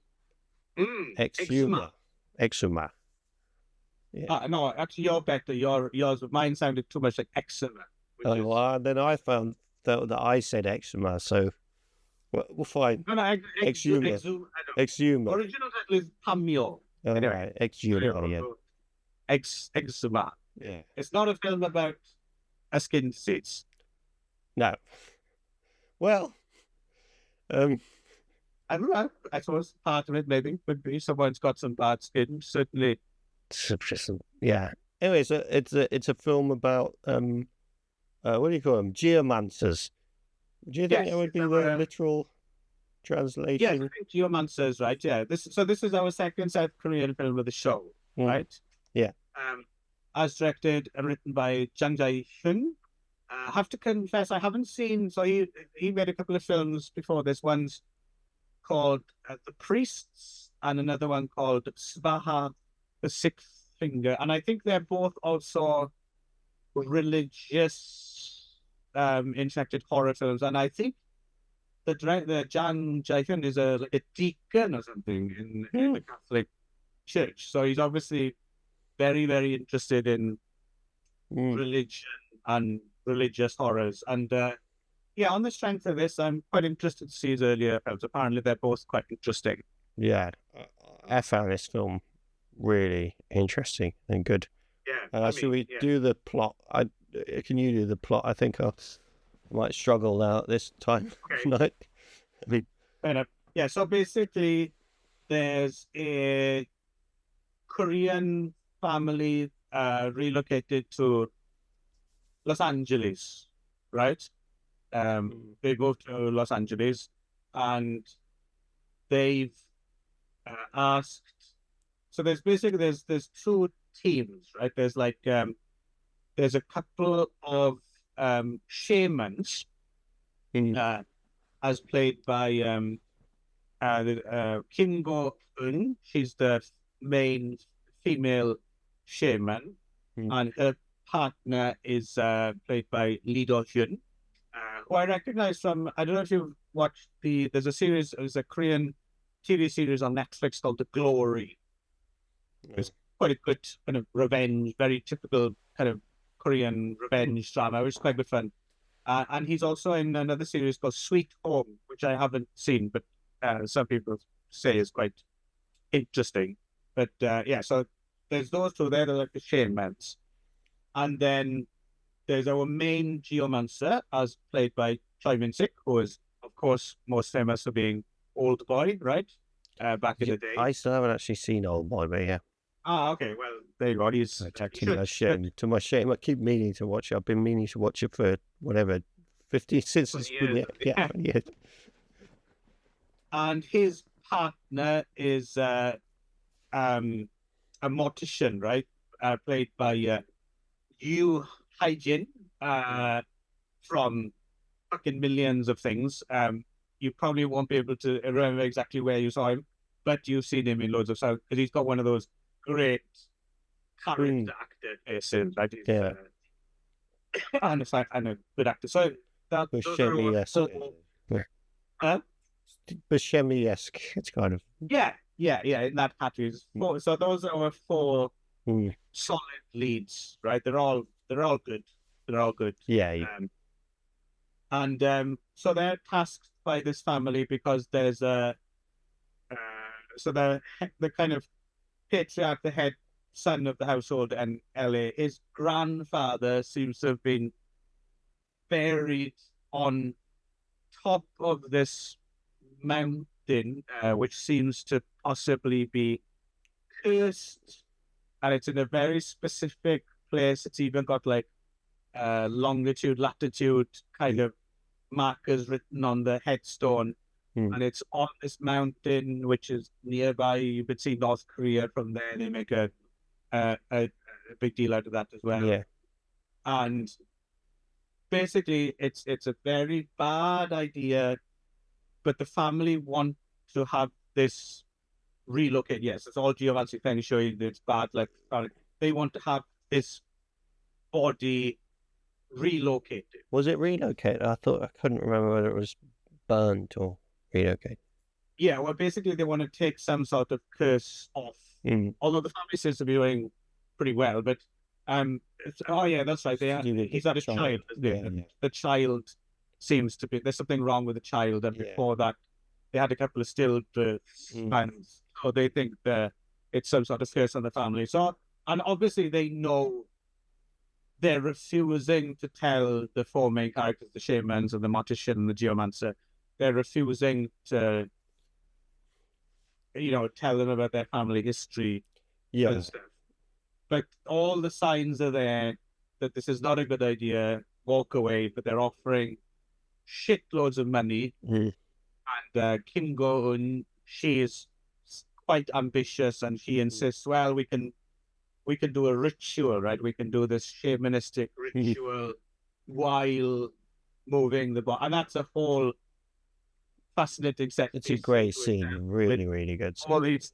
S2: Exhuma. Yeah.
S3: No, actually, you're better. Yours, mine sounded too much like eczema.
S2: Then I found that I said Exhuma, so we'll find.
S3: No,
S2: Exhuma.
S3: Original title is Pamyo.
S2: Anyway, Exhuma. Yeah.
S3: Exhuma.
S2: Yeah.
S3: It's not a film about a skin disease.
S2: No. Well,
S3: I don't know. I suppose part of it maybe would be someone's got some bad skin. Certainly.
S2: Yeah. Anyway, so it's a film about what do you call them? Geomancers. Do you think that would be the literal translation?
S3: Yeah, I think Geomancers, right? Yeah. This is our second South Korean film of the show, right?
S2: Yeah.
S3: As directed and written by Jang Jae-hyun. I have to confess, I haven't seen. So he made a couple of films before this. One's called The Priests, and another one called Svaha, the Sixth Finger. And I think they're both also religious, infected horror films. And I think the Jang Jae-hyun is a deacon or something in the Catholic Church. So he's obviously very, very interested in religion and religious horrors. And yeah, on the strength of this, I'm quite interested to see his earlier films. Apparently, they're both quite interesting.
S2: Yeah, I found this film really interesting and good.
S3: Yeah.
S2: Should we do the plot? Can you do the plot? I think I might struggle now at this time of night.
S3: Fair enough. Yeah, so basically, there's a Korean family relocated to Los Angeles, right? They go to Los Angeles, and they've asked. So there's two teams, right? There's like there's a couple of shamans, as played by Kim Go-eun. She's the main female shaman, and her partner is played by Lee Do-hyun, who I recognize from, I don't know if you've watched there's a Korean TV series on Netflix called The Glory. It's quite a good kind of revenge, very typical kind of Korean revenge drama, which is quite good fun. And he's also in another series called Sweet Home, which I haven't seen, but some people say is quite interesting. But yeah, so there's those two there, they're like the shamans. And then there's our main geomancer, as played by Choi Min-sik, who is, of course, most famous for being Old Boy, right? Back in the day.
S2: I still haven't actually seen Old Boy, but yeah.
S3: Ah, okay. Well, there you go.
S2: To my shame, I keep meaning to watch it. I've been meaning to watch it for whatever, 50 since it's been years.
S3: And his partner is a mortician, right? Played by Yoo Hae-jin from fucking millions of things. You probably won't be able to remember exactly where you saw him, but you've seen him in loads of stuff because he's got one of those great character actor faces. Like and a good actor. So that
S2: Buscemi-esque. It's kind of
S3: yeah. In that category, so those are our four solid leads, right? They're all good. They're all good.
S2: Yeah.
S3: So they're tasked by this family because there's the kind of patriarch, the head son of the household in LA. His grandfather seems to have been buried on top of this mountain, which seems to possibly be cursed, and it's in a very specific place. It's even got like longitude, latitude kind of markers written on the headstone, and it's on this mountain which is nearby. You could see North Korea from there. They make a big deal out of that as well.
S2: Yeah.
S3: And basically it's a very bad idea, but the family want to have this relocate. Yes, it's all geomancy thing showing that it's bad. Like they want to have this body relocated.
S2: Was it relocated? I couldn't remember whether it was burnt or relocated.
S3: Yeah, well, basically they want to take some sort of curse off. Although the family seems to be doing pretty well, but that's right. He's had a child. The child seems to be, there's something wrong with the child, and before that they had a couple of stillbirths, and so they think that it's some sort of curse on the family. So, and obviously they know they're refusing to tell the four main characters, the shamans and the mortician and the geomancer, they're refusing to, tell them about their family history and stuff. But all the signs are there that this is not a good idea, walk away, but they're offering shitloads of money. And Kim Go-eun, she is quite ambitious, and she insists, well, we can do a ritual, right? We can do this shamanistic ritual while moving the body. And that's a whole fascinating set.
S2: It's a great scene. Really, really good scene.
S3: All these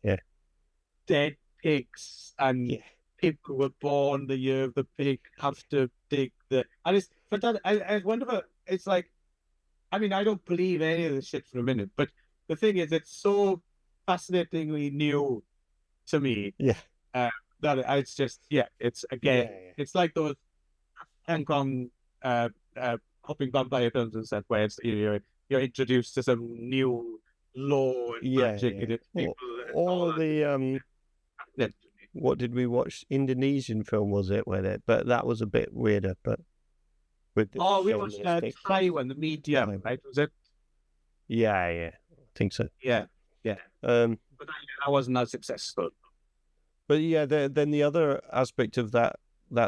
S3: dead pigs and people who were born the year of the pig have to dig the... And it's... But that, I wonder if it's like... I mean, I don't believe any of this shit for a minute, but the thing is, it's so fascinatingly new to me. That it's just, it's again, it's like those Hong Kong hopping vampire films and stuff, where it's, you're introduced to some new law and magic, and it's people.
S2: All of the what did we watch? Indonesian film was it? But that was a bit weirder. But with
S3: we watched Thai one, the Medium, right? Was it?
S2: Yeah, I think so.
S3: Yeah. But that wasn't as successful.
S2: But yeah, then the other aspect of that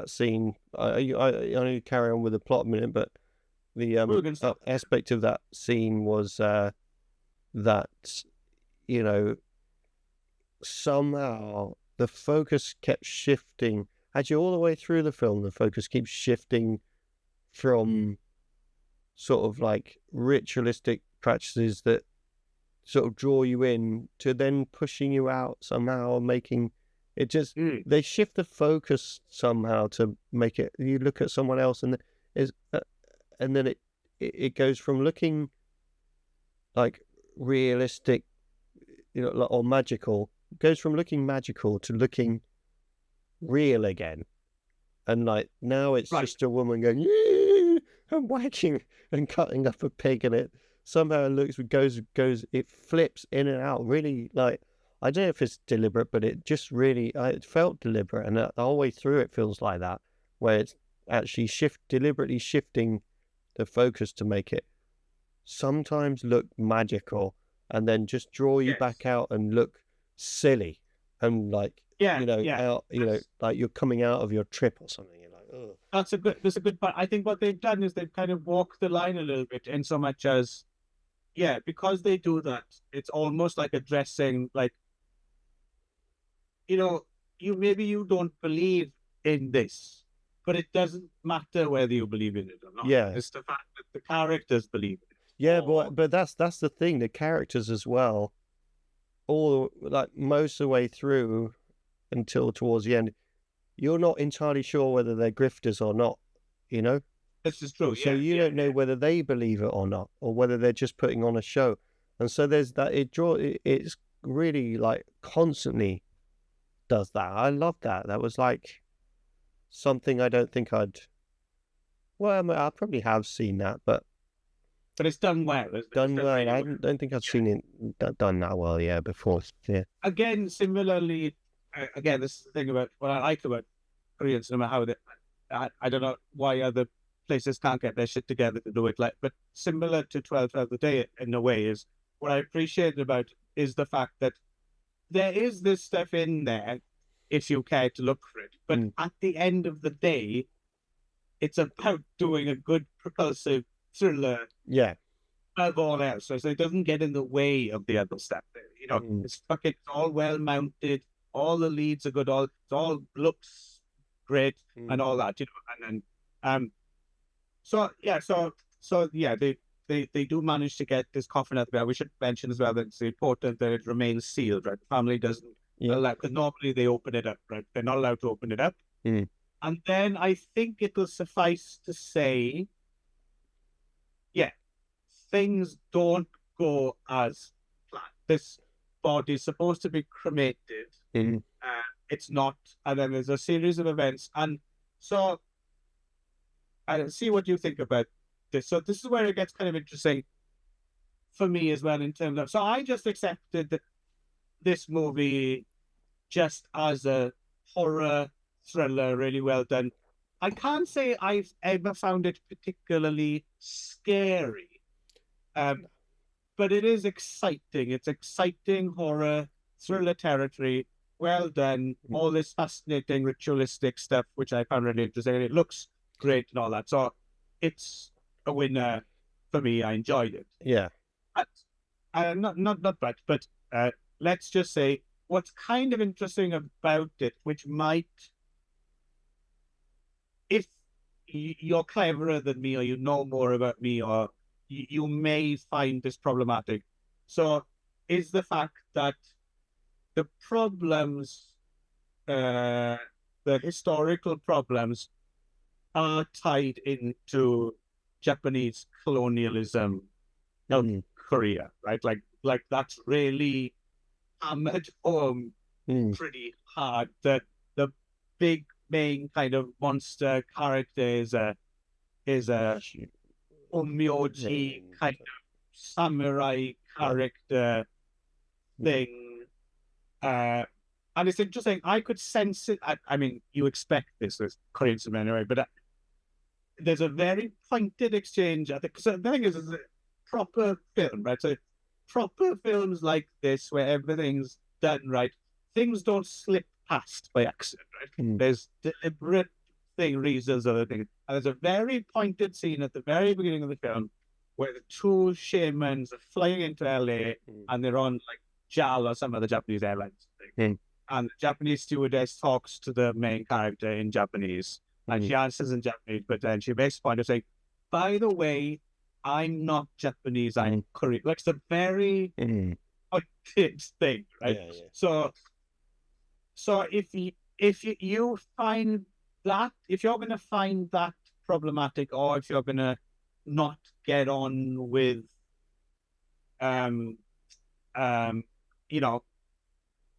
S2: scene, I only carry on with the plot a minute, but the aspect of that scene was that, somehow the focus kept shifting. Actually, all the way through the film, the focus keeps shifting from sort of like ritualistic practices that sort of draw you in to then pushing you out somehow, making it just they shift the focus somehow to make it, you look at someone else and and then it goes from looking like realistic, or magical, goes from looking magical to looking real again. And like now it's just a woman going, yeah, and whacking and cutting up a pig, and it somehow goes, it flips in and out really, like, I don't know if it's deliberate, but it just really, it felt deliberate, and the whole way through it feels like that, where it's actually deliberately shifting the focus to make it sometimes look magical and then just draw you back out and look silly and like, out, like you're coming out of your trip or something. You're like, oh.
S3: That's a good part. I think what they've done is they've kind of walked the line a little bit, in so much as, because they do that, it's almost like addressing, like, you don't believe in this, but it doesn't matter whether you believe in it or not.
S2: Yeah.
S3: It's the fact that the characters believe in it.
S2: Yeah, but that's the thing. The characters as well, all like most of the way through until towards the end, you're not entirely sure whether they're grifters or not.
S3: This is true.
S2: So you don't know whether they believe it or not, or whether they're just putting on a show. And so there's that. It's really like constantly does that. I love that. That was like something I don't think I'd. Well, I mean, I probably have seen that, but
S3: it's done well.
S2: Done well. I don't think I've seen it done that well, before. Yeah.
S3: Again, similarly, this is the thing about what I like about Korean cinema, how I don't know why other places can't get their shit together to do it, but similar to 12 a Day in a way, is what I appreciate about is the fact that there is this stuff in there if you care to look for it. But at the end of the day, it's about doing a good propulsive thriller.
S2: Yeah.
S3: Above all else. So it doesn't get in the way of the other stuff. It's all well mounted. All the leads are good. It all looks great and all that, and then they do manage to get this coffin out there. We should mention as well that it's important that it remains sealed, right? The family doesn't allow, because normally they open it up, right? They're not allowed to open it up. And then I think it will suffice to say, things don't go as planned. This body's supposed to be cremated. It's not, and then there's a series of events, and so I see what you think about this. So this is where it gets kind of interesting for me as well, in terms of, so I just accepted that this movie just as a horror thriller, really well done. I can't say I've ever found it particularly scary, but it is exciting. It's exciting horror thriller territory. Well done. All this fascinating ritualistic stuff, which I found really interesting. It looks great and all that. So it's a winner for me. I enjoyed it.
S2: Yeah.
S3: Not bad, but let's just say what's kind of interesting about it, which might, if you're cleverer than me or you know more about me, or you may find this problematic. So is the fact that the problems, the historical problems, are tied into Japanese colonialism in Korea, right? Like that's really hammered home pretty hard. The big main kind of monster character is is a umyoji kind of samurai character thing. And it's interesting. I could sense it. I mean, you expect this with Korean cinema anyway, but there's a very pointed exchange. I think so the thing is a proper film, right? So proper films like this, where everything's done right, things don't slip past by accident, right? There's deliberate reasons, other things. And there's a very pointed scene at the very beginning of the film where the two shamans are flying into LA and they're on like JAL or some other Japanese airlines thing. And the Japanese stewardess talks to the main character in Japanese. And she answers in Japanese, but then she makes a point of saying, by the way, I'm not Japanese, I'm Korean. Like, it's a very pointed thing, right? Yeah. So if you find that, if you're going to find that problematic, or if you're going to not get on with, you know,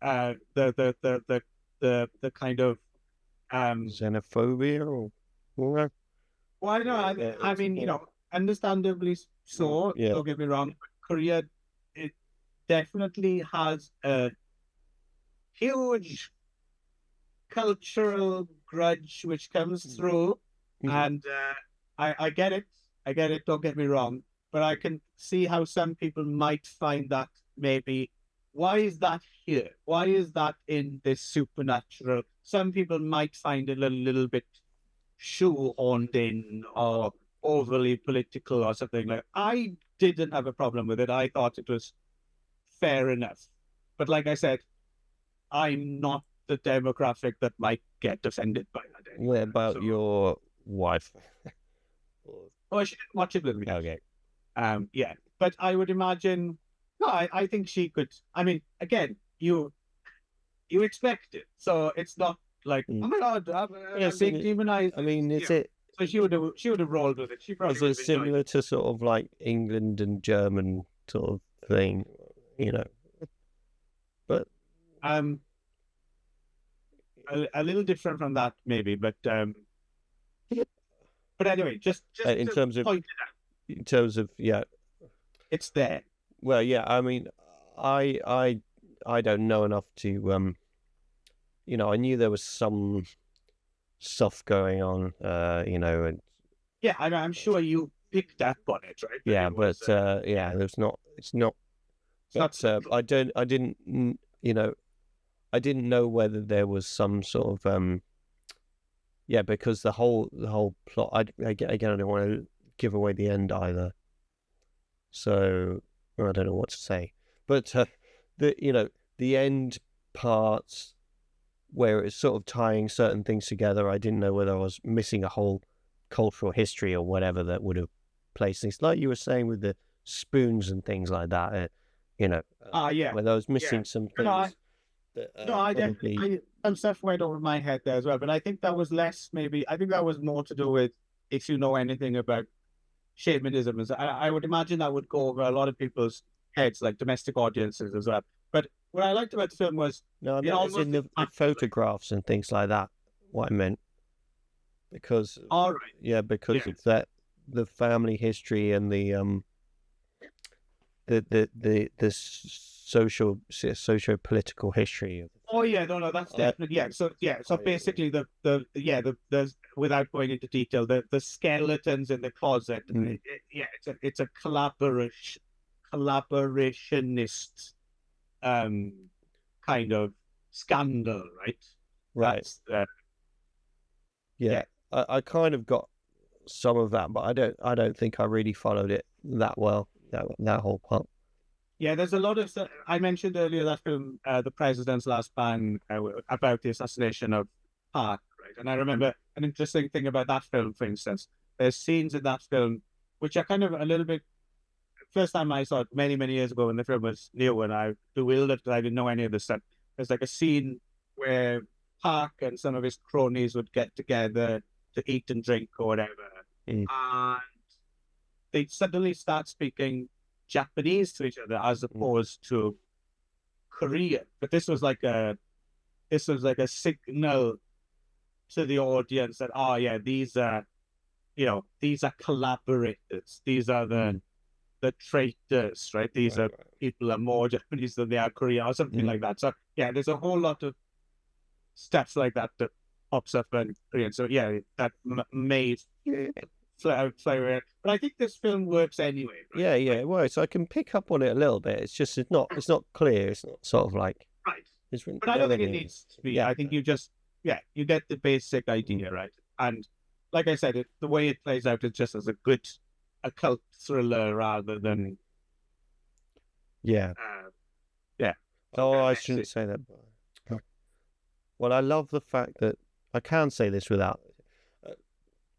S3: the kind of
S2: xenophobia or
S3: well, no, I mean, you know, understandably so.
S2: Yeah.
S3: Don't get me wrong. Korea, it definitely has a huge cultural grudge which comes through, and I get it. I get it. Don't get me wrong, but I can see how some people might find that maybe. Why is that here? Why is that in this supernatural? Some people might find it a little bit shoehorned in or overly political or something like that. I didn't have a problem with it. I thought it was fair enough. But like I said, I'm not the demographic that might get offended by that.
S2: What about your wife?
S3: Oh, she didn't watch it with me.
S2: Okay.
S3: Yeah. But I would imagine... No, I think she could. I mean, again, you expect it, so it's not like, oh my God, I'm being demonized.
S2: I mean, is it?
S3: So she would have rolled with it. She probably
S2: is it similar to sort of like England and German sort of thing, you know? But
S3: a little different from that, maybe. But anyway, just
S2: in terms of yeah,
S3: it's there.
S2: Well, yeah, I mean, I don't know enough to, you know, I knew there was some stuff going on, you know, and
S3: yeah, I'm sure you picked up on it, right?
S2: Yeah, but yeah, there's not. It's not. But I didn't, you know, I didn't know whether there was some sort of, yeah, because the whole plot. Again, I don't want to give away the end either. So. I don't know what to say, but the end parts where it's sort of tying certain things together, I didn't know whether I was missing a whole cultural history or whatever that would have placed things, like you were saying with the spoons and things like that. Yeah.
S3: Whether
S2: I was missing some things.
S3: I definitely some stuff went over my head there as well, but I think that was less. Maybe I think that was more to do with if you know anything about shamanism. I would imagine that would go over a lot of people's heads, like domestic audiences as well. But what I liked about the film was
S2: it's in the photographs and things like that. What I meant, because
S3: of
S2: that, the family history and the socio-political history.
S3: Oh yeah, no, that's definitely So basically, the without going into detail, the skeletons in the closet. It's a collaborationist kind of scandal, right?
S2: Right. I kind of got some of that, but I don't think I really followed it that well. That whole part.
S3: Yeah, there's a lot of stuff. I mentioned earlier that film, The President's Last Ban, about the assassination of Park, right? And I remember an interesting thing about that film, for instance. There's scenes in that film which are kind of a little bit... First time I saw it many, many years ago when the film was new, and I bewildered because I didn't know any of this stuff. There's like a scene where Park and some of his cronies would get together to eat and drink or whatever. And they suddenly start speaking Japanese to each other as opposed to Korean. But this was like a signal to the audience that these are these are collaborators. These are the traitors, right? These are people are more Japanese than they are Korean or something like that. So yeah, there's a whole lot of steps like that pops up in Korean. So yeah, that made flavor. But I think this film works anyway.
S2: Right? Yeah, it works. I can pick up on it a little bit. It's just it's not clear. It's not sort of like
S3: right. But I don't think it needs to be. Yeah. I think you just you get the basic idea right. And like I said, the way it plays out is just as a cult thriller rather than
S2: yeah. Oh, I shouldn't say that. Well, I love the fact that I can say this without.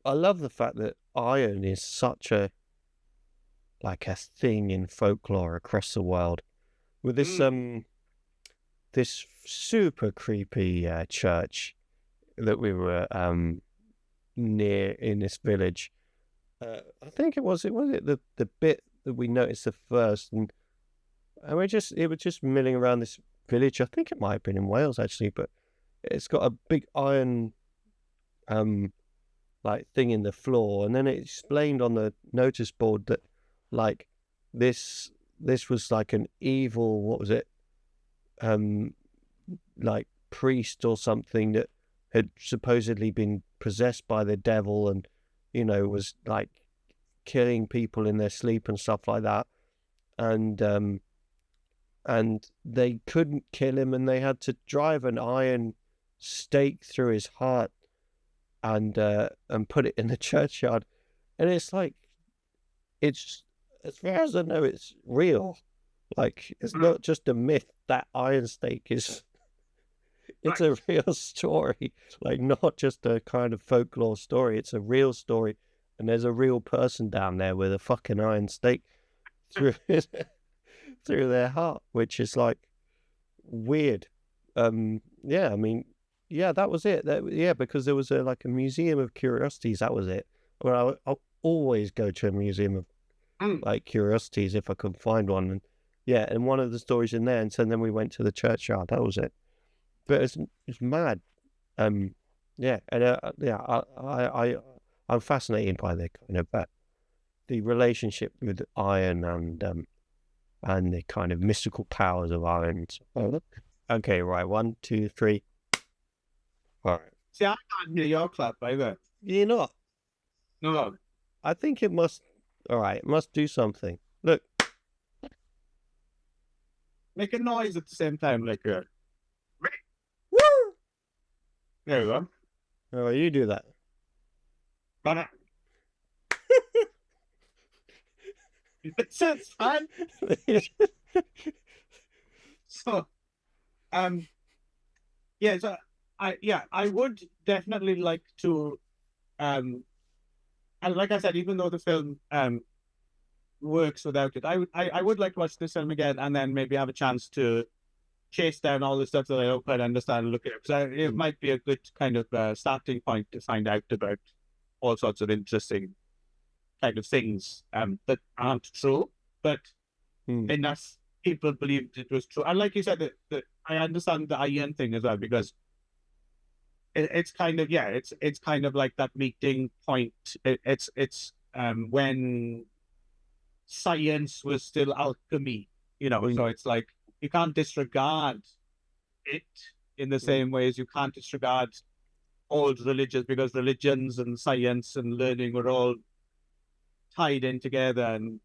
S2: I love the fact that iron is such a thing in folklore across the world. With this this super creepy church that we were near in this village. I think it was the bit that we noticed the first, and it was just milling around this village. I think it might have been in Wales actually, but it's got a big iron thing in the floor, and then it explained on the notice board that this was like an evil, what was it, priest or something that had supposedly been possessed by the devil and was killing people in their sleep and stuff like that, and they couldn't kill him, and they had to drive an iron stake through his heart and put it in the churchyard. And it's it's, as far as I know, it's real. It's not just a myth. That iron stake is it's a real story, not just a kind of folklore story. It's a real story, and there's a real person down there with a fucking iron stake through through their heart, which is weird. Yeah, I mean, yeah, that was it. Because there was a museum of curiosities. That was it. Well, I'll always go to a museum of curiosities if I could find one. And one of the stories in there, and so then we went to the churchyard. That was it. But it's mad. I'm fascinated by the kind of the relationship with iron and the kind of mystical powers of iron. Okay, right. 1, 2, 3. All right.
S3: See, I can't hear your clap either.
S2: You're not?
S3: No.
S2: I think it must. All right, it must do something. Look.
S3: Make a noise at the same time,
S2: Woo!
S3: There we go.
S2: Oh, you do that.
S3: But it's fun. So, I would definitely like to, and like I said, even though the film works without it, I would like to watch this film again and then maybe have a chance to chase down all the stuff that I don't quite understand and look at it. So it might be a good kind of starting point to find out about all sorts of interesting kind of things that aren't true, but enough people believed it was true. And like you said, that I understand the iron thing as well, because it's kind of it's kind of like that meeting point. It's when science was still alchemy, So it's like you can't disregard it in the same way as you can't disregard old religions, because religions and science and learning were all tied in together, and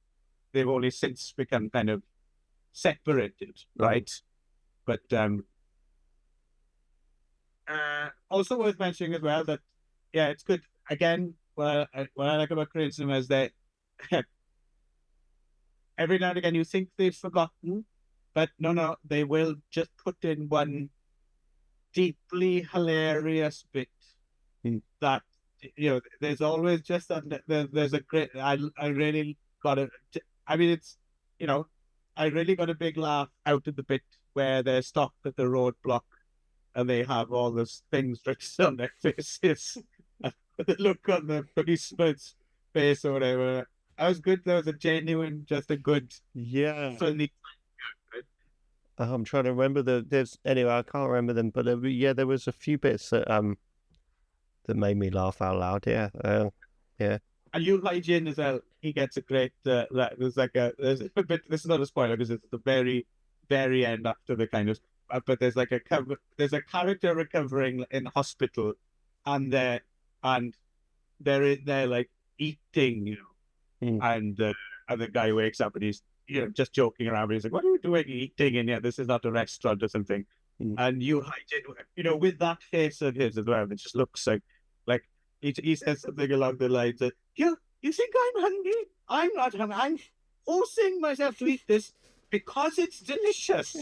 S3: they've only since become kind of separated, right? But also worth mentioning as well that it's good. Again, what I like about Korean cinema is that every now and again you think they've forgotten, but no, they will just put in one deeply hilarious bit that there's always just there's a great. I really got it. I mean, it's I really got a big laugh out of the bit where they're stopped at the roadblock and they have all those things written on their faces. The look on the policeman's face or whatever. That was good. That was a genuine, just a good, funny.
S2: I'm trying to remember anyway. I can't remember them, but there was a few bits that that made me laugh out loud. Yeah. Yeah.
S3: And Yul Hyjin as well, he gets a great, there's a bit, this is not a spoiler because it's the very, very end after the kind of, but there's like there's a character recovering in hospital, and they're like eating, and the guy wakes up and he's, just joking around, but he's like, what are you doing eating in here? This is not a restaurant or something. And Yul Hyjin, with that face of his as well, it just looks like he says something along the lines that, you think I'm hungry? I'm not hungry. I'm forcing myself to eat this because it's delicious.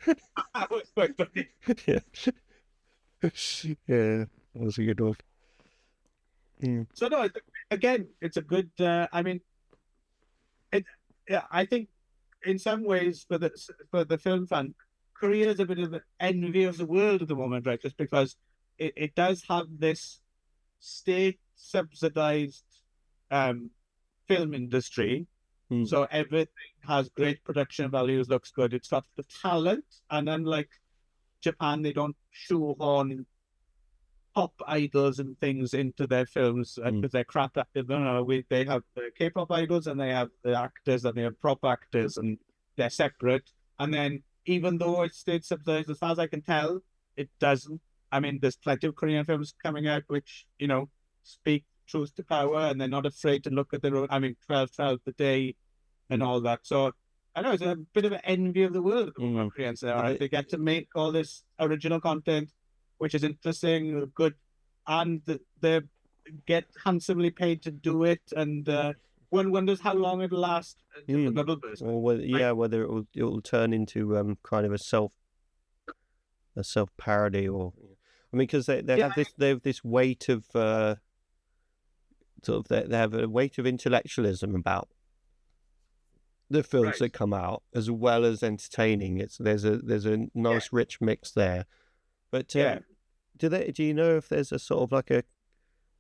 S3: That was quite funny.
S2: Yeah, that was a good one.
S3: So no, again, it's a good. I think in some ways for the film fan, Korea is a bit of an envy of the world at the moment, right? Just because it does have this state subsidized film industry, so everything has great production values, looks good, it's got the talent, and unlike Japan, they don't shoehorn pop idols and things into their films because they're crap actors. No, they have the K-pop idols and they have the actors and they have prop actors and they're separate. And then even though it's state subsidized, as far as I can tell, it doesn't. I mean, there's plenty of Korean films coming out which, speak truth to power, and they're not afraid to look at their own. I mean, 12 the day and all that. So I know it's a bit of an envy of the world at the moment. Koreans are. They get to make all this original content, which is interesting, good, and they get handsomely paid to do it. And one wonders how long it'll last.
S2: Or whether it will turn into kind of a self parody, or because they have this weight of they have a weight of intellectualism about the films that come out, as well as entertaining. There's a nice rich mix there. But do you know if there's a sort of like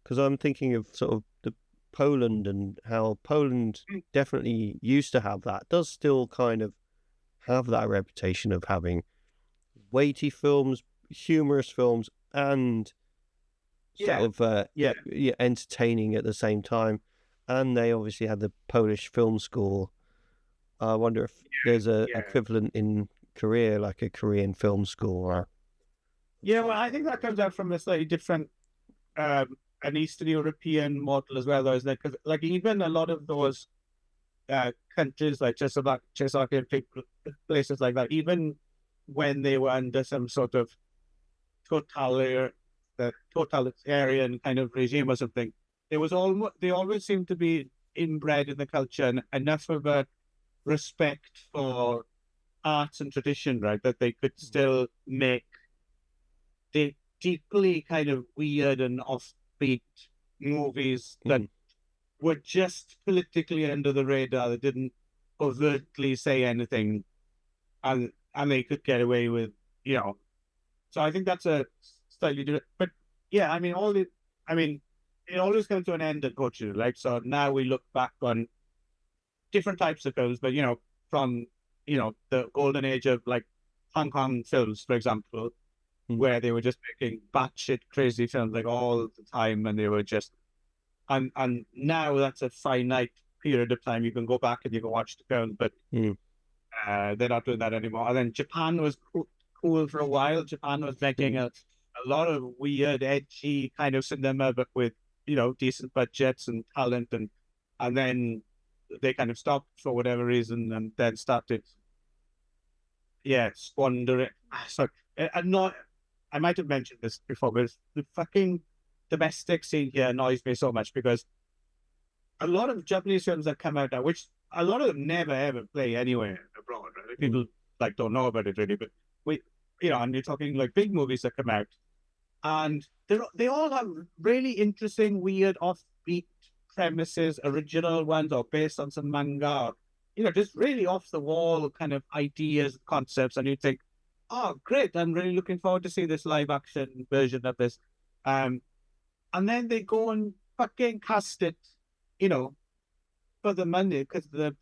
S2: because I'm thinking of sort of the Poland and how Poland definitely used to have that, does still kind of have that reputation of having weighty films, humorous films, and sort of entertaining at the same time. And they obviously had the Polish film school. I wonder if there's a equivalent in Korea, like a Korean film school. Or...
S3: Yeah, well, I think that comes out from a slightly different, an Eastern European model as well, though, isn't it? Because even a lot of those countries, like Czechoslovakia, places like that, even when they were under some sort of totalitarian kind of regime or something, they always seemed to be inbred in the culture and enough of a respect for arts and tradition, right, that they could still make the deeply kind of weird and offbeat movies that were just politically under the radar, that didn't overtly say anything, and they could get away with, So I think that's a slightly different. But yeah, it always comes to an end, unfortunately. Like, so now we look back on different types of films, but from the golden age of like Hong Kong films, for example, where they were just making batshit crazy films like all the time, and they were just and now that's a finite period of time. You can go back and you can watch the film, but they're not doing that anymore. And then Japan was cool for a while. Japan was making a lot of weird, edgy kind of cinema, but with decent budgets and talent, and then they kind of stopped for whatever reason, and then started squandering. So I might have mentioned this before, but the fucking domestic scene here annoys me so much, because a lot of Japanese films that come out now, which a lot of them never ever play anywhere abroad, right? People don't know about it really, but and you're talking like big movies that come out, and they all have really interesting, weird, offbeat premises, original ones, or based on some manga, just really off the wall kind of ideas, concepts, and you think, oh, great, I'm really looking forward to see this live action version of this. And then they go and fucking cast it, for the money, because the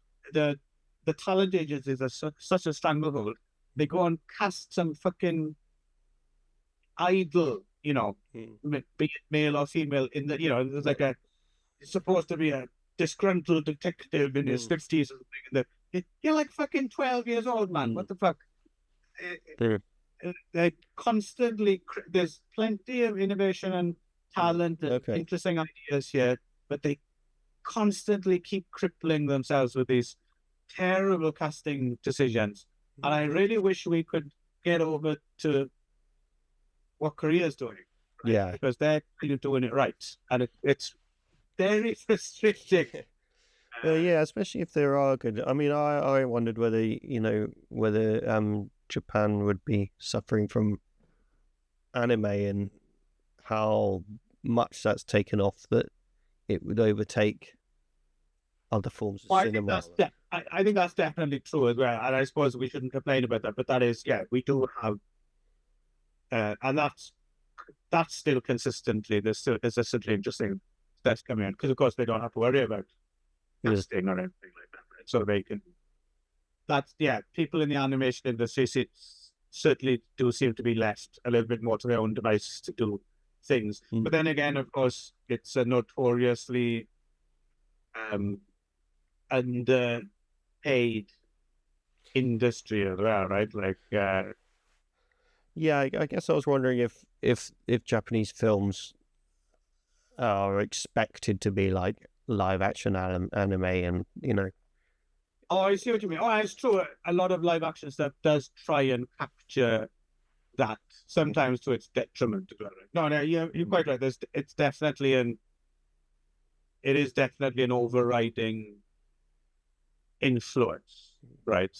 S3: talent agencies are such a stranglehold. They go and cast some fucking idol, be it male or female, in the, there's like supposed to be a disgruntled detective in his 50s or something. You're like fucking 12 years old, man. What the fuck? They constantly, there's plenty of innovation and talent and interesting ideas here, but they constantly keep crippling themselves with these terrible casting decisions. And I really wish we could get over to what Korea's doing. Right?
S2: Yeah.
S3: Because they're kind of doing it right. And it's very frustrating.
S2: Yeah, especially if there are good. I mean, I wondered whether, whether Japan would be suffering from anime and how much that's taken off that it would overtake other forms of cinema.
S3: I think that's definitely true as well. And I suppose we shouldn't complain about that. But that is, we do have, and that's still consistently, there's consistently interesting stuff coming in. Because, of course, they don't have to worry about casting or anything like that. Right? So they can, people in the animation industry certainly do seem to be left a little bit more to their own devices to do things. But then again, of course, it's a notoriously underpaid industry as well, right? Like,
S2: I guess I was wondering if Japanese films are expected to be like live action anime, and
S3: Oh, I see what you mean. Oh, it's true. A lot of live action stuff does try and capture that, sometimes to its detriment. No, you're quite right. It is definitely an overriding influence, right?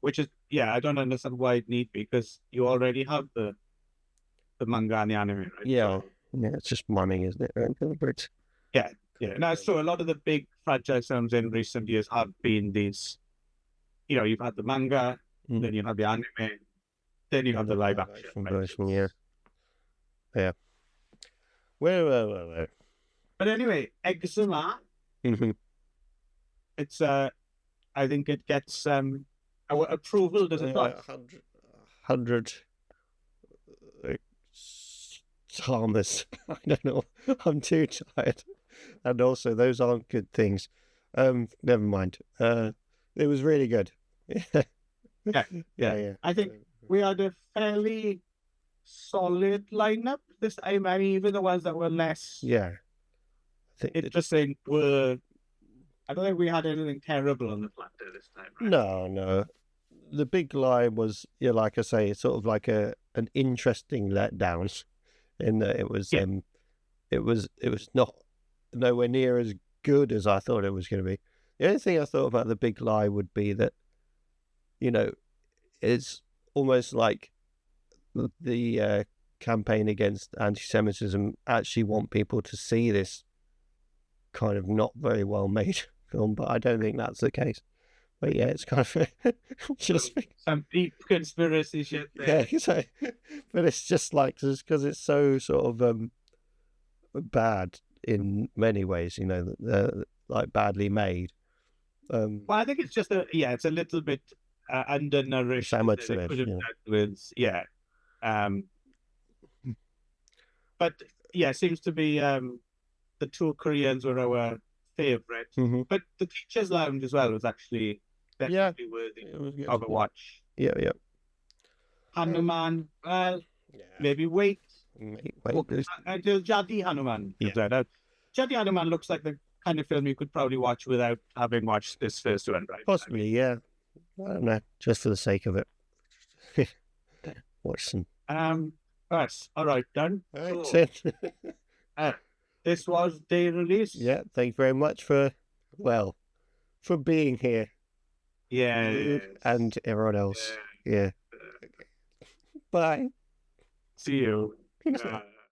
S3: Which is, I don't understand why it need be, because you already have the manga and the anime, right?
S2: Yeah, it's just money, isn't it?
S3: Yeah, no, it's true. A lot of the big franchise films in recent years have been these, you've had the manga, then you have the anime, then you have the live action
S2: version, yeah. Well.
S3: But anyway, Exhuma, it's, I think it gets our approval, does it not?
S2: 100 Thomas. I don't know. I'm too tired. And also, those aren't good things. Never mind. It was really good. Yeah.
S3: I think we had a fairly solid lineup this time. I mean, even the ones that were less.
S2: Yeah.
S3: Interesting were. I don't think we had anything terrible on the platter this time. Right?
S2: No. The big lie was, like I say, it's sort of like an interesting letdown, in that it was not nowhere near as good as I thought it was going to be. The only thing I thought about the big lie would be that, it's almost like the campaign against anti-Semitism actually want people to see this kind of not very well made film, but I don't think that's the case. But yeah, it's kind of just
S3: some deep conspiracy shit there.
S2: Yeah, but it's just like, because it's so sort of bad in many ways, like badly made.
S3: Well, I think it's just it's a little bit undernourished. But it seems to be the two Koreans were our favorite. But the Teacher's Lounge as well was actually definitely worthy of a watch.
S2: Yeah.
S3: Hanuman, maybe wait until Jadi Hanuman. Jadi Hanuman looks like the kind of film you could probably watch without having watched this first one, right?
S2: Possibly, yeah. I don't know, just for the sake of it. Watch some.
S3: Yes, all right, done.
S2: All right.
S3: This was Day Release.
S2: Yeah, thank you very much for being here.
S3: Yeah.
S2: And everyone else. Yeah. Bye.
S3: See you.